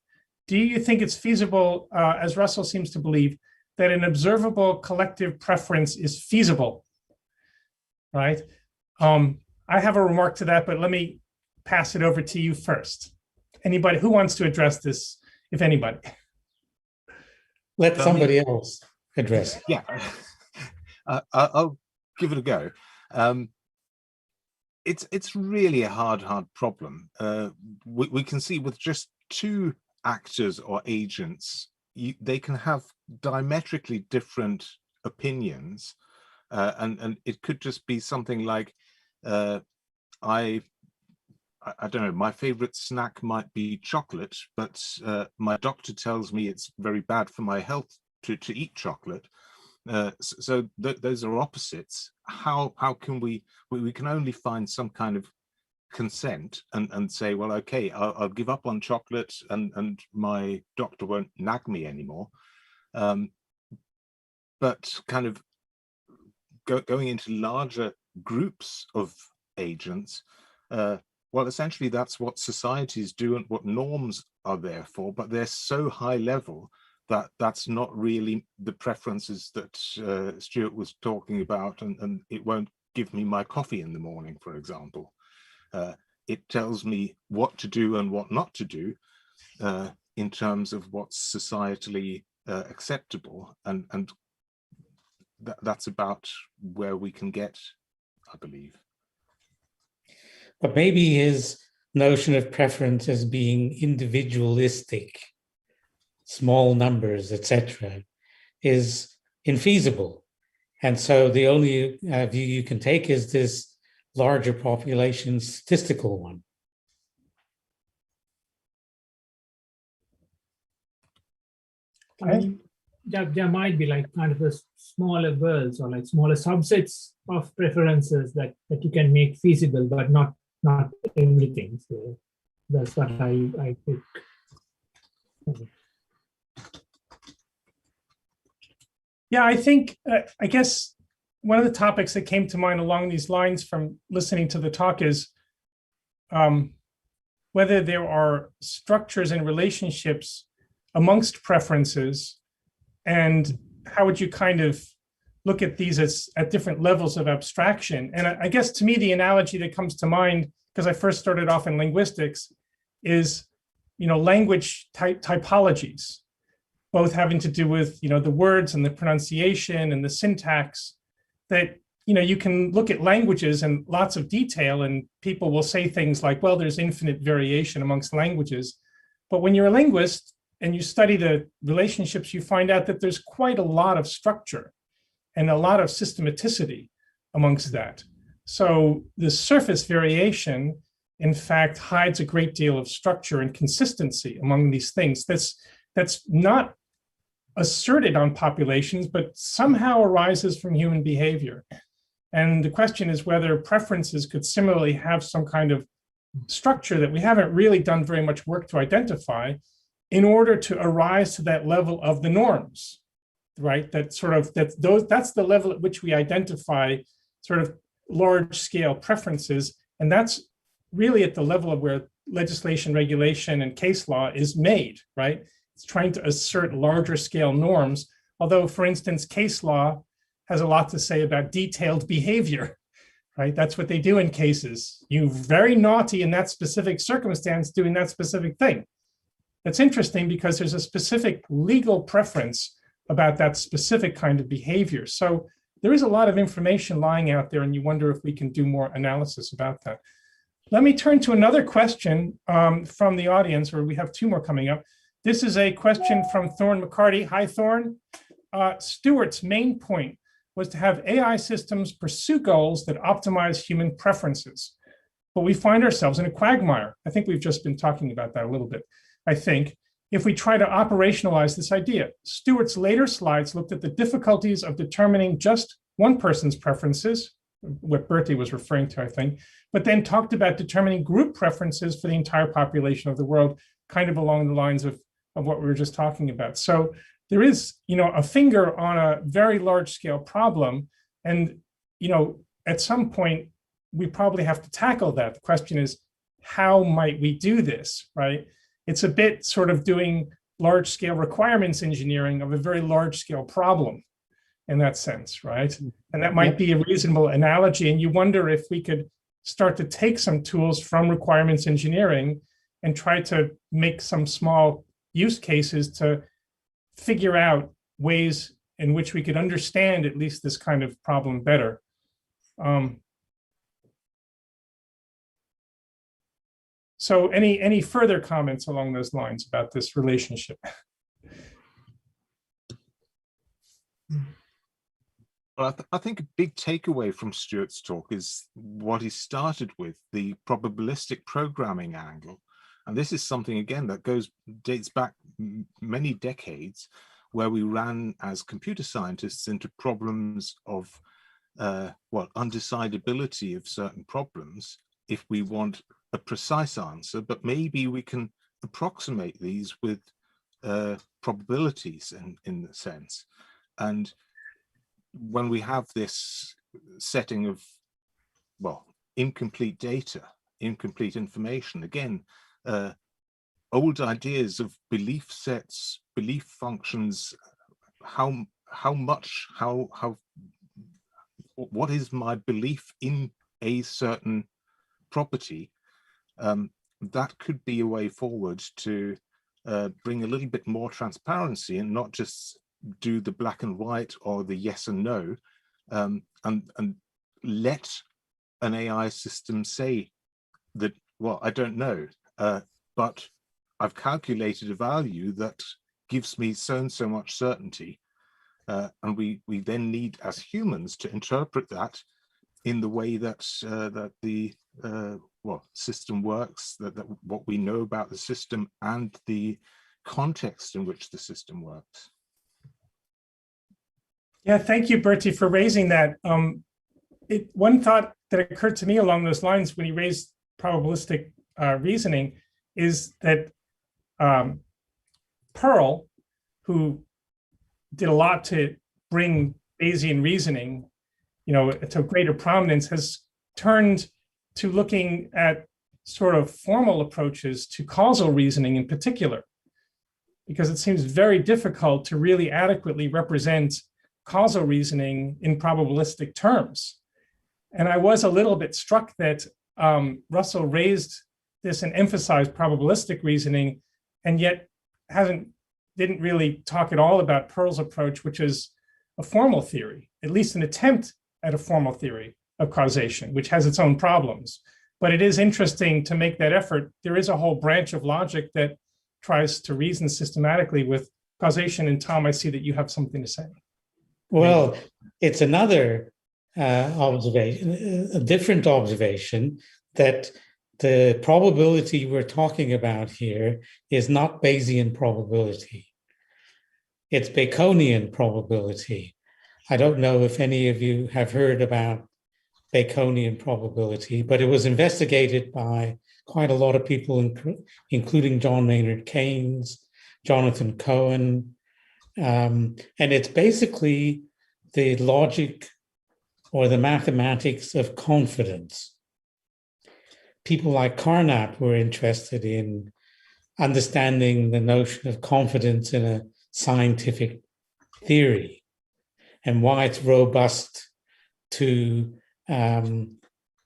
do you think it's feasible, as Russell seems to believe, that an observable collective preference is feasible, right? I have a remark to that, but let me pass it over to you first. Anybody who wants to address this, if anybody? Let somebody else address it. Yeah, I'll give it a go. It's really a hard problem. We can see with just two actors or agents, they can have diametrically different opinions, and it could just be something like, I don't know, my favorite snack might be chocolate, but my doctor tells me it's very bad for my health to eat chocolate. So those are opposites. How can we can only find some kind of consent and say, well, okay, I'll give up on chocolate and my doctor won't nag me anymore. But kind of going into larger groups of agents, well, essentially that's what societies do and what norms are there for, but they're so high level that that's not really the preferences that Stuart was talking about, and it won't give me my coffee in the morning, for example. It tells me what to do and what not to do in terms of what's societally acceptable, and that's about where we can get, I believe. But maybe his notion of preference as being individualistic, small numbers, etc., is infeasible. And so the only view you can take is this larger population statistical one. I mean, there might be like kind of a smaller worlds or like smaller subsets of preferences that you can make feasible, but not everything. So that's what I think. Yeah, I think, I guess one of the topics that came to mind along these lines from listening to the talk is whether there are structures and relationships amongst preferences, and how would you kind of look at these as at different levels of abstraction. And I guess to me, the analogy that comes to mind, because I first started off in linguistics, is, language typologies, both having to do with, the words and the pronunciation and the syntax, that, you can look at languages in lots of detail and people will say things like, well, there's infinite variation amongst languages. But when you're a linguist and you study the relationships, you find out that there's quite a lot of structure and a lot of systematicity amongst that. So the surface variation, in fact, hides a great deal of structure and consistency among these things. That's not asserted on populations, but somehow arises from human behavior. And the question is whether preferences could similarly have some kind of structure that we haven't really done very much work to identify in order to arise to that level of the norms, right? That's the level at which we identify sort of large scale preferences. And that's really at the level of where legislation, regulation, and case law is made, right? It's trying to assert larger scale norms. Although, for instance, case law has a lot to say about detailed behavior, right? That's what they do in cases. You're very naughty in that specific circumstance doing that specific thing. That's interesting because there's a specific legal preference about that specific kind of behavior. So there is a lot of information lying out there, and you wonder if we can do more analysis about that. Let me turn to another question from the audience, where we have two more coming up. This is a question from Thorne McCarty. Hi, Thorne. Stewart's main point was to have AI systems pursue goals that optimize human preferences. But we find ourselves in a quagmire. I think we've just been talking about that a little bit. I think if we try to operationalize this idea, Stewart's later slides looked at the difficulties of determining just one person's preferences, what Bertie was referring to, I think, but then talked about determining group preferences for the entire population of the world, kind of along the lines of what we were just talking about. So there is, a finger on a very large scale problem. And, at some point, we probably have to tackle that. The question is, how might we do this, right? It's a bit sort of doing large scale requirements engineering of a very large scale problem in that sense, right? And that might be a reasonable analogy. And you wonder if we could start to take some tools from requirements engineering and try to make some small use cases to figure out ways in which we could understand at least this kind of problem better. So any further comments along those lines about this relationship? Well, I think a big takeaway from Stuart's talk is what he started with, the probabilistic programming angle. And this is something, again, that dates back many decades, where we ran as computer scientists into problems of, undecidability of certain problems if we want a precise answer, but maybe we can approximate these with probabilities in the sense. And when we have this setting of, incomplete data, incomplete information, again, old ideas of belief sets, belief functions, what is my belief in a certain property, that could be a way forward to bring a little bit more transparency and not just do the black and white or the yes and no, and let an AI system say that, well, I don't know, but I've calculated a value that gives me so and so much certainty. And we then need, as humans, to interpret that in the way that the system works, that what we know about the system and the context in which the system works. Yeah, thank you, Bertie, for raising that. One thought that occurred to me along those lines when he raised probabilistic reasoning is that Pearl, who did a lot to bring Bayesian reasoning, to greater prominence, has turned to looking at sort of formal approaches to causal reasoning in particular, because it seems very difficult to really adequately represent causal reasoning in probabilistic terms. And I was a little bit struck that Russell raised this and emphasized probabilistic reasoning, and yet didn't really talk at all about Pearl's approach, which is a formal theory, at least an attempt at a formal theory of causation, which has its own problems. But it is interesting to make that effort. There is a whole branch of logic that tries to reason systematically with causation. And Tom, I see that you have something to say. Well, it's another observation, a different observation, that the probability we're talking about here is not Bayesian probability. It's Baconian probability. I don't know if any of you have heard about Baconian probability, but it was investigated by quite a lot of people, including John Maynard Keynes, Jonathan Cohen, and it's basically the logic or the mathematics of confidence. People like Carnap were interested in understanding the notion of confidence in a scientific theory and why it's robust to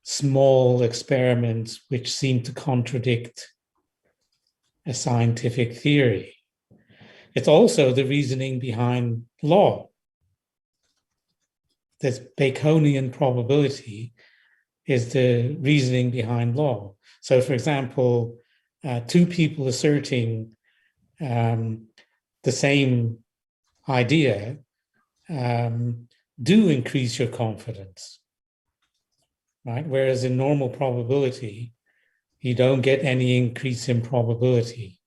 small experiments which seem to contradict a scientific theory. It's also the reasoning behind law. This Baconian probability is the reasoning behind law. So, for example, two people asserting the same idea do increase your confidence, right? Whereas in normal probability, you don't get any increase in probability.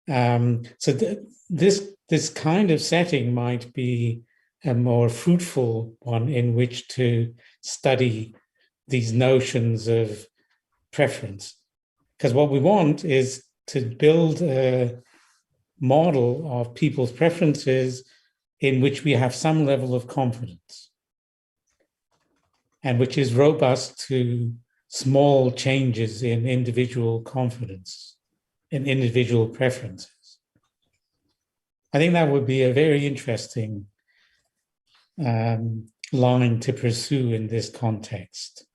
So this kind of setting might be a more fruitful one in which to study these notions of preference. Because what we want is to build a model of people's preferences in which we have some level of confidence and which is robust to small changes in individual confidence, in individual preferences. I think that would be a very interesting line to pursue in this context.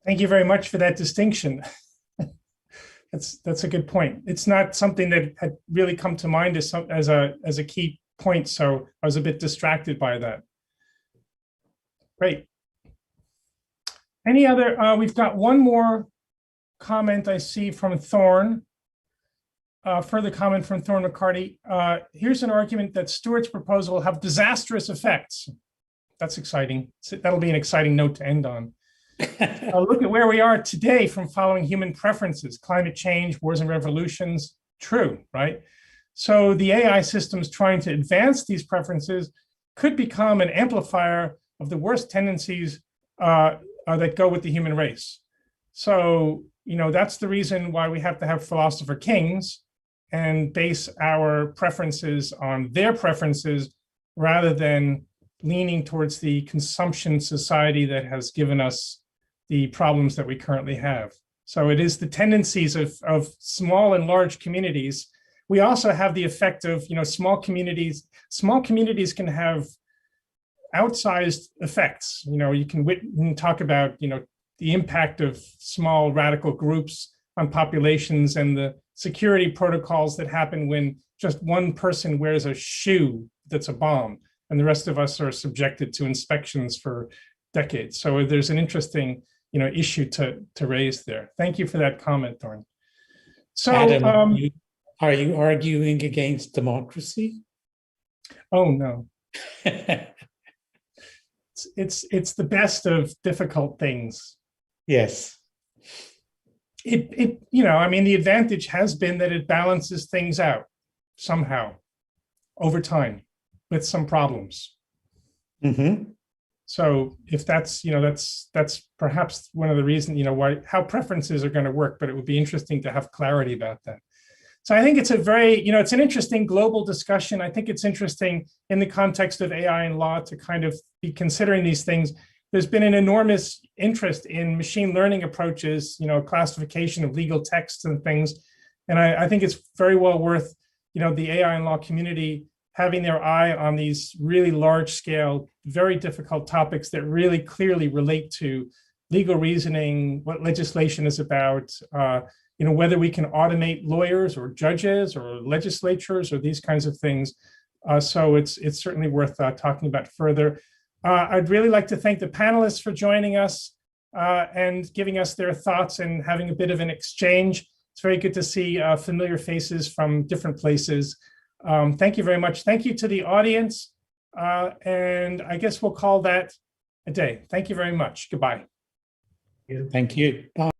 Thank you very much for that distinction. That's a good point. It's not something that had really come to mind as a key point, so I was a bit distracted by that. Great. Any other? We've got one more comment I see from Thorne. Further comment from Thorne McCarty. Here's an argument that Stewart's proposal will have disastrous effects. That's exciting. That'll be an exciting note to end on. Look at where we are today from following human preferences, climate change, wars and revolutions. True, right? So the AI systems trying to advance these preferences could become an amplifier of the worst tendencies that go with the human race. So, that's the reason why we have to have philosopher kings and base our preferences on their preferences rather than leaning towards the consumption society that has given us the problems that we currently have. So it is the tendencies of small and large communities. We also have the effect of, small communities. Small communities can have outsized effects. You can talk about, the impact of small radical groups on populations and the security protocols that happen when just one person wears a shoe that's a bomb and the rest of us are subjected to inspections for decades. So there's an interesting, issue to raise there. Thank you for that comment, Thorne. So, Adam, are you arguing against democracy? Oh no. It's the best of difficult things. Yes. The advantage has been that it balances things out somehow over time with some problems. Mm-hmm. So if that's perhaps one of the reasons, how preferences are going to work, but it would be interesting to have clarity about that. So I think it's a very, it's an interesting global discussion. I think it's interesting in the context of AI and law to kind of be considering these things. There's been an enormous interest in machine learning approaches, classification of legal texts and things. And I think it's very well worth, the AI and law community having their eye on these really large scale, very difficult topics that really clearly relate to legal reasoning, what legislation is about, whether we can automate lawyers or judges or legislatures or these kinds of things. So it's certainly worth talking about further. I'd really like to thank the panelists for joining us and giving us their thoughts and having a bit of an exchange. It's very good to see familiar faces from different places. Thank you very much. Thank you to the audience. And I guess we'll call that a day. Thank you very much. Goodbye. Thank you. Bye.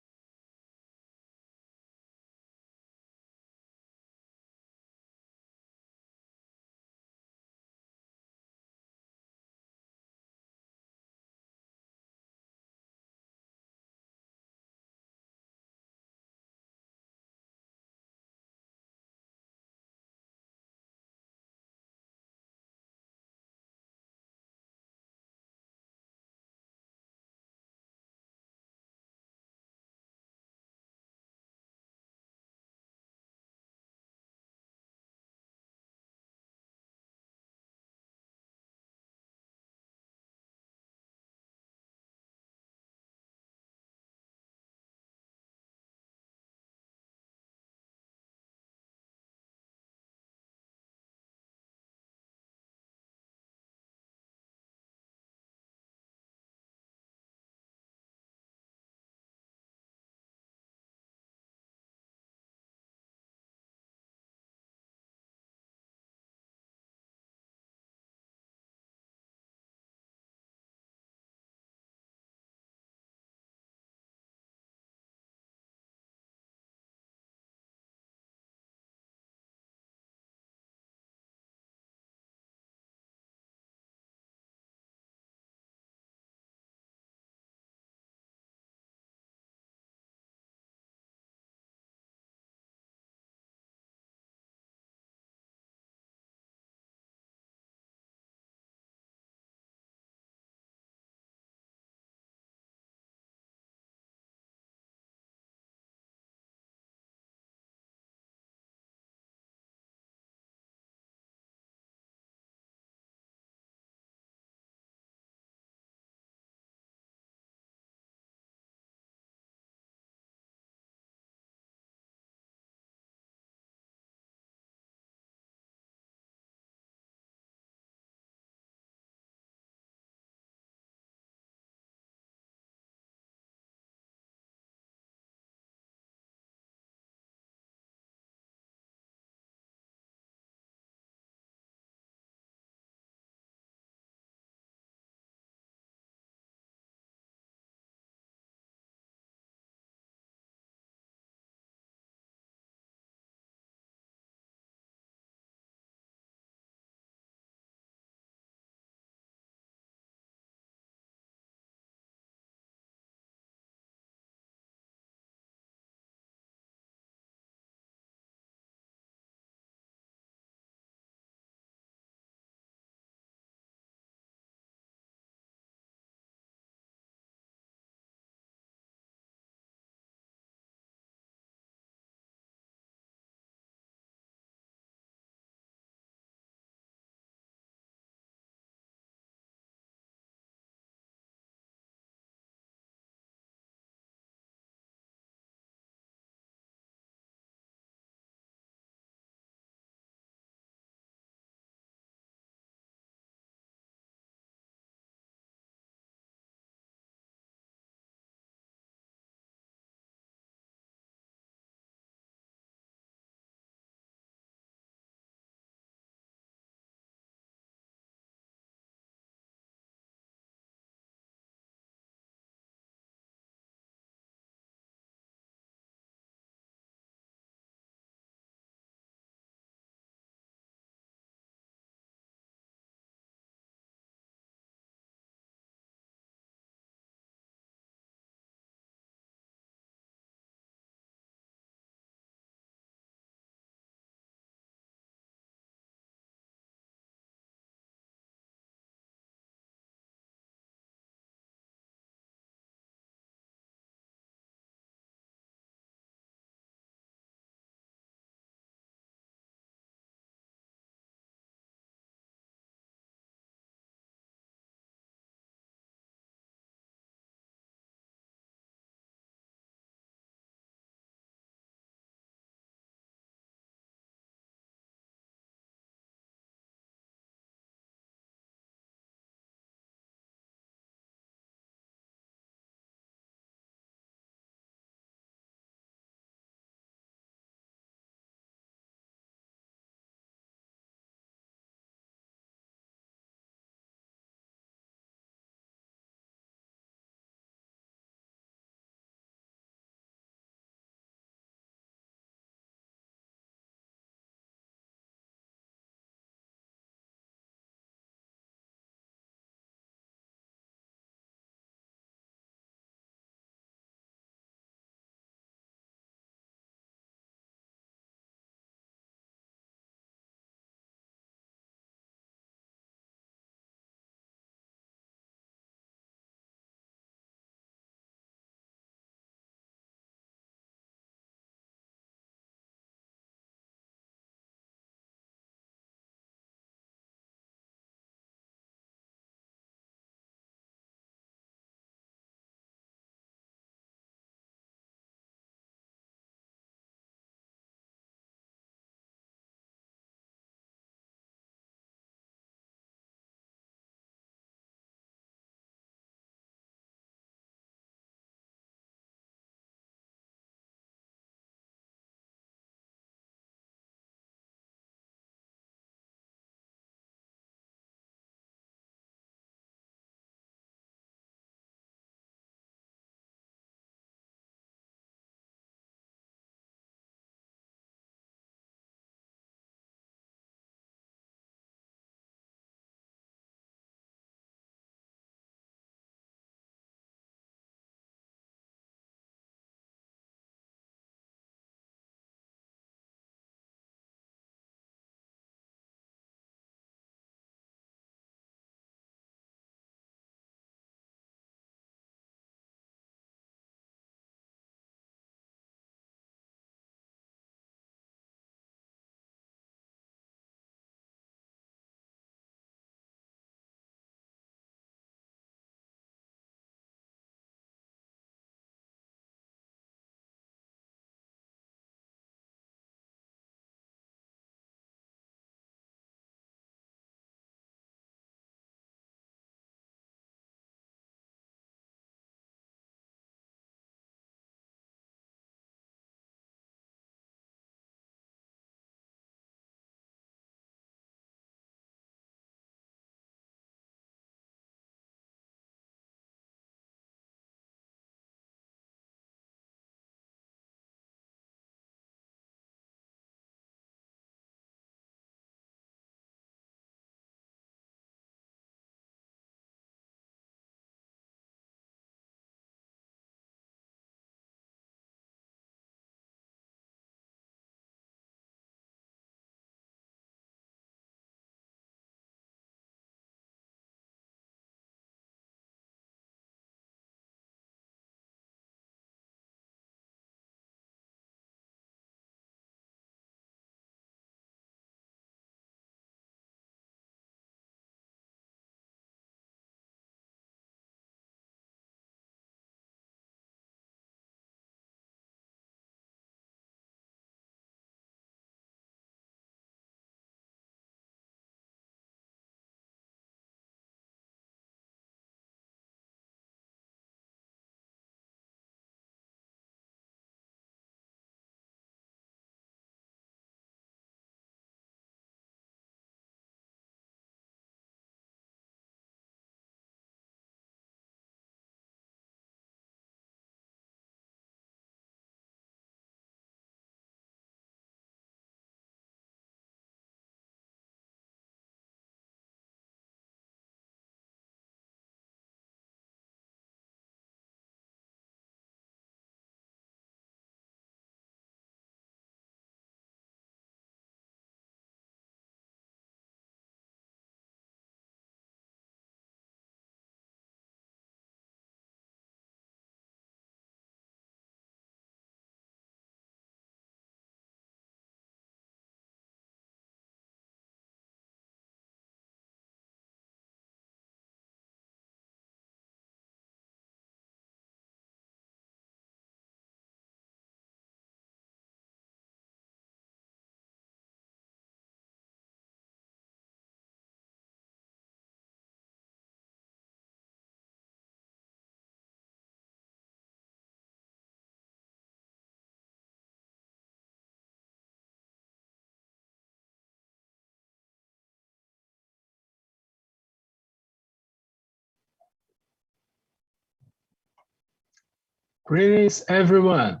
Greetings, everyone.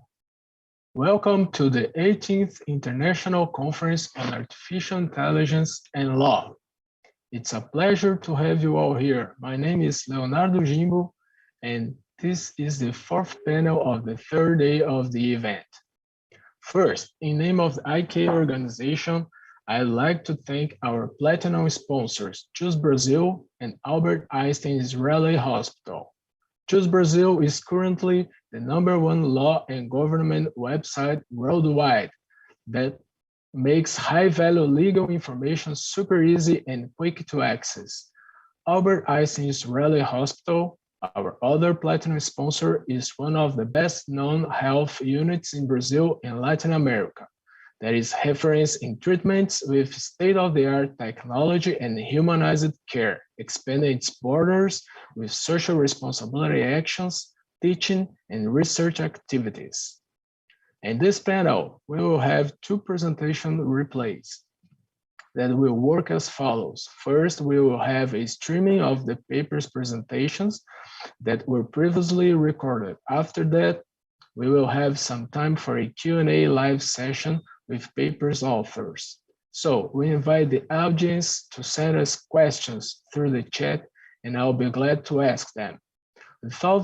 Welcome to the 18th International Conference on Artificial Intelligence and Law. It's a pleasure to have you all here. My name is Leonardo Jimbo, and this is the fourth panel of the third day of the event. First, in name of the IK organization, I'd like to thank our platinum sponsors, Choose Brazil and Albert Einstein Israeli Hospital. Choose Brazil is currently the #1 law and government website worldwide that makes high-value legal information super easy and quick to access. Albert Einstein Israeli Hospital, our other platinum sponsor, is one of the best-known health units in Brazil and Latin America. That is reference in treatments with state-of-the-art technology and humanized care, expanding its borders with social responsibility actions, teaching, and research activities. In this panel, we will have two presentation replays that will work as follows. First, we will have a streaming of the paper's presentations that were previously recorded. After that, we will have some time for a Q&A live session with paper's authors. So we invite the audience to send us questions through the chat, and I'll be glad to ask them. Without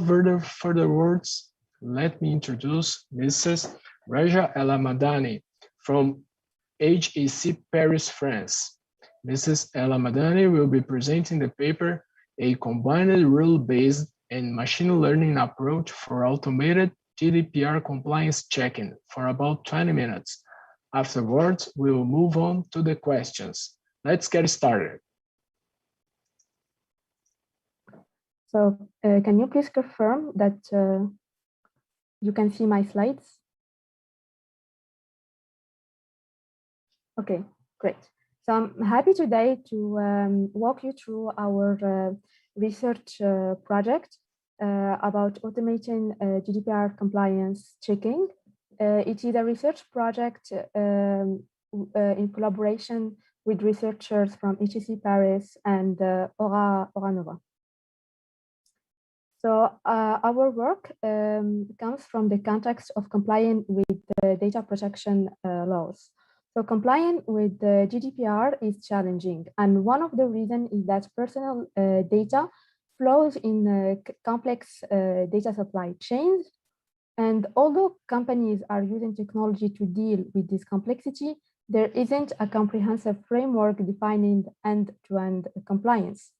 further words, let me introduce Mrs. Raja Elamadani from HEC Paris, France. Mrs. Elamadani will be presenting the paper, A Combined Rule-Based and Machine Learning Approach for Automated GDPR Compliance Checking, for about 20 minutes. Afterwards, we will move on to the questions. Let's get started. So can you please confirm that you can see my slides? Okay, great. So I'm happy today to walk you through our research project about automating GDPR compliance checking. It is a research project in collaboration with researchers from HEC Paris and Oranova. So our work comes from the context of complying with the data protection laws. So complying with the GDPR is challenging, and one of the reasons is that personal data flows in complex data supply chains. And although companies are using technology to deal with this complexity, there isn't a comprehensive framework defining end-to-end compliance.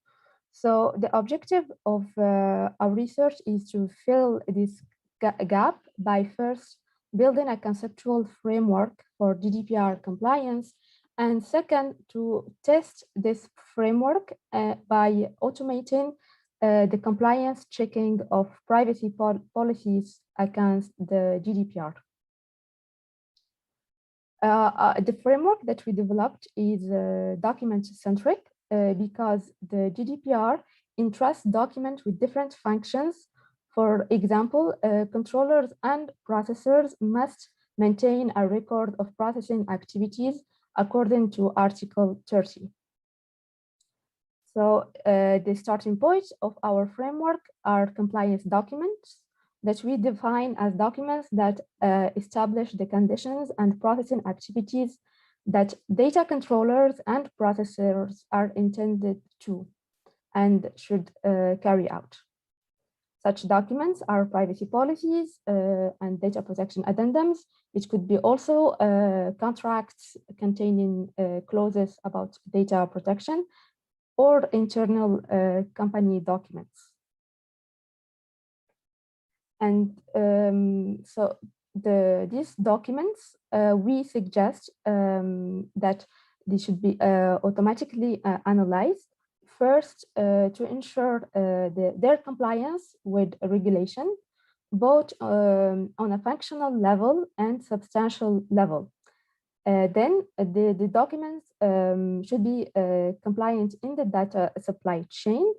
So the objective of our research is to fill this gap by first building a conceptual framework for GDPR compliance, and second, to test this framework by automating the compliance checking of privacy policies against the GDPR. The framework that we developed is document-centric because the GDPR entrusts documents with different functions. For example, controllers and processors must maintain a record of processing activities according to Article 30. So the starting point of our framework are compliance documents that we define as documents that establish the conditions and processing activities that data controllers and processors are intended to and should carry out. Such documents are privacy policies and data protection addendums. It could be also contracts containing clauses about data protection or internal company documents. And so these documents, we suggest that they should be automatically analyzed. First, to ensure their compliance with regulation, both on a functional level and substantial level. Then the documents should be compliant in the data supply chain,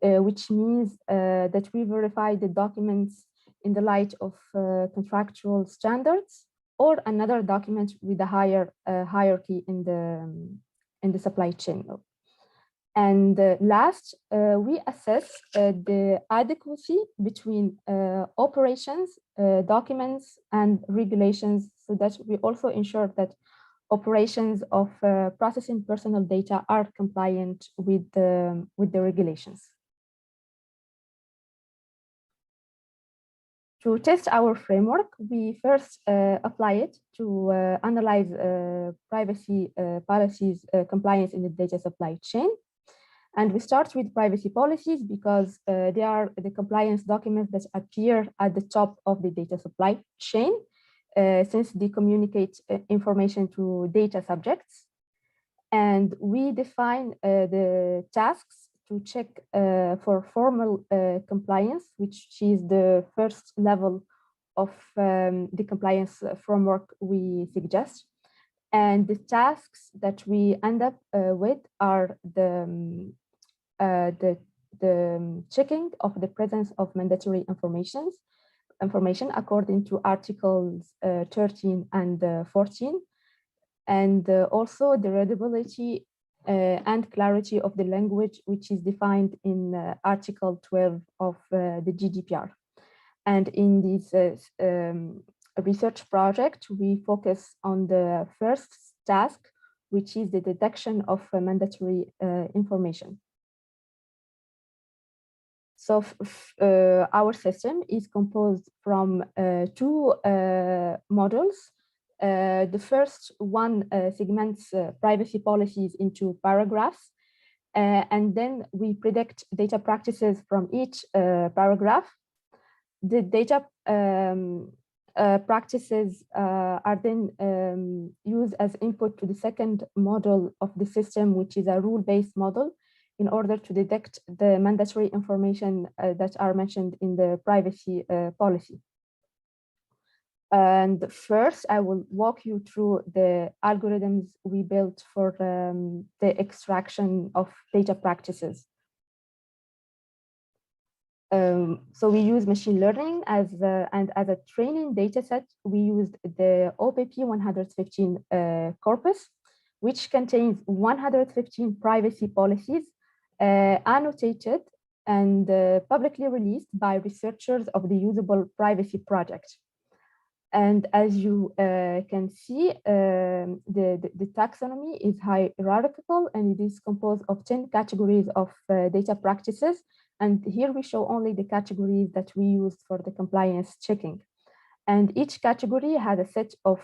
which means that we verify the documents in the light of contractual standards or another document with a higher hierarchy in the supply chain. And last, we assess the adequacy between operations, documents, and regulations, so that we also ensure that operations of processing personal data are compliant with the regulations. To test our framework, we first apply it to analyze privacy policies compliance in the data supply chain. And we start with privacy policies because they are the compliance documents that appear at the top of the data supply chain, since they communicate information to data subjects. And we define the tasks to check for formal compliance, which is the first level of the compliance framework we suggest. And the tasks that we end up with are the checking of the presence of mandatory information according to Articles 13 and 14, and also the readability and clarity of the language, which is defined in Article 12 of the GDPR. And in this research project, we focus on the first task, which is the detection of mandatory information. So our system is composed from two modules. The first one segments privacy policies into paragraphs, and then we predict data practices from each paragraph. The data practices are then used as input to the second model of the system, which is a rule-based model, in order to detect the mandatory information that are mentioned in the privacy policy. And first, I will walk you through the algorithms we built for the extraction of data practices. So we use machine learning and as a training data set, we used the OPP 115 corpus, which contains 115 privacy policies annotated and publicly released by researchers of the Usable Privacy Project. And as you can see, the taxonomy is hierarchical, and it is composed of 10 categories of data practices. And here we show only the categories that we used for the compliance checking. And each category has a set of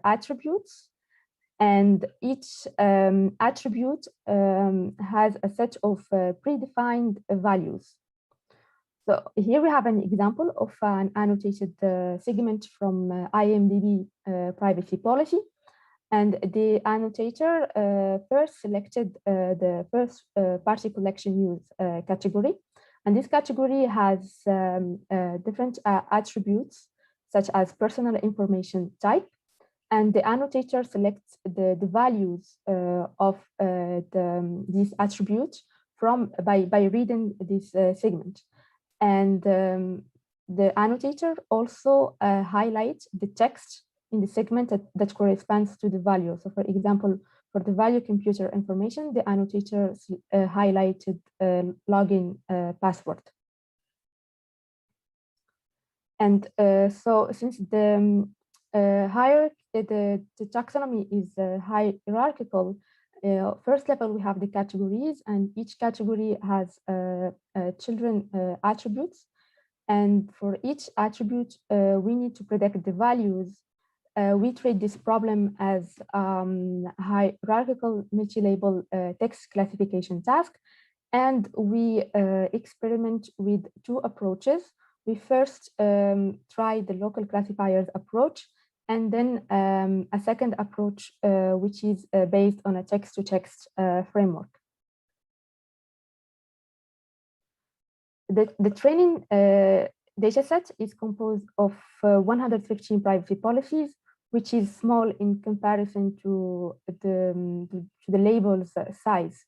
attributes, and each attribute has a set of predefined values. So here we have an example of an annotated segment from IMDb privacy policy. And the annotator first selected the first party collection use category. And this category has different attributes, such as personal information type. And the annotator selects the values of these attributes by reading this segment. And the annotator also highlights the text in the segment that corresponds to the value. So for example, for the value computer information, the annotator highlighted login password. And so since the taxonomy is hierarchical, first level, we have the categories, and each category has children attributes. And for each attribute, we need to predict the values. We treat this problem as hierarchical multi-label text classification task. And we experiment with two approaches. We first try the local classifiers approach, and then a second approach, which is based on a text-to-text framework. The training dataset is composed of 115 privacy policies, which is small in comparison to the label's size.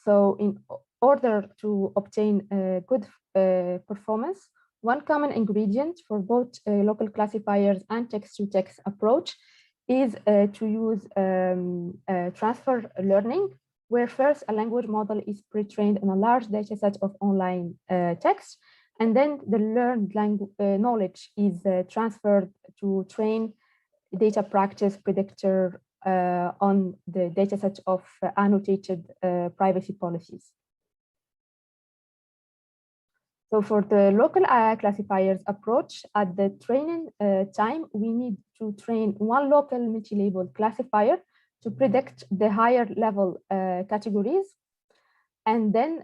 So in order to obtain good performance, one common ingredient for both local classifiers and text-to-text approach is to use transfer learning, where first a language model is pre-trained on a large data set of online text, and then the learned knowledge is transferred to train data practice predictor on the dataset of annotated privacy policies. So for the local classifiers approach, at the training time, we need to train one local multi-label classifier to predict the higher level categories, and then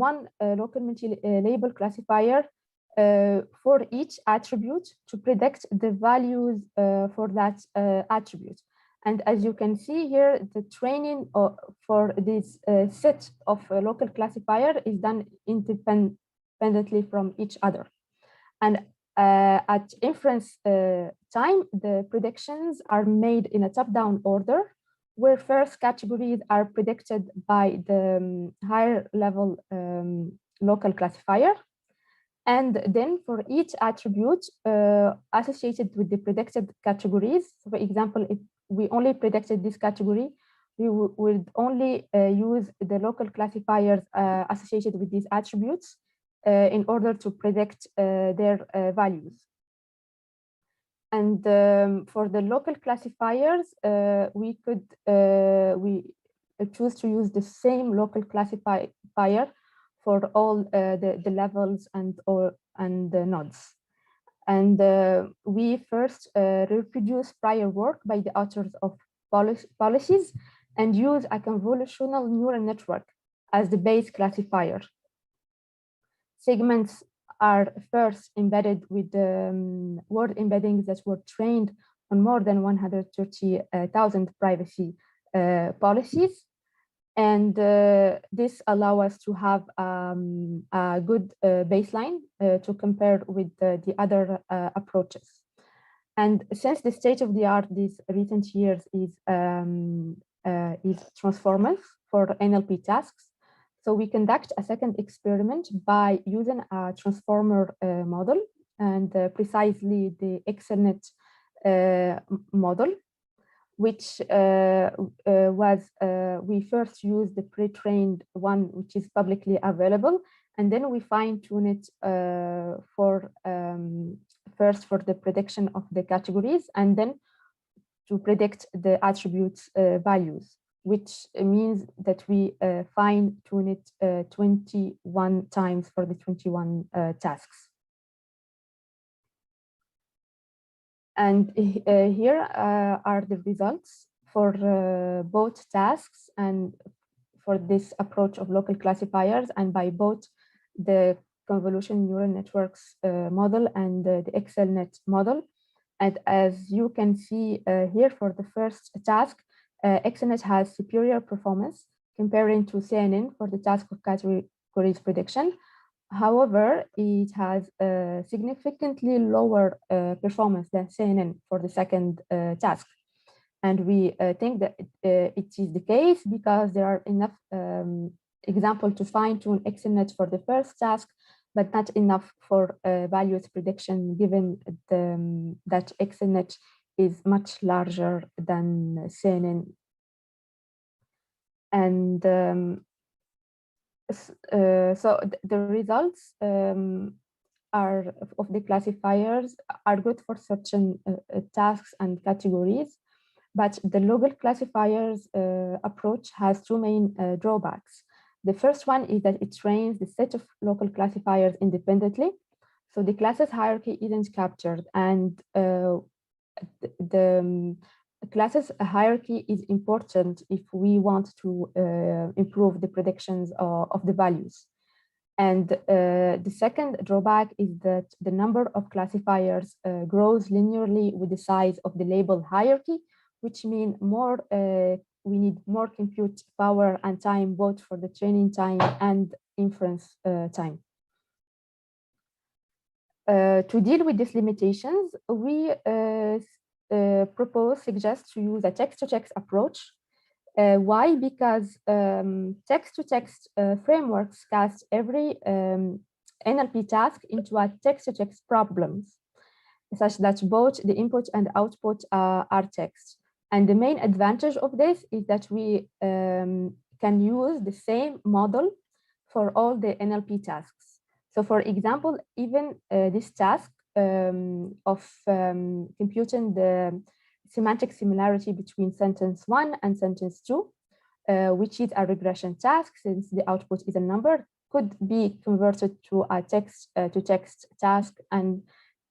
one local multi-label classifier for each attribute to predict the values for that attribute. And as you can see here, the training for this set of local classifier is done independently from each other. And at inference time, the predictions are made in a top-down order, where first categories are predicted by the higher level local classifier. And then for each attribute associated with the predicted categories, for example, if we only predicted this category, we would only use the local classifiers associated with these attributes in order to predict their values. And for the local classifiers, we choose to use the same local classifier for all the levels and the nodes. And we first reproduce prior work by the authors of policies and use a convolutional neural network as the base classifier. Segments are first embedded with the word embeddings that were trained on more than 130,000 privacy policies. And this allows us to have a good baseline to compare with the other approaches. And since the state of the art these recent years is transformers for NLP tasks, so we conduct a second experiment by using a transformer model, and precisely the ExcelNet model, which we first used the pre-trained one, which is publicly available, and then we fine-tune it first for the prediction of the categories, and then to predict the attributes values, which means that we fine-tune it 21 times for the 21 tasks. And here are the results for both tasks and for this approach of local classifiers, and by both the convolution neural networks model and the ExcelNet model. And as you can see here for the first task, ExcelNet has superior performance comparing to CNN for the task of categories prediction. However, it has a significantly lower performance than CNN for the second task. And we think that it is the case because there are enough examples to fine-tune ExcelNet for the first task, but not enough for values prediction, given that ExcelNet is much larger than CNN. And so the results are of the classifiers are good for certain tasks and categories, but the local classifiers approach has two main drawbacks. The first one is that it trains the set of local classifiers independently, so the classes hierarchy isn't captured, and the classes hierarchy is important if we want to improve the predictions of the values. And the second drawback is that the number of classifiers grows linearly with the size of the label hierarchy, which means we need more compute power and time, both for the training time and inference time. To deal with these limitations, we suggest to use a text-to-text approach. Why? Because text-to-text frameworks cast every NLP task into a text-to-text problems, such that both the input and output are text. And the main advantage of this is that we can use the same model for all the NLP tasks. So for example, even this task of computing the semantic similarity between sentence 1 and sentence 2, which is a regression task since the output is a number, could be converted to a text-to-text task, and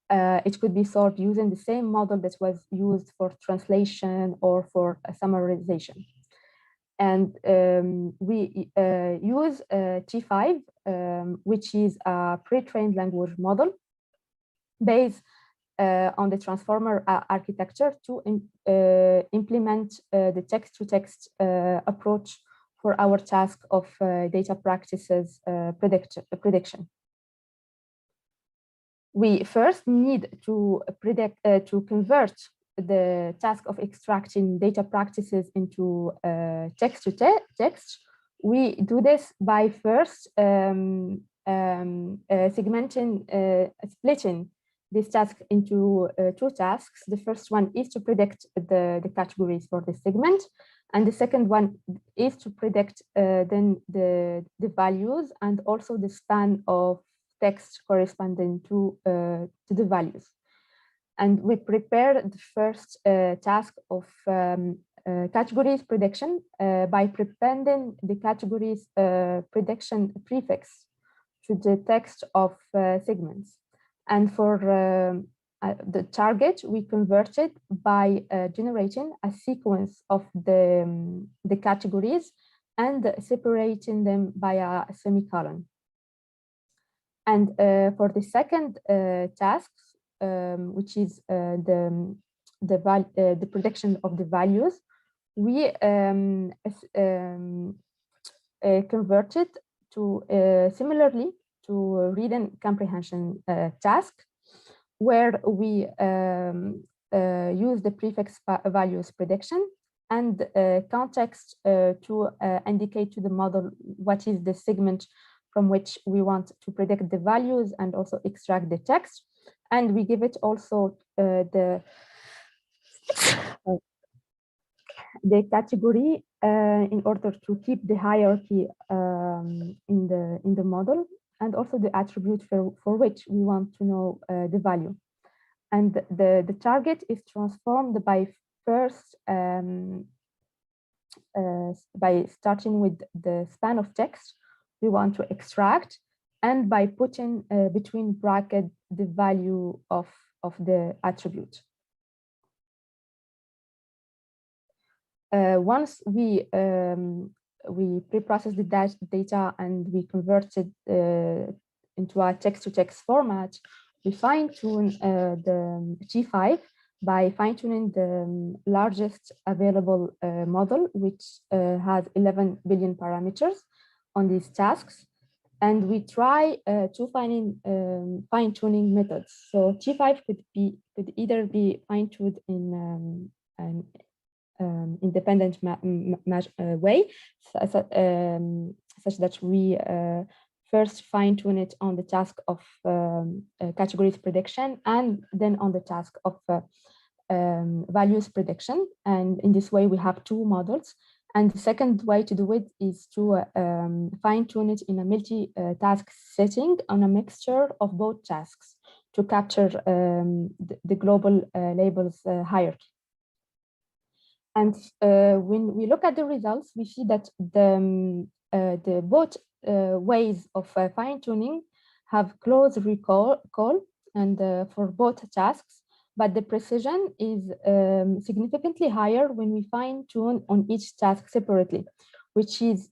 it could be solved using the same model that was used for translation or for summarization. And we use T5, which is a pre-trained language model based on the transformer architecture to implement the text-to-text approach for our task of data practices prediction. We first need to convert the task of extracting data practices into text-to-text. We do this by first splitting this task into two tasks. The first one is to predict the categories for the segment, and the second one is to predict then the values and also the span of text corresponding to the values. And we prepare the first task of categories prediction by prepending the categories prediction prefix to the text of segments. And for the target, we convert it by generating a sequence of the categories and separating them by a semicolon. And for the second task, which is the prediction of the values, we convert it to similarly to reading comprehension task, where we use the prefix values prediction and context to indicate to the model what is the segment from which we want to predict the values and also extract the text. And we give it also the category in order to keep the hierarchy in the model, and also the attribute for which we want to know the value. And the target is transformed by first by starting with the span of text we want to extract, and by putting between brackets the value of the attribute. Once we pre-process the data and we convert it into a text-to-text format, we fine-tune the T5 by fine-tuning the largest available model, which has 11 billion parameters on these tasks. And we try two fine-tuning methods. So T5 could either be fine-tuned in an independent way, such that we first fine-tune it on the task of categories prediction and then on the task of values prediction. And in this way, we have two models. And the second way to do it is to fine-tune it in a multi-task setting on a mixture of both tasks to capture the global labels hierarchy. And when we look at the results, we see that the both ways of fine-tuning have close recall and for both tasks, but the precision is significantly higher when we fine-tune on each task separately, which is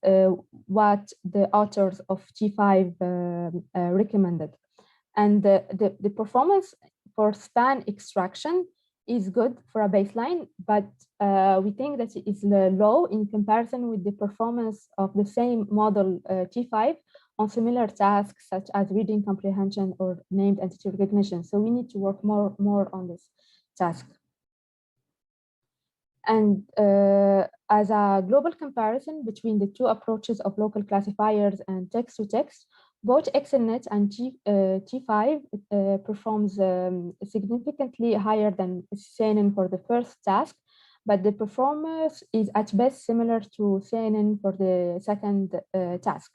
what the authors of T5 recommended. And the performance for span extraction is good for a baseline, but we think that it is low in comparison with the performance of the same model T5 on similar tasks such as reading comprehension or named entity recognition. So we need to work more on this task. And as a global comparison between the two approaches of local classifiers and text-to-text, both XNet and T5 performs significantly higher than CNN for the first task, but the performance is at best similar to CNN for the second task.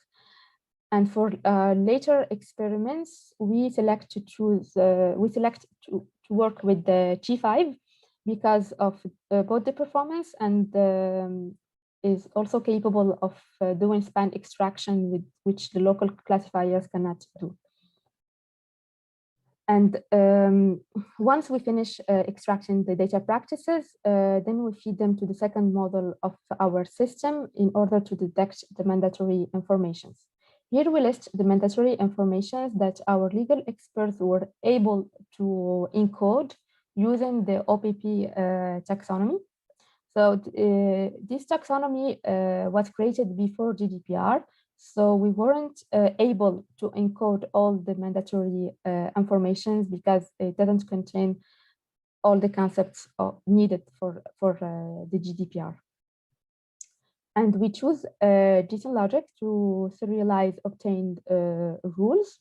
And for later experiments, we select to work with the G5 because of both the performance and is also capable of doing span extraction, with which the local classifiers cannot do. And once we finish extracting the data practices, then we feed them to the second model of our system in order to detect the mandatory informations. Here we list the mandatory informations that our legal experts were able to encode using the OPP taxonomy. So this taxonomy was created before GDPR, so we weren't able to encode all the mandatory informations because it doesn't contain all the concepts needed for the GDPR. And we choose JSON logic to serialize obtained rules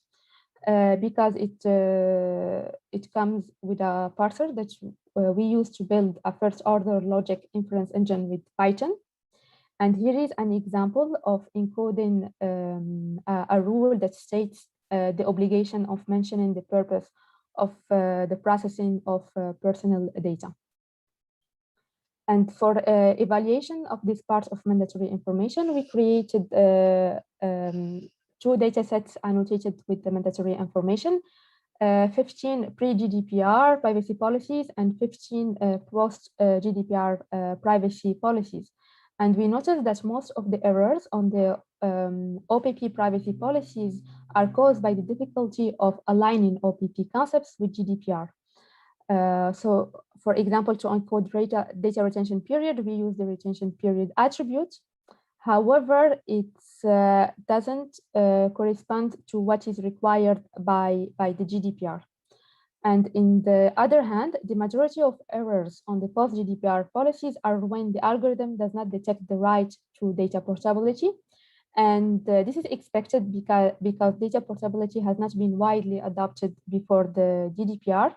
because it comes with a parser that we use to build a first-order logic inference engine with Python. And here is an example of encoding a rule that states the obligation of mentioning the purpose of the processing of personal data. And for evaluation of this part of mandatory information, we created 2 data sets annotated with the mandatory information, 15 pre-GDPR privacy policies and 15 post-GDPR privacy policies. And we noticed that most of the errors on the OPP privacy policies are caused by the difficulty of aligning OPP concepts with GDPR. So, for example, to encode data retention period, we use the retention period attribute. However, it doesn't correspond to what is required by the GDPR. And in the other hand, the majority of errors on the post-GDPR policies are when the algorithm does not detect the right to data portability. And this is expected because data portability has not been widely adopted before the GDPR.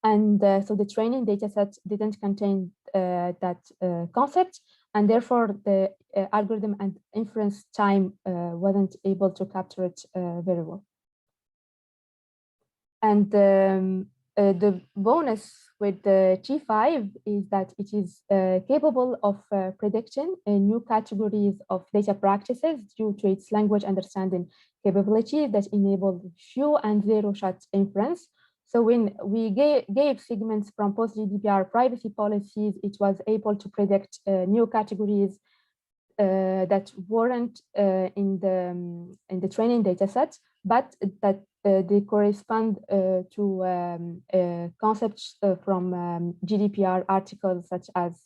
And so the training data set didn't contain that concept, and therefore the algorithm and inference time wasn't able to capture it very well. And the bonus with the G5 is that it is capable of predicting new categories of data practices due to its language understanding capability that enable few and zero-shot inference. So when we gave segments from post-GDPR privacy policies, it was able to predict new categories that weren't in the training data set, but that they correspond to concepts from GDPR articles such as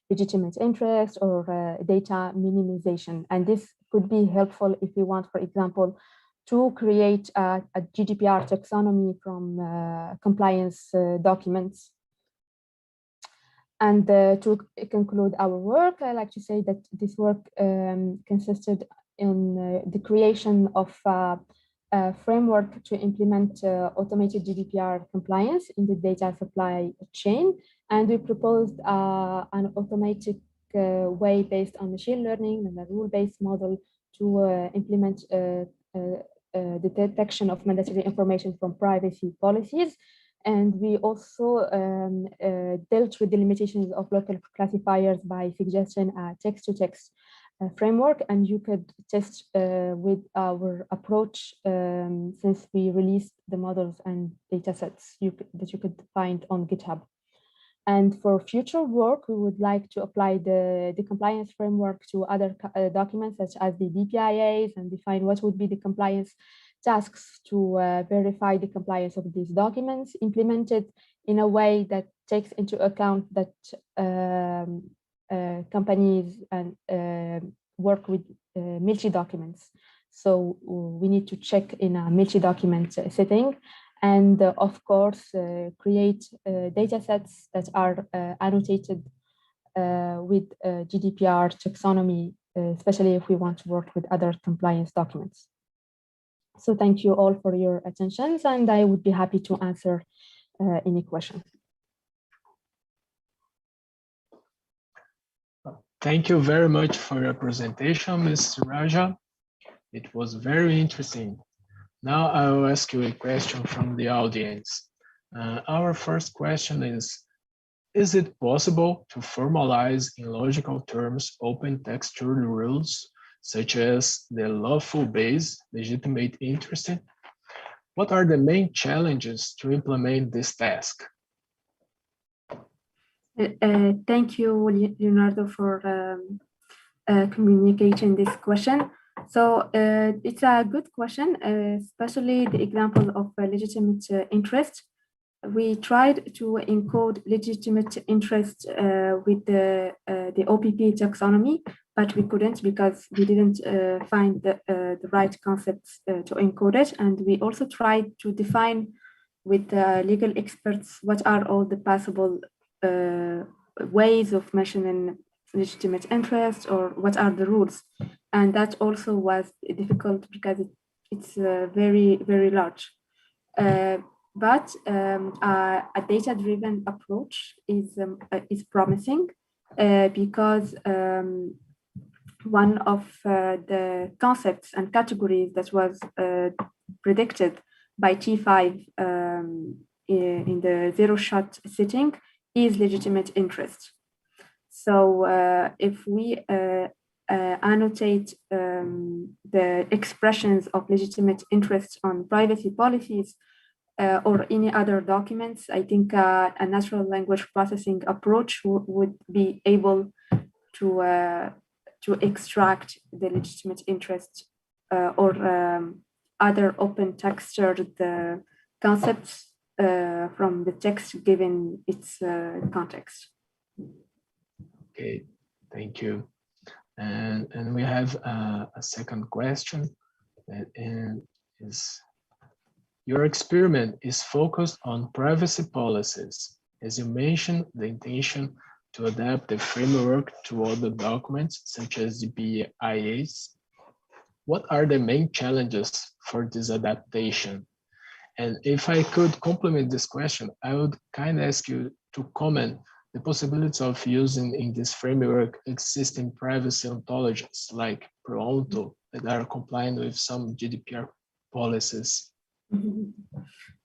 legitimate interest or data minimization. And this could be helpful if we want, for example, to create a GDPR taxonomy from compliance documents. And to conclude our work, I like to say that this work consisted in the creation of a framework to implement automated GDPR compliance in the data supply chain. And we proposed an automatic way based on machine learning and a rule-based model to implement the detection of mandatory information from privacy policies. And we also dealt with the limitations of local classifiers by suggesting a text-to-text framework. And you could test with our approach since we released the models and data sets that you could find on GitHub. And for future work, we would like to apply the compliance framework to other documents such as the DPIAs and define what would be the compliance tasks to verify the compliance of these documents, implemented in a way that takes into account that companies and work with multi-documents. So we need to check in a multi-document setting. And of course, create data sets that are annotated with GDPR taxonomy, especially if we want to work with other compliance documents. So thank you all for your attention, and I would be happy to answer any question. Thank you very much for your presentation, Ms. Raja. It was very interesting. Now I will ask you a question from the audience. Our first question is it possible to formalize in logical terms open textual rules, such as the lawful base, legitimate interest? What are the main challenges to implement this task? Thank you, Leonardo, for communicating this question. So it's a good question, especially the example of legitimate interest. We tried to encode legitimate interest with the OPP taxonomy, but we couldn't because we didn't find the right concepts to encode it. And we also tried to define with legal experts what are all the possible ways of mentioning legitimate interest, or what are the rules. And that also was difficult because it's very, very large. But a data-driven approach is promising because one of the concepts and categories that was predicted by T5 in the zero-shot setting is legitimate interest. So if we annotate the expressions of legitimate interest on privacy policies or any other documents, I think a natural language processing approach would be able to extract the legitimate interest or other open textured concepts from the text given its context. Okay, thank you. And we have a second question that is, your experiment is focused on privacy policies. As you mentioned, the intention to adapt the framework to other documents, such as the BIAs. What are the main challenges for this adaptation? And if I could complement this question, I would kindly ask you to comment the possibilities of using in this framework existing privacy ontologies like Pronto that are compliant with some GDPR policies.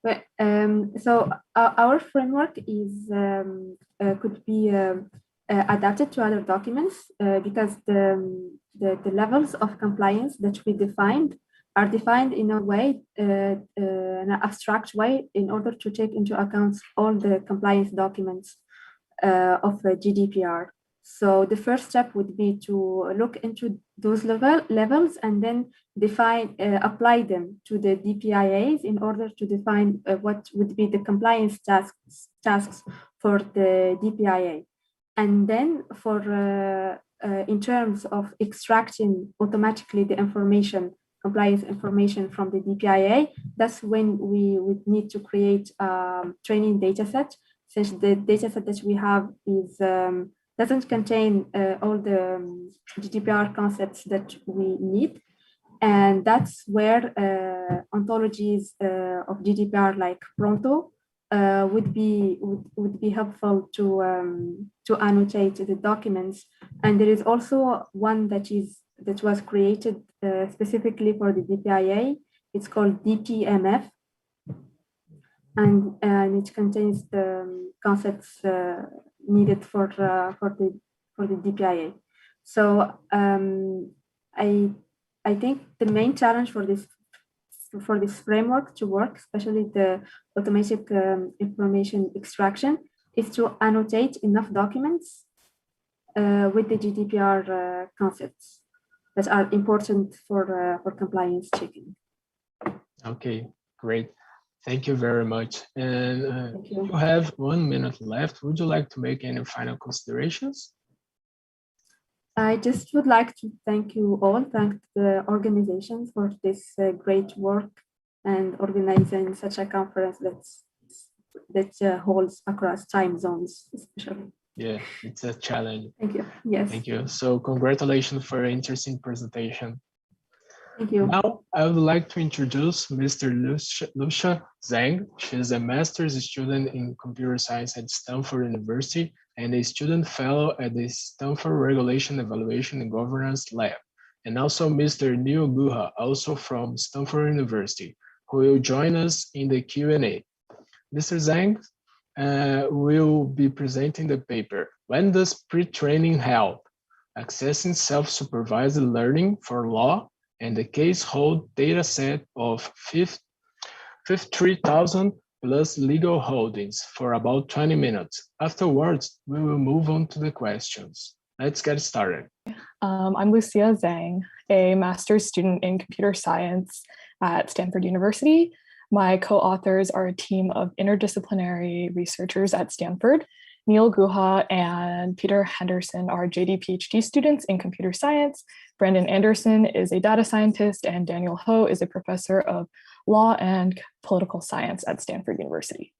But, so our framework is could be adapted to other documents because the levels of compliance that we defined are defined in a way, an abstract way, in order to take into account all the compliance documents of GDPR. So the first step would be to look into those levels and then define, apply them to the DPIAs in order to define what would be the compliance tasks for the DPIA. And then for in terms of extracting automatically the information, compliance information from the DPIA, that's when we would need to create a training data set, since the data set that we have is doesn't contain all the GDPR concepts that we need. And that's where ontologies of GDPR like Pronto would be helpful to annotate the documents. And there is also one that was created specifically for the DPIA. It's called DPMF, and it contains the concepts needed for the DPIA. So I think the main challenge for this framework to work, especially the automatic information extraction, is to annotate enough documents with the GDPR concepts that are important for compliance checking. Okay, great. Thank you very much. And you have 1 minute left. Would you like to make any final considerations? I just would like to thank you all, thank the organization for this great work and organizing such a conference that holds across time zones, especially. Yeah, it's a challenge. Thank you. Yes. Thank you. So congratulations for an interesting presentation. Thank you. Now, I would like to introduce Mr. Lucia Zhang. She is a master's student in computer science at Stanford University and a student fellow at the Stanford Regulation, Evaluation, and Governance Lab, and also Mr. Neil Guha, also from Stanford University, who will join us in the Q&A. Mr. Zhang will be presenting the paper, When Does Pre-Training Help? Accessing Self-Supervised Learning for Law and the Case Hold data set of 53,000 plus legal holdings for about 20 minutes. Afterwards, we will move on to the questions. Let's get started. I'm Lucia Zhang, a master's student in computer science at Stanford University. My co-authors are a team of interdisciplinary researchers at Stanford. Neil Guha and Peter Henderson are JD PhD students in computer science. Brandon Anderson is a data scientist, and Daniel Ho is a professor of law and political science at Stanford University.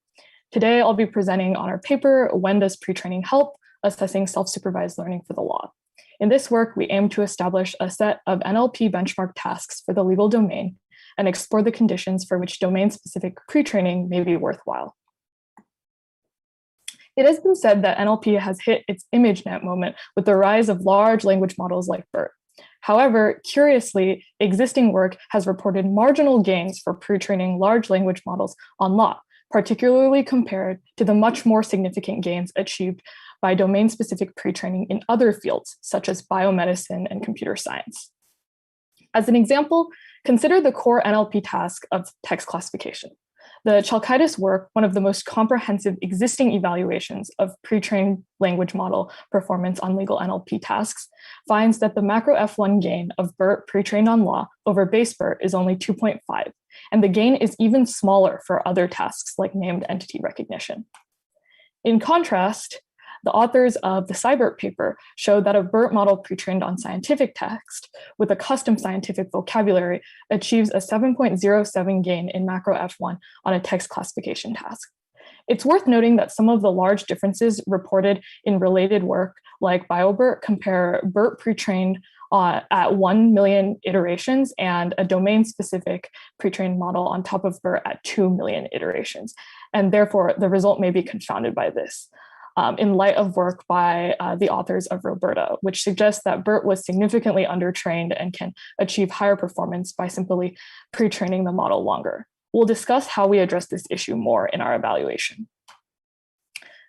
Today, I'll be presenting on our paper, When Does Pre-Training Help? Assessing Self-Supervised Learning for the Law. In this work, we aim to establish a set of NLP benchmark tasks for the legal domain and explore the conditions for which domain-specific pre-training may be worthwhile. It has been said that NLP has hit its ImageNet moment with the rise of large language models like BERT. However, curiously, existing work has reported marginal gains for pre-training large language models on law, particularly compared to the much more significant gains achieved by domain-specific pre-training in other fields, such as biomedicine and computer science. As an example, consider the core NLP task of text classification. The Chalkaitis work, one of the most comprehensive existing evaluations of pre-trained language model performance on legal NLP tasks, finds that the macro F1 gain of BERT pre-trained on law over base BERT is only 2.5, and the gain is even smaller for other tasks like named entity recognition. In contrast, the authors of the SciBERT paper show that a BERT model pre-trained on scientific text with a custom scientific vocabulary achieves a 7.07 gain in macro F1 on a text classification task. It's worth noting that some of the large differences reported in related work like BioBERT compare BERT pre-trained at 1 million iterations and a domain-specific pre-trained model on top of BERT at 2 million iterations. And therefore, the result may be confounded by this. In light of work by the authors of Roberta, which suggests that BERT was significantly undertrained and can achieve higher performance by simply pre-training the model longer. We'll discuss how we address this issue more in our evaluation.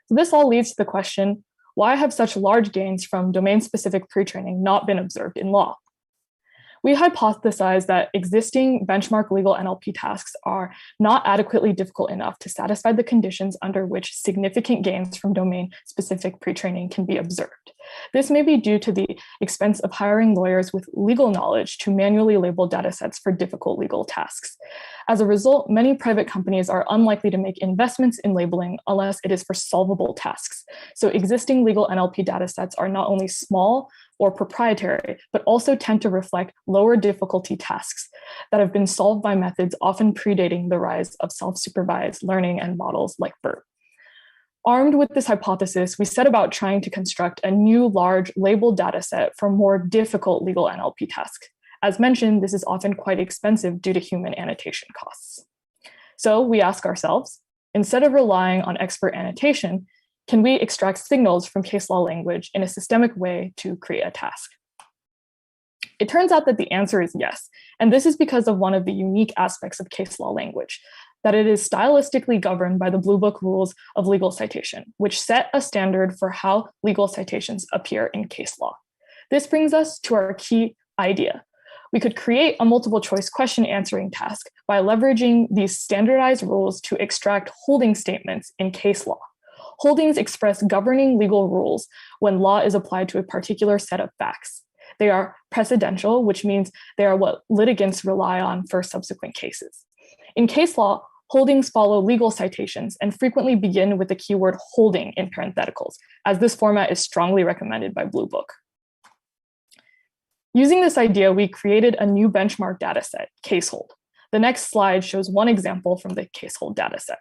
So this all leads to the question, why have such large gains from domain-specific pre-training not been observed in law? We hypothesize that existing benchmark legal NLP tasks are not adequately difficult enough to satisfy the conditions under which significant gains from domain-specific pre-training can be observed. This may be due to the expense of hiring lawyers with legal knowledge to manually label datasets for difficult legal tasks. As a result, many private companies are unlikely to make investments in labeling unless it is for solvable tasks. So existing legal NLP datasets are not only small or proprietary, but also tend to reflect lower difficulty tasks that have been solved by methods often predating the rise of self-supervised learning and models like BERT. Armed with this hypothesis, we set about trying to construct a new large labeled dataset for more difficult legal NLP tasks. As mentioned, this is often quite expensive due to human annotation costs. So we ask ourselves, instead of relying on expert annotation, can we extract signals from case law language in a systemic way to create a task? It turns out that the answer is yes, and this is because of one of the unique aspects of case law language, that it is stylistically governed by the Blue Book rules of legal citation, which set a standard for how legal citations appear in case law. This brings us to our key idea. We could create a multiple choice question answering task by leveraging these standardized rules to extract holding statements in case law. Holdings express governing legal rules when law is applied to a particular set of facts. They are precedential, which means they are what litigants rely on for subsequent cases. In case law, holdings follow legal citations and frequently begin with the keyword holding in parentheticals, as this format is strongly recommended by Blue Book. Using this idea, we created a new benchmark dataset, CaseHold. The next slide shows one example from the CaseHold dataset.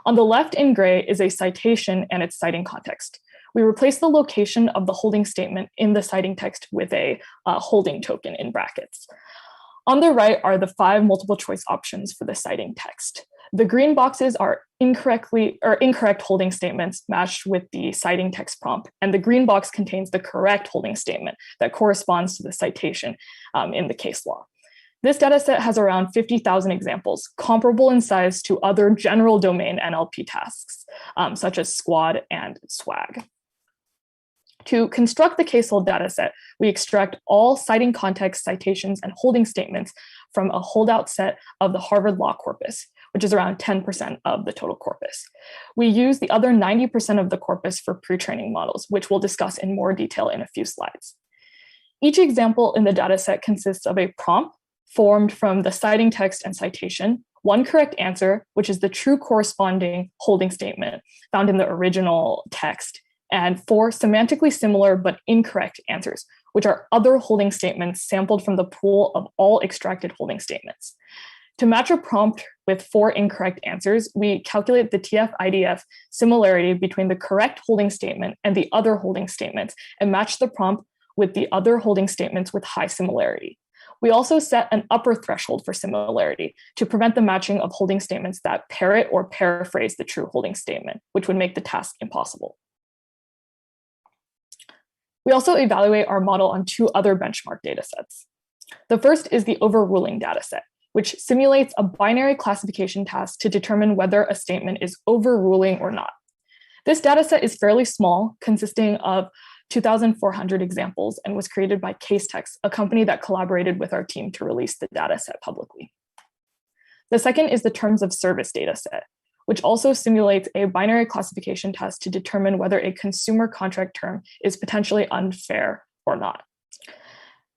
On the left in gray is a citation and its citing context. We replace the location of the holding statement in the citing text with a holding token in brackets. On the right are the 5 multiple choice options for the citing text. The green boxes are incorrect holding statements matched with the citing text prompt, and the green box contains the correct holding statement that corresponds to the citation in the case law. This dataset has around 50,000 examples, comparable in size to other general domain NLP tasks, such as SQUAD and SWAG. To construct the case law dataset, we extract all citing context, citations, and holding statements from a holdout set of the Harvard Law corpus, which is around 10% of the total corpus. We use the other 90% of the corpus for pre-training models, which we'll discuss in more detail in a few slides. Each example in the dataset consists of a prompt formed from the citing text and citation, one correct answer, which is the true corresponding holding statement found in the original text, and 4 semantically similar but incorrect answers, which are other holding statements sampled from the pool of all extracted holding statements. To match a prompt with 4 incorrect answers, we calculate the TF-IDF similarity between the correct holding statement and the other holding statements and match the prompt with the other holding statements with high similarity. We also set an upper threshold for similarity to prevent the matching of holding statements that parrot or paraphrase the true holding statement, which would make the task impossible. We also evaluate our model on 2 other benchmark datasets. The first is the overruling dataset, which simulates a binary classification task to determine whether a statement is overruling or not. This dataset is fairly small, consisting of 2,400 examples, and was created by Casetext, a company that collaborated with our team to release the dataset publicly. The second is the terms of service dataset, which also simulates a binary classification test to determine whether a consumer contract term is potentially unfair or not.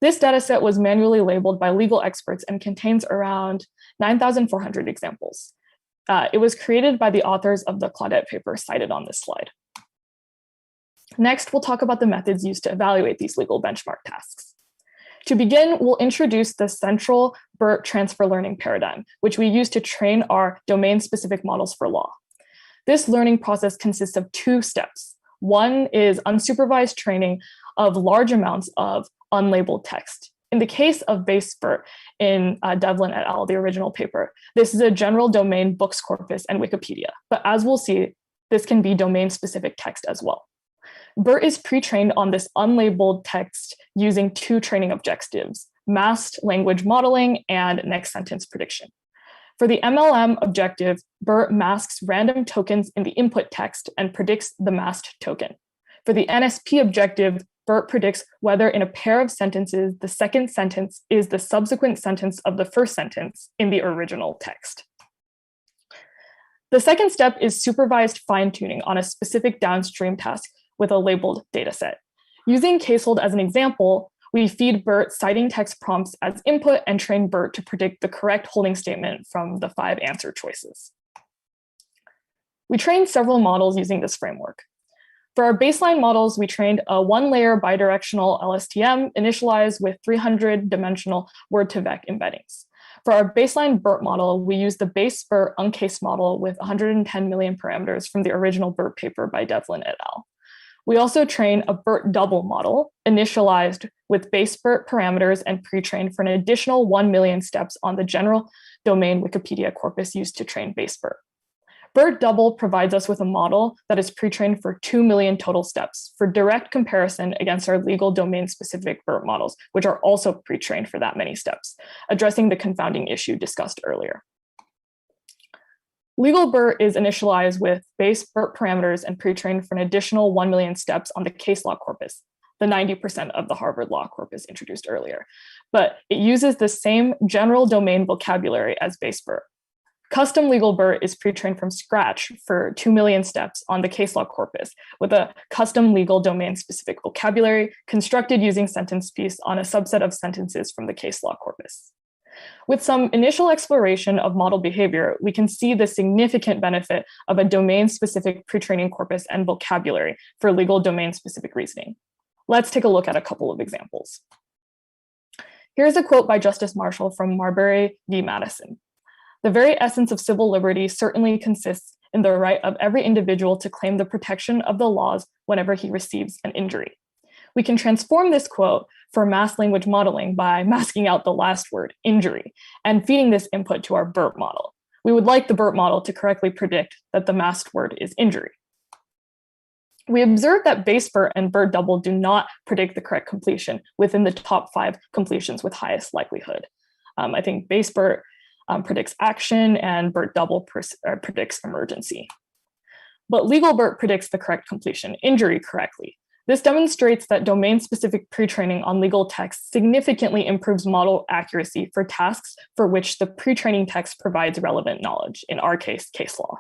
This dataset was manually labeled by legal experts and contains around 9,400 examples. It was created by the authors of the Claudette paper cited on this slide. Next, we'll talk about the methods used to evaluate these legal benchmark tasks. To begin, we'll introduce the central BERT transfer learning paradigm, which we use to train our domain-specific models for law. This learning process consists of 2 steps. One is unsupervised training of large amounts of unlabeled text. In the case of base BERT in Devlin et al., the original paper, this is a general domain books corpus and Wikipedia. But as we'll see, this can be domain-specific text as well. BERT is pre-trained on this unlabeled text using 2 training objectives, masked language modeling and next sentence prediction. For the MLM objective, BERT masks random tokens in the input text and predicts the masked token. For the NSP objective, BERT predicts whether in a pair of sentences, the second sentence is the subsequent sentence of the first sentence in the original text. The second step is supervised fine-tuning on a specific downstream task with a labeled dataset. Using casehold as an example, we feed BERT citing text prompts as input and train BERT to predict the correct holding statement from the 5 answer choices. We trained several models using this framework. For our baseline models, we trained a 1-layer bidirectional LSTM initialized with 300-dimensional word-to-vec embeddings. For our baseline BERT model, we used the base BERT uncased model with 110 million parameters from the original BERT paper by Devlin et al. We also train a BERT double model initialized with base BERT parameters and pre-trained for an additional 1 million steps on the general domain Wikipedia corpus used to train base BERT. BERT double provides us with a model that is pre-trained for 2 million total steps for direct comparison against our legal domain-specific BERT models, which are also pre-trained for that many steps, addressing the confounding issue discussed earlier. Legal BERT is initialized with base BERT parameters and pre-trained for an additional 1 million steps on the case law corpus, the 90% of the Harvard Law corpus introduced earlier. But it uses the same general domain vocabulary as base BERT. Custom legal BERT is pre-trained from scratch for 2 million steps on the case law corpus with a custom legal domain-specific vocabulary constructed using sentence piece on a subset of sentences from the case law corpus. With some initial exploration of model behavior, we can see the significant benefit of a domain-specific pre-training corpus and vocabulary for legal domain-specific reasoning. Let's take a look at a couple of examples. Here's a quote by Justice Marshall from Marbury v. Madison. "The very essence of civil liberty certainly consists in the right of every individual to claim the protection of the laws whenever he receives an injury." We can transform this quote for mass language modeling by masking out the last word, injury, and feeding this input to our BERT model. We would like the BERT model to correctly predict that the masked word is injury. We observed that base BERT and BERT double do not predict the correct completion within the top 5 completions with highest likelihood. I think base BERT predicts action and BERT double predicts emergency. But legal BERT predicts the correct completion, injury, correctly. This demonstrates that domain-specific pre-training on legal text significantly improves model accuracy for tasks for which the pre-training text provides relevant knowledge, in our case, case law.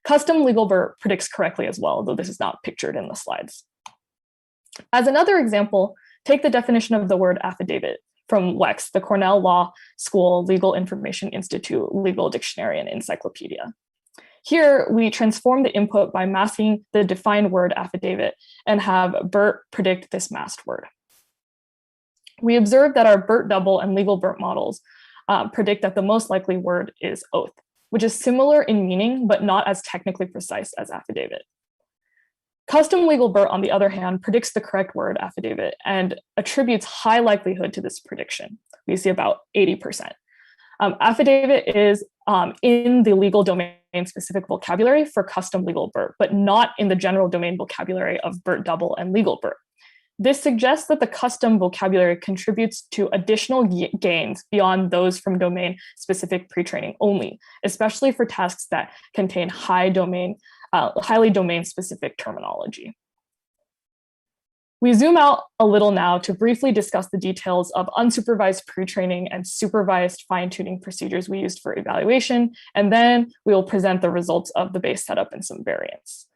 Custom legal BERT predicts correctly as well, though this is not pictured in the slides. As another example, take the definition of the word affidavit from WEX, the Cornell Law School Legal Information Institute Legal Dictionary and Encyclopedia. Here, we transform the input by masking the defined word affidavit and have BERT predict this masked word. We observe that our BERT double and legal BERT models predict that the most likely word is oath, which is similar in meaning, but not as technically precise as affidavit. Custom legal BERT, on the other hand, predicts the correct word affidavit and attributes high likelihood to this prediction. We see about 80%. Affidavit is in the legal domain-specific vocabulary for custom legal BERT, but not in the general domain vocabulary of BERT double and legal BERT. This suggests that the custom vocabulary contributes to additional gains beyond those from domain-specific pre-training only, especially for tasks that contain highly domain-specific terminology. We zoom out a little now to briefly discuss the details of unsupervised pre-training and supervised fine-tuning procedures we used for evaluation, and then we will present the results of the base setup and some variants.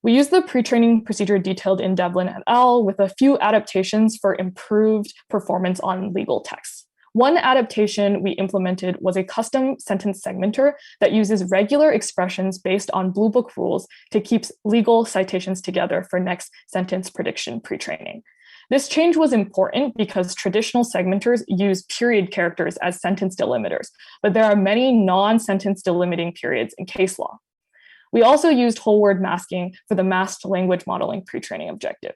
We used the pre-training procedure detailed in Devlin et al. With a few adaptations for improved performance on legal texts. One adaptation we implemented was a custom sentence segmenter that uses regular expressions based on Blue Book rules to keep legal citations together for next sentence prediction pre-training. This change was important because traditional segmenters use period characters as sentence delimiters, but there are many non-sentence delimiting periods in case law. We also used whole word masking for the masked language modeling pre-training objective.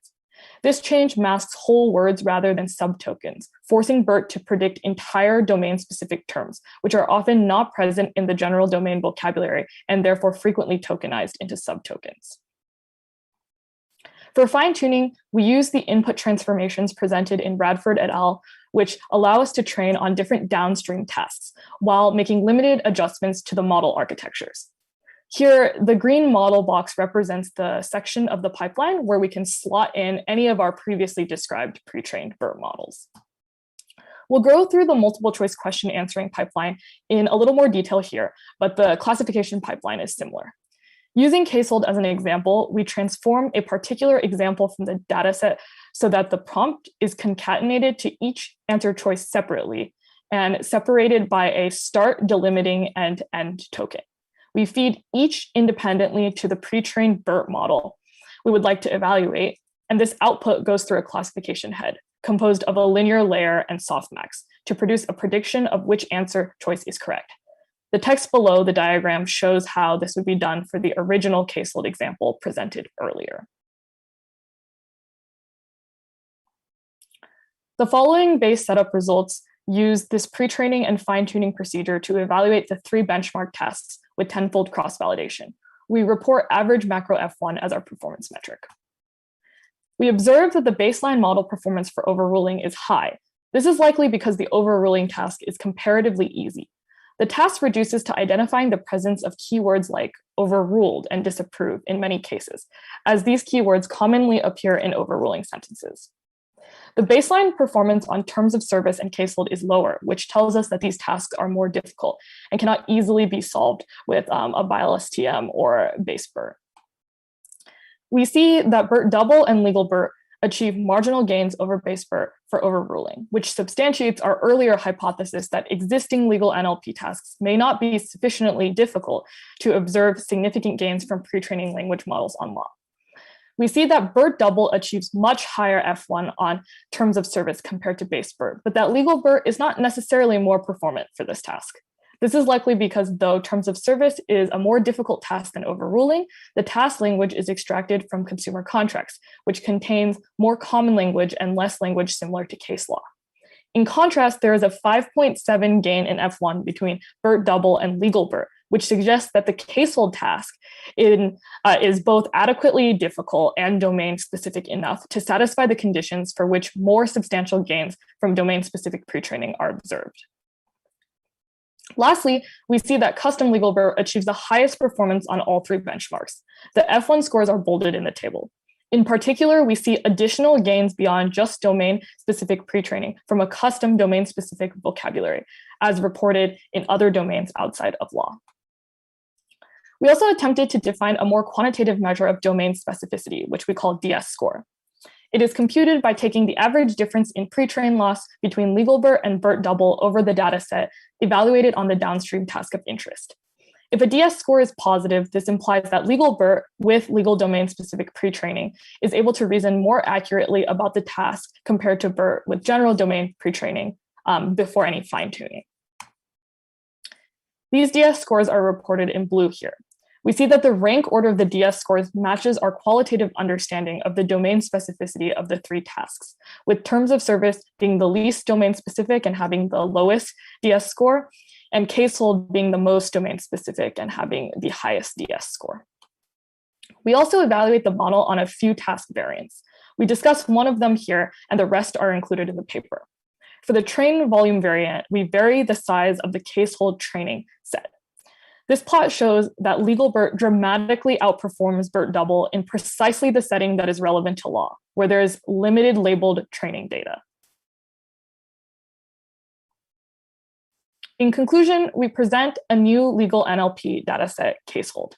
This change masks whole words rather than subtokens, forcing BERT to predict entire domain-specific terms, which are often not present in the general domain vocabulary and therefore frequently tokenized into subtokens. For fine-tuning, we use the input transformations presented in Radford et al., which allow us to train on different downstream tasks while making limited adjustments to the model architectures. Here, the green model box represents the section of the pipeline where we can slot in any of our previously described pre-trained BERT models. We'll go through the multiple choice question answering pipeline in a little more detail here, but the classification pipeline is similar. Using casehold as an example, we transform a particular example from the dataset so that the prompt is concatenated to each answer choice separately and separated by a start, delimiting, and end token. We feed each independently to the pre-trained BERT model we would like to evaluate, and this output goes through a classification head composed of a linear layer and softmax to produce a prediction of which answer choice is correct. The text below the diagram shows how this would be done for the original casehold example presented earlier. The following base setup results use this pre-training and fine-tuning procedure to evaluate the 3 benchmark tasks with tenfold cross-validation. We report average macro F1 as our performance metric. We observe that the baseline model performance for overruling is high. This is likely because the overruling task is comparatively easy. The task reduces to identifying the presence of keywords like overruled and disapproved in many cases, as these keywords commonly appear in overruling sentences. The baseline performance on terms of service and casehold is lower, which tells us that these tasks are more difficult and cannot easily be solved with a BILE-STM or base BERT. We see that BERT double and legal BERT achieve marginal gains over base BERT for overruling, which substantiates our earlier hypothesis that existing legal NLP tasks may not be sufficiently difficult to observe significant gains from pre-training language models on law. We see that BERT double achieves much higher F1 on terms of service compared to base BERT, but that legal BERT is not necessarily more performant for this task. This is likely because though terms of service is a more difficult task than overruling, the task language is extracted from consumer contracts, which contains more common language and less language similar to case law. In contrast, there is a 5.7 gain in F1 between BERT double and legal BERT, which suggests that the casehold task is both adequately difficult and domain-specific enough to satisfy the conditions for which more substantial gains from domain-specific pre-training are observed. Lastly, we see that custom legal BERT achieves the highest performance on all three benchmarks. The F1 scores are bolded in the table. In particular, we see additional gains beyond just domain-specific pre-training from a custom domain-specific vocabulary, as reported in other domains outside of law. We also attempted to define a more quantitative measure of domain specificity, which we call DS score. It is computed by taking the average difference in pre-train loss between legal BERT and BERT double over the dataset evaluated on the downstream task of interest. If a DS score is positive, this implies that legal BERT with legal domain-specific pre-training is able to reason more accurately about the task compared to BERT with general domain pre-training before any fine-tuning. These DS scores are reported in blue here. We see that the rank order of the DS scores matches our qualitative understanding of the domain specificity of the three tasks, with terms of service being the least domain-specific and having the lowest DS score, and casehold being the most domain-specific and having the highest DS score. We also evaluate the model on a few task variants. We discuss one of them here, and the rest are included in the paper. For the train volume variant, we vary the size of the casehold training set. This plot shows that legal BERT dramatically outperforms BERT double in precisely the setting that is relevant to law, where there is limited labeled training data. In conclusion, we present a new legal NLP dataset, casehold.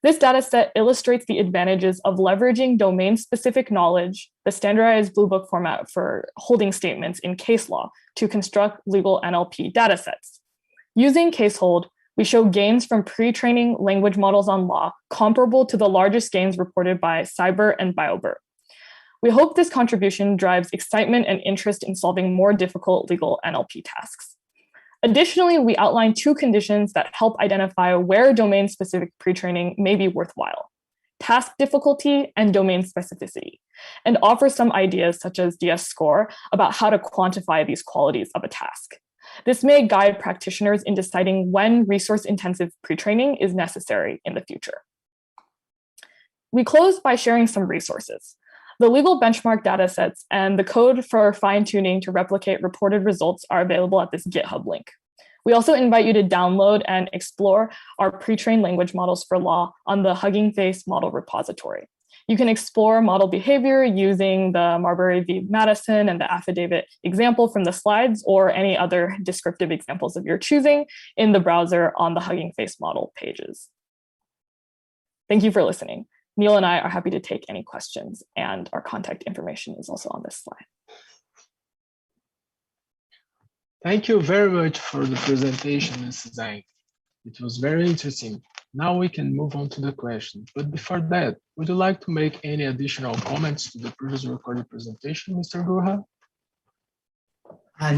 This dataset illustrates the advantages of leveraging domain-specific knowledge, the standardized Blue Book format for holding statements in case law, to construct legal NLP datasets. Using casehold, we show gains from pre-training language models on law comparable to the largest gains reported by CyBERT and BioBERT. We hope this contribution drives excitement and interest in solving more difficult legal NLP tasks. Additionally, we outline two conditions that help identify where domain-specific pre-training may be worthwhile: task difficulty and domain specificity, and offer some ideas such as DS score about how to quantify these qualities of a task. This may guide practitioners in deciding when resource-intensive pre-training is necessary in the future. We close by sharing some resources. The legal benchmark datasets and the code for fine-tuning to replicate reported results are available at this GitHub link. We also invite you to download and explore our pre-trained language models for law on the Hugging Face model repository. You can explore model behavior using the Marbury v. Madison and the affidavit example from the slides, or any other descriptive examples of your choosing in the browser on the Hugging Face model pages. Thank you for listening. Neil and I are happy to take any questions, and our contact information is also on this slide. Thank you very much for the presentation, Mrs. Zhang. It was very interesting. Now we can move on to the question. But before that, would you like to make any additional comments to the previous recorded presentation, Mr. Guha?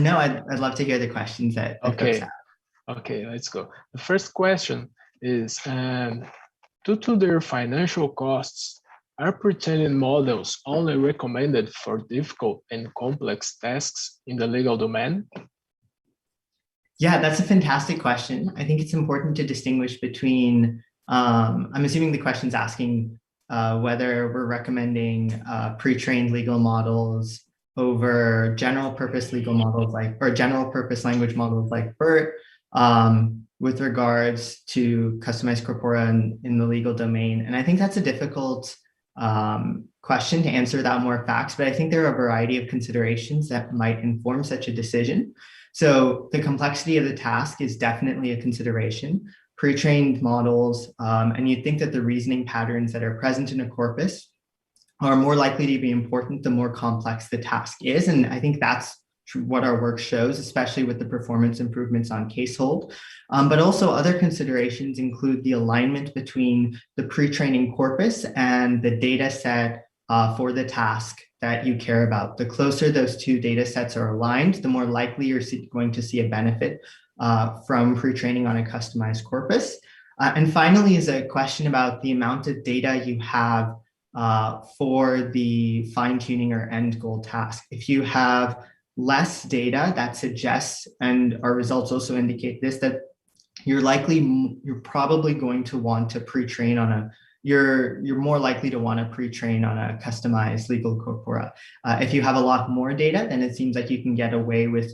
No, I'd love to hear the questions that folks have. Okay, let's go. The first question is, due to their financial costs, are pre-trained models only recommended for difficult and complex tasks in the legal domain? Yeah, that's a fantastic question. I think it's important to distinguish between, I'm assuming the question's asking whether we're recommending pre-trained legal models over general purpose legal models or general purpose language models like BERT with regards to customized corpora in the legal domain. And I think that's a difficult question to answer without more facts, but I think there are a variety of considerations that might inform such a decision. So the complexity of the task is definitely a consideration. Pre-trained models, and you'd think that the reasoning patterns that are present in a corpus are more likely to be important the more complex the task is. And I think that's what our work shows, especially with the performance improvements on casehold. But also other considerations include the alignment between the pre-training corpus and the data set for the task that you care about. The closer those two data sets are aligned, the more likely you're going to see a benefit from pre-training on a customized corpus. And finally is a question about the amount of data you have for the fine-tuning or end goal task. If you have less data that suggests, and our results also indicate this, that you're probably going to want to pre-train on a, you're more likely to want to pre-train on a customized legal corpora. If you have a lot more data, then it seems like you can get away with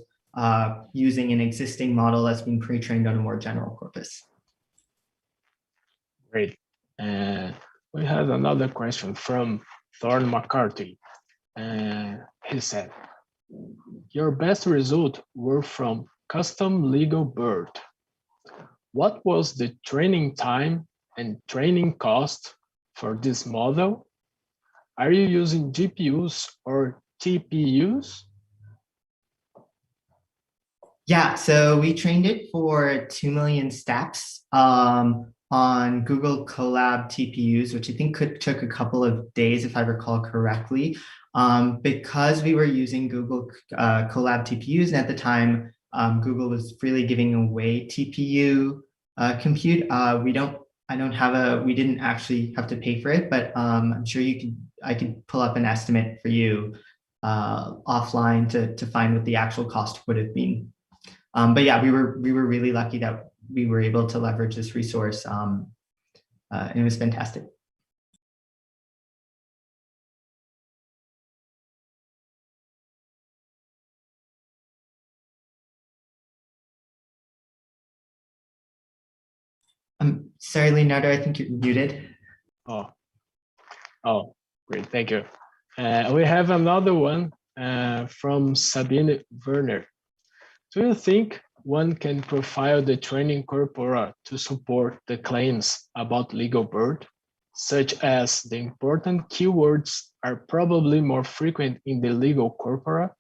using an existing model that's been pre-trained on a more general corpus. Great. We have another question from Thorne McCarthy. He said, your best result were from custom legal bird. What was the training time and training cost for this model? Are you using GPUs or TPUs? Yeah, so we trained it for 2 million steps on Google Colab TPUs, which I think took a couple of days, if I recall correctly. Because we were using Google Colab TPUs, and at the time, Google was freely giving away TPU compute. We didn't actually have to pay for it, but I'm sure I could pull up an estimate for you offline to find what the actual cost would have been. But yeah, we were really lucky that we were able to leverage this resource, and it was fantastic. Sorry, Leonardo, I think you're muted. Oh, great, thank you. We have another one from Sabine Werner. Do you think one can profile the training corpora to support the claims about legal bird, such as the important keywords are probably more frequent in the legal corpora?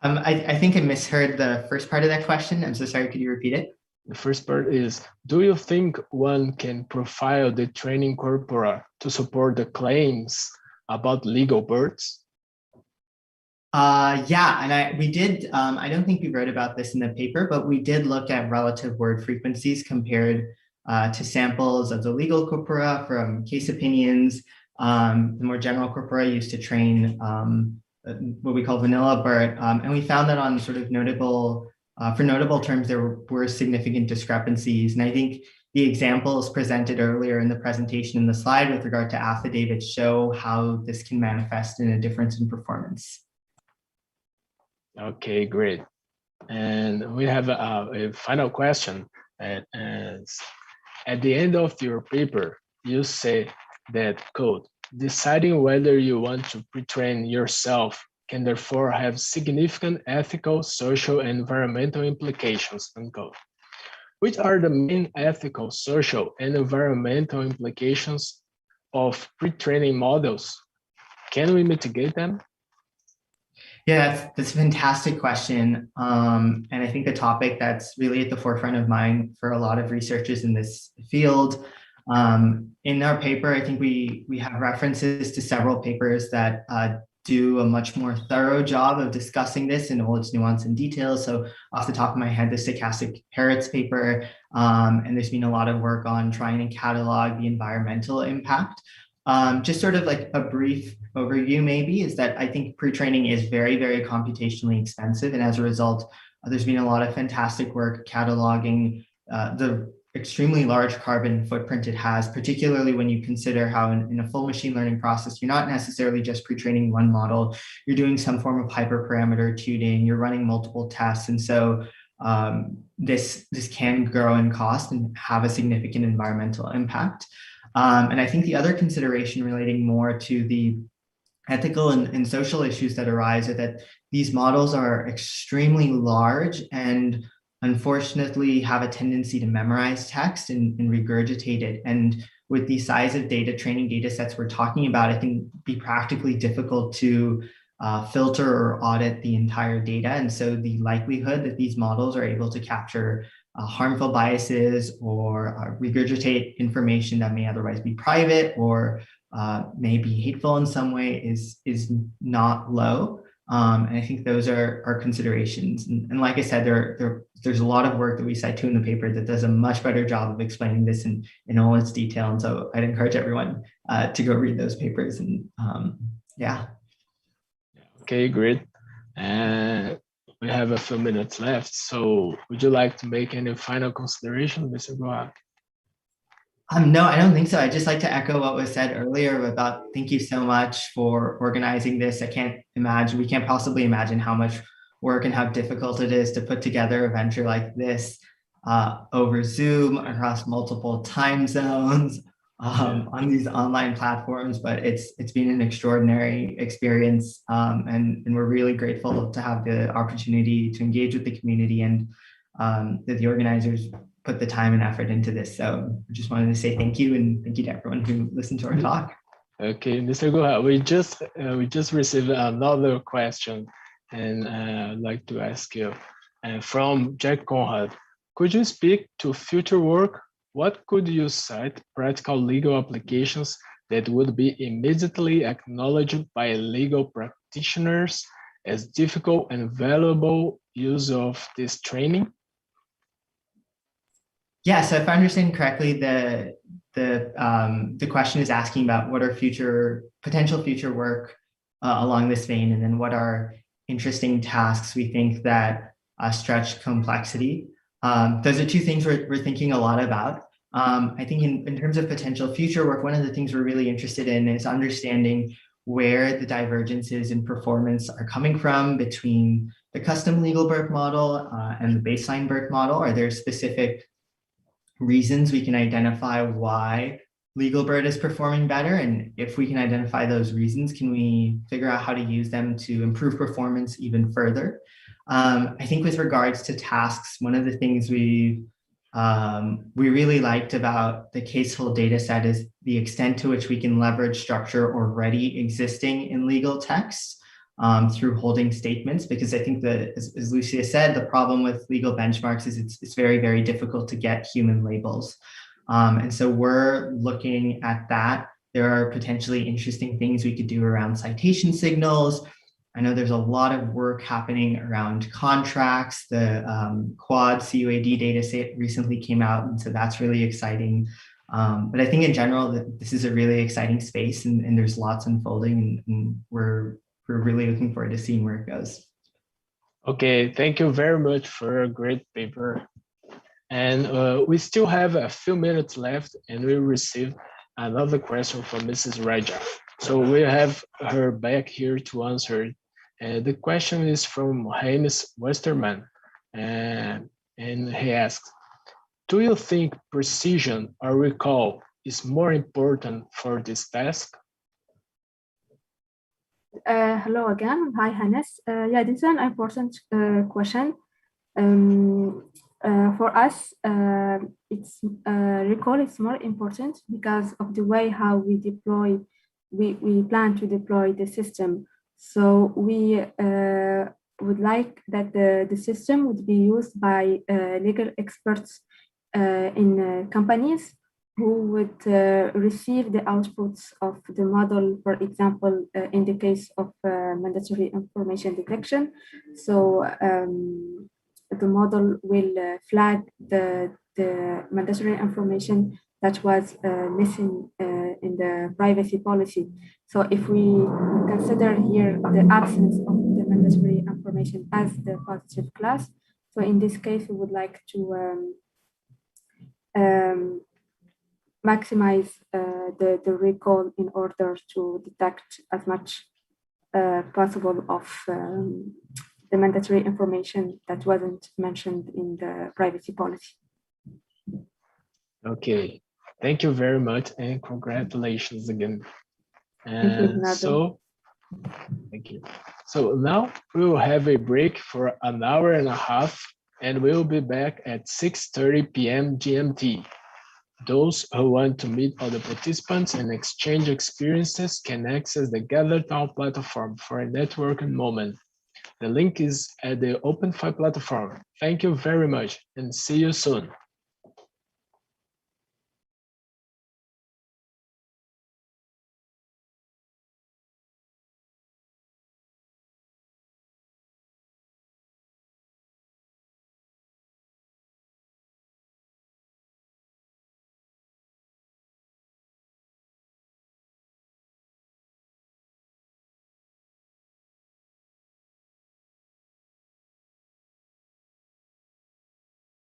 I think I misheard the first part of that question. I'm so sorry, could you repeat it? The first part is, do you think one can profile the training corpora to support the claims about legal birds? Yeah, and we did, I don't think we wrote about this in the paper, but we did look at relative word frequencies compared to samples of the legal corpora from case opinions, the more general corpora used to train what we call vanilla BERT, and we found that on sort of notable, for notable terms, there were significant discrepancies. And I think the examples presented earlier in the presentation in the slide with regard to affidavits show how this can manifest in a difference in performance. Okay, great. And we have a final question. At the end of your paper, you say that, quote, deciding whether you want to pre-train yourself can therefore have significant ethical, social, and environmental implications, unquote. Which are the main ethical, social, and environmental implications of pre-training models? Can we mitigate them? Yeah, that's a fantastic question. And I think a topic that's really at the forefront of mind for a lot of researchers in this field. In our paper, I think we have references to several papers that do a much more thorough job of discussing this in all its nuance and detail. So off the top of my head, the stochastic parrots paper, and there's been a lot of work on trying to catalog the environmental impact. Just sort of like a brief overview maybe is that I think pre-training is very, very computationally expensive. And as a result, there's been a lot of fantastic work cataloging the extremely large carbon footprint it has, particularly when you consider how in a full machine learning process, you're not necessarily just pre-training one model, you're doing some form of hyperparameter tuning, you're running multiple tests. And so this can grow in cost and have a significant environmental impact. And I think the other consideration relating more to the ethical and social issues that arise are that these models are extremely large and unfortunately have a tendency to memorize text and regurgitate it. And with the size of training data sets we're talking about, it can be practically difficult to filter or audit the entire data. And so the likelihood that these models are able to capture harmful biases or regurgitate information that may otherwise be private or may be hateful in some way is not low. And I think those are considerations. And like I said, there's a lot of work that we cite to in the paper that does a much better job of explaining this in all its detail. And so I'd encourage everyone to go read those papers. And yeah. Okay, great. And we have a few minutes left. So would you like to make any final consideration, Mr. Goa? No, I don't think so. I'd just like to echo what was said earlier about thank you so much for organizing this. We can't possibly imagine how much work and how difficult it is to put together a venture like this over Zoom across multiple time zones on these online platforms. But it's been an extraordinary experience, and we're really grateful to have the opportunity to engage with the community and that the organizers put the time and effort into this. So I just wanted to say thank you, and thank you to everyone who listened to our talk. Okay, Mr. Goha, we just received another question, and I'd like to ask you from Jack Conrad. Could you speak to future work? What could you cite practical legal applications that would be immediately acknowledged by legal practitioners as difficult and valuable use of this training? Yeah, so if I understand correctly, the question is asking about what are potential future work along this vein, and then what are interesting tasks we think that stretch complexity. Those are two things we're thinking a lot about. I think in terms of potential future work, one of the things we're really interested in is understanding where the divergences in performance are coming from between the custom legal BERT model and the baseline BERT model. Are there specific reasons we can identify why legal BERT is performing better? And if we can identify those reasons, can we figure out how to use them to improve performance even further? I think with regards to tasks, one of the things we really liked about the caseful data set is the extent to which we can leverage structure already existing in legal text through holding statements, because I think that, as Lucia said, the problem with legal benchmarks is it's very, very difficult to get human labels. And so we're looking at that. There are potentially interesting things we could do around citation signals. I know there's a lot of work happening around contracts. The Quad CUAD data set recently came out, and so that's really exciting. But I think in general, this is a really exciting space, and there's lots unfolding, and we're really looking forward to seeing where it goes. Okay, thank you very much for a great paper. And we still have a few minutes left, and we received another question from Mrs. Raja. So we have her back here to answer. The question is from Heinz Westerman, and he asks, do you think precision or recall is more important for this task? Hello again. Hi, Hannes. Yeah, this is an important question. For us, recall is more important because of the way how we deploy, we plan to deploy the system. So we would like that the system would be used by legal experts in companies who would receive the outputs of the model, for example, in the case of mandatory information detection. So the model will flag the mandatory information that was missing in the privacy policy. So if we consider here the absence of the mandatory information as the positive class, so in this case, we would like to maximize the recall in order to detect as much possible of the mandatory information that wasn't mentioned in the privacy policy. Okay, thank you very much, and congratulations again. Thank you. Thank you. So now we will have a break for an hour and a half, and we'll be back at 6:30 p.m. GMT. Those who want to meet other participants and exchange experiences can access the Gather Town platform for a networking moment. The link is at the OpenFi platform. Thank you very much, and see you soon.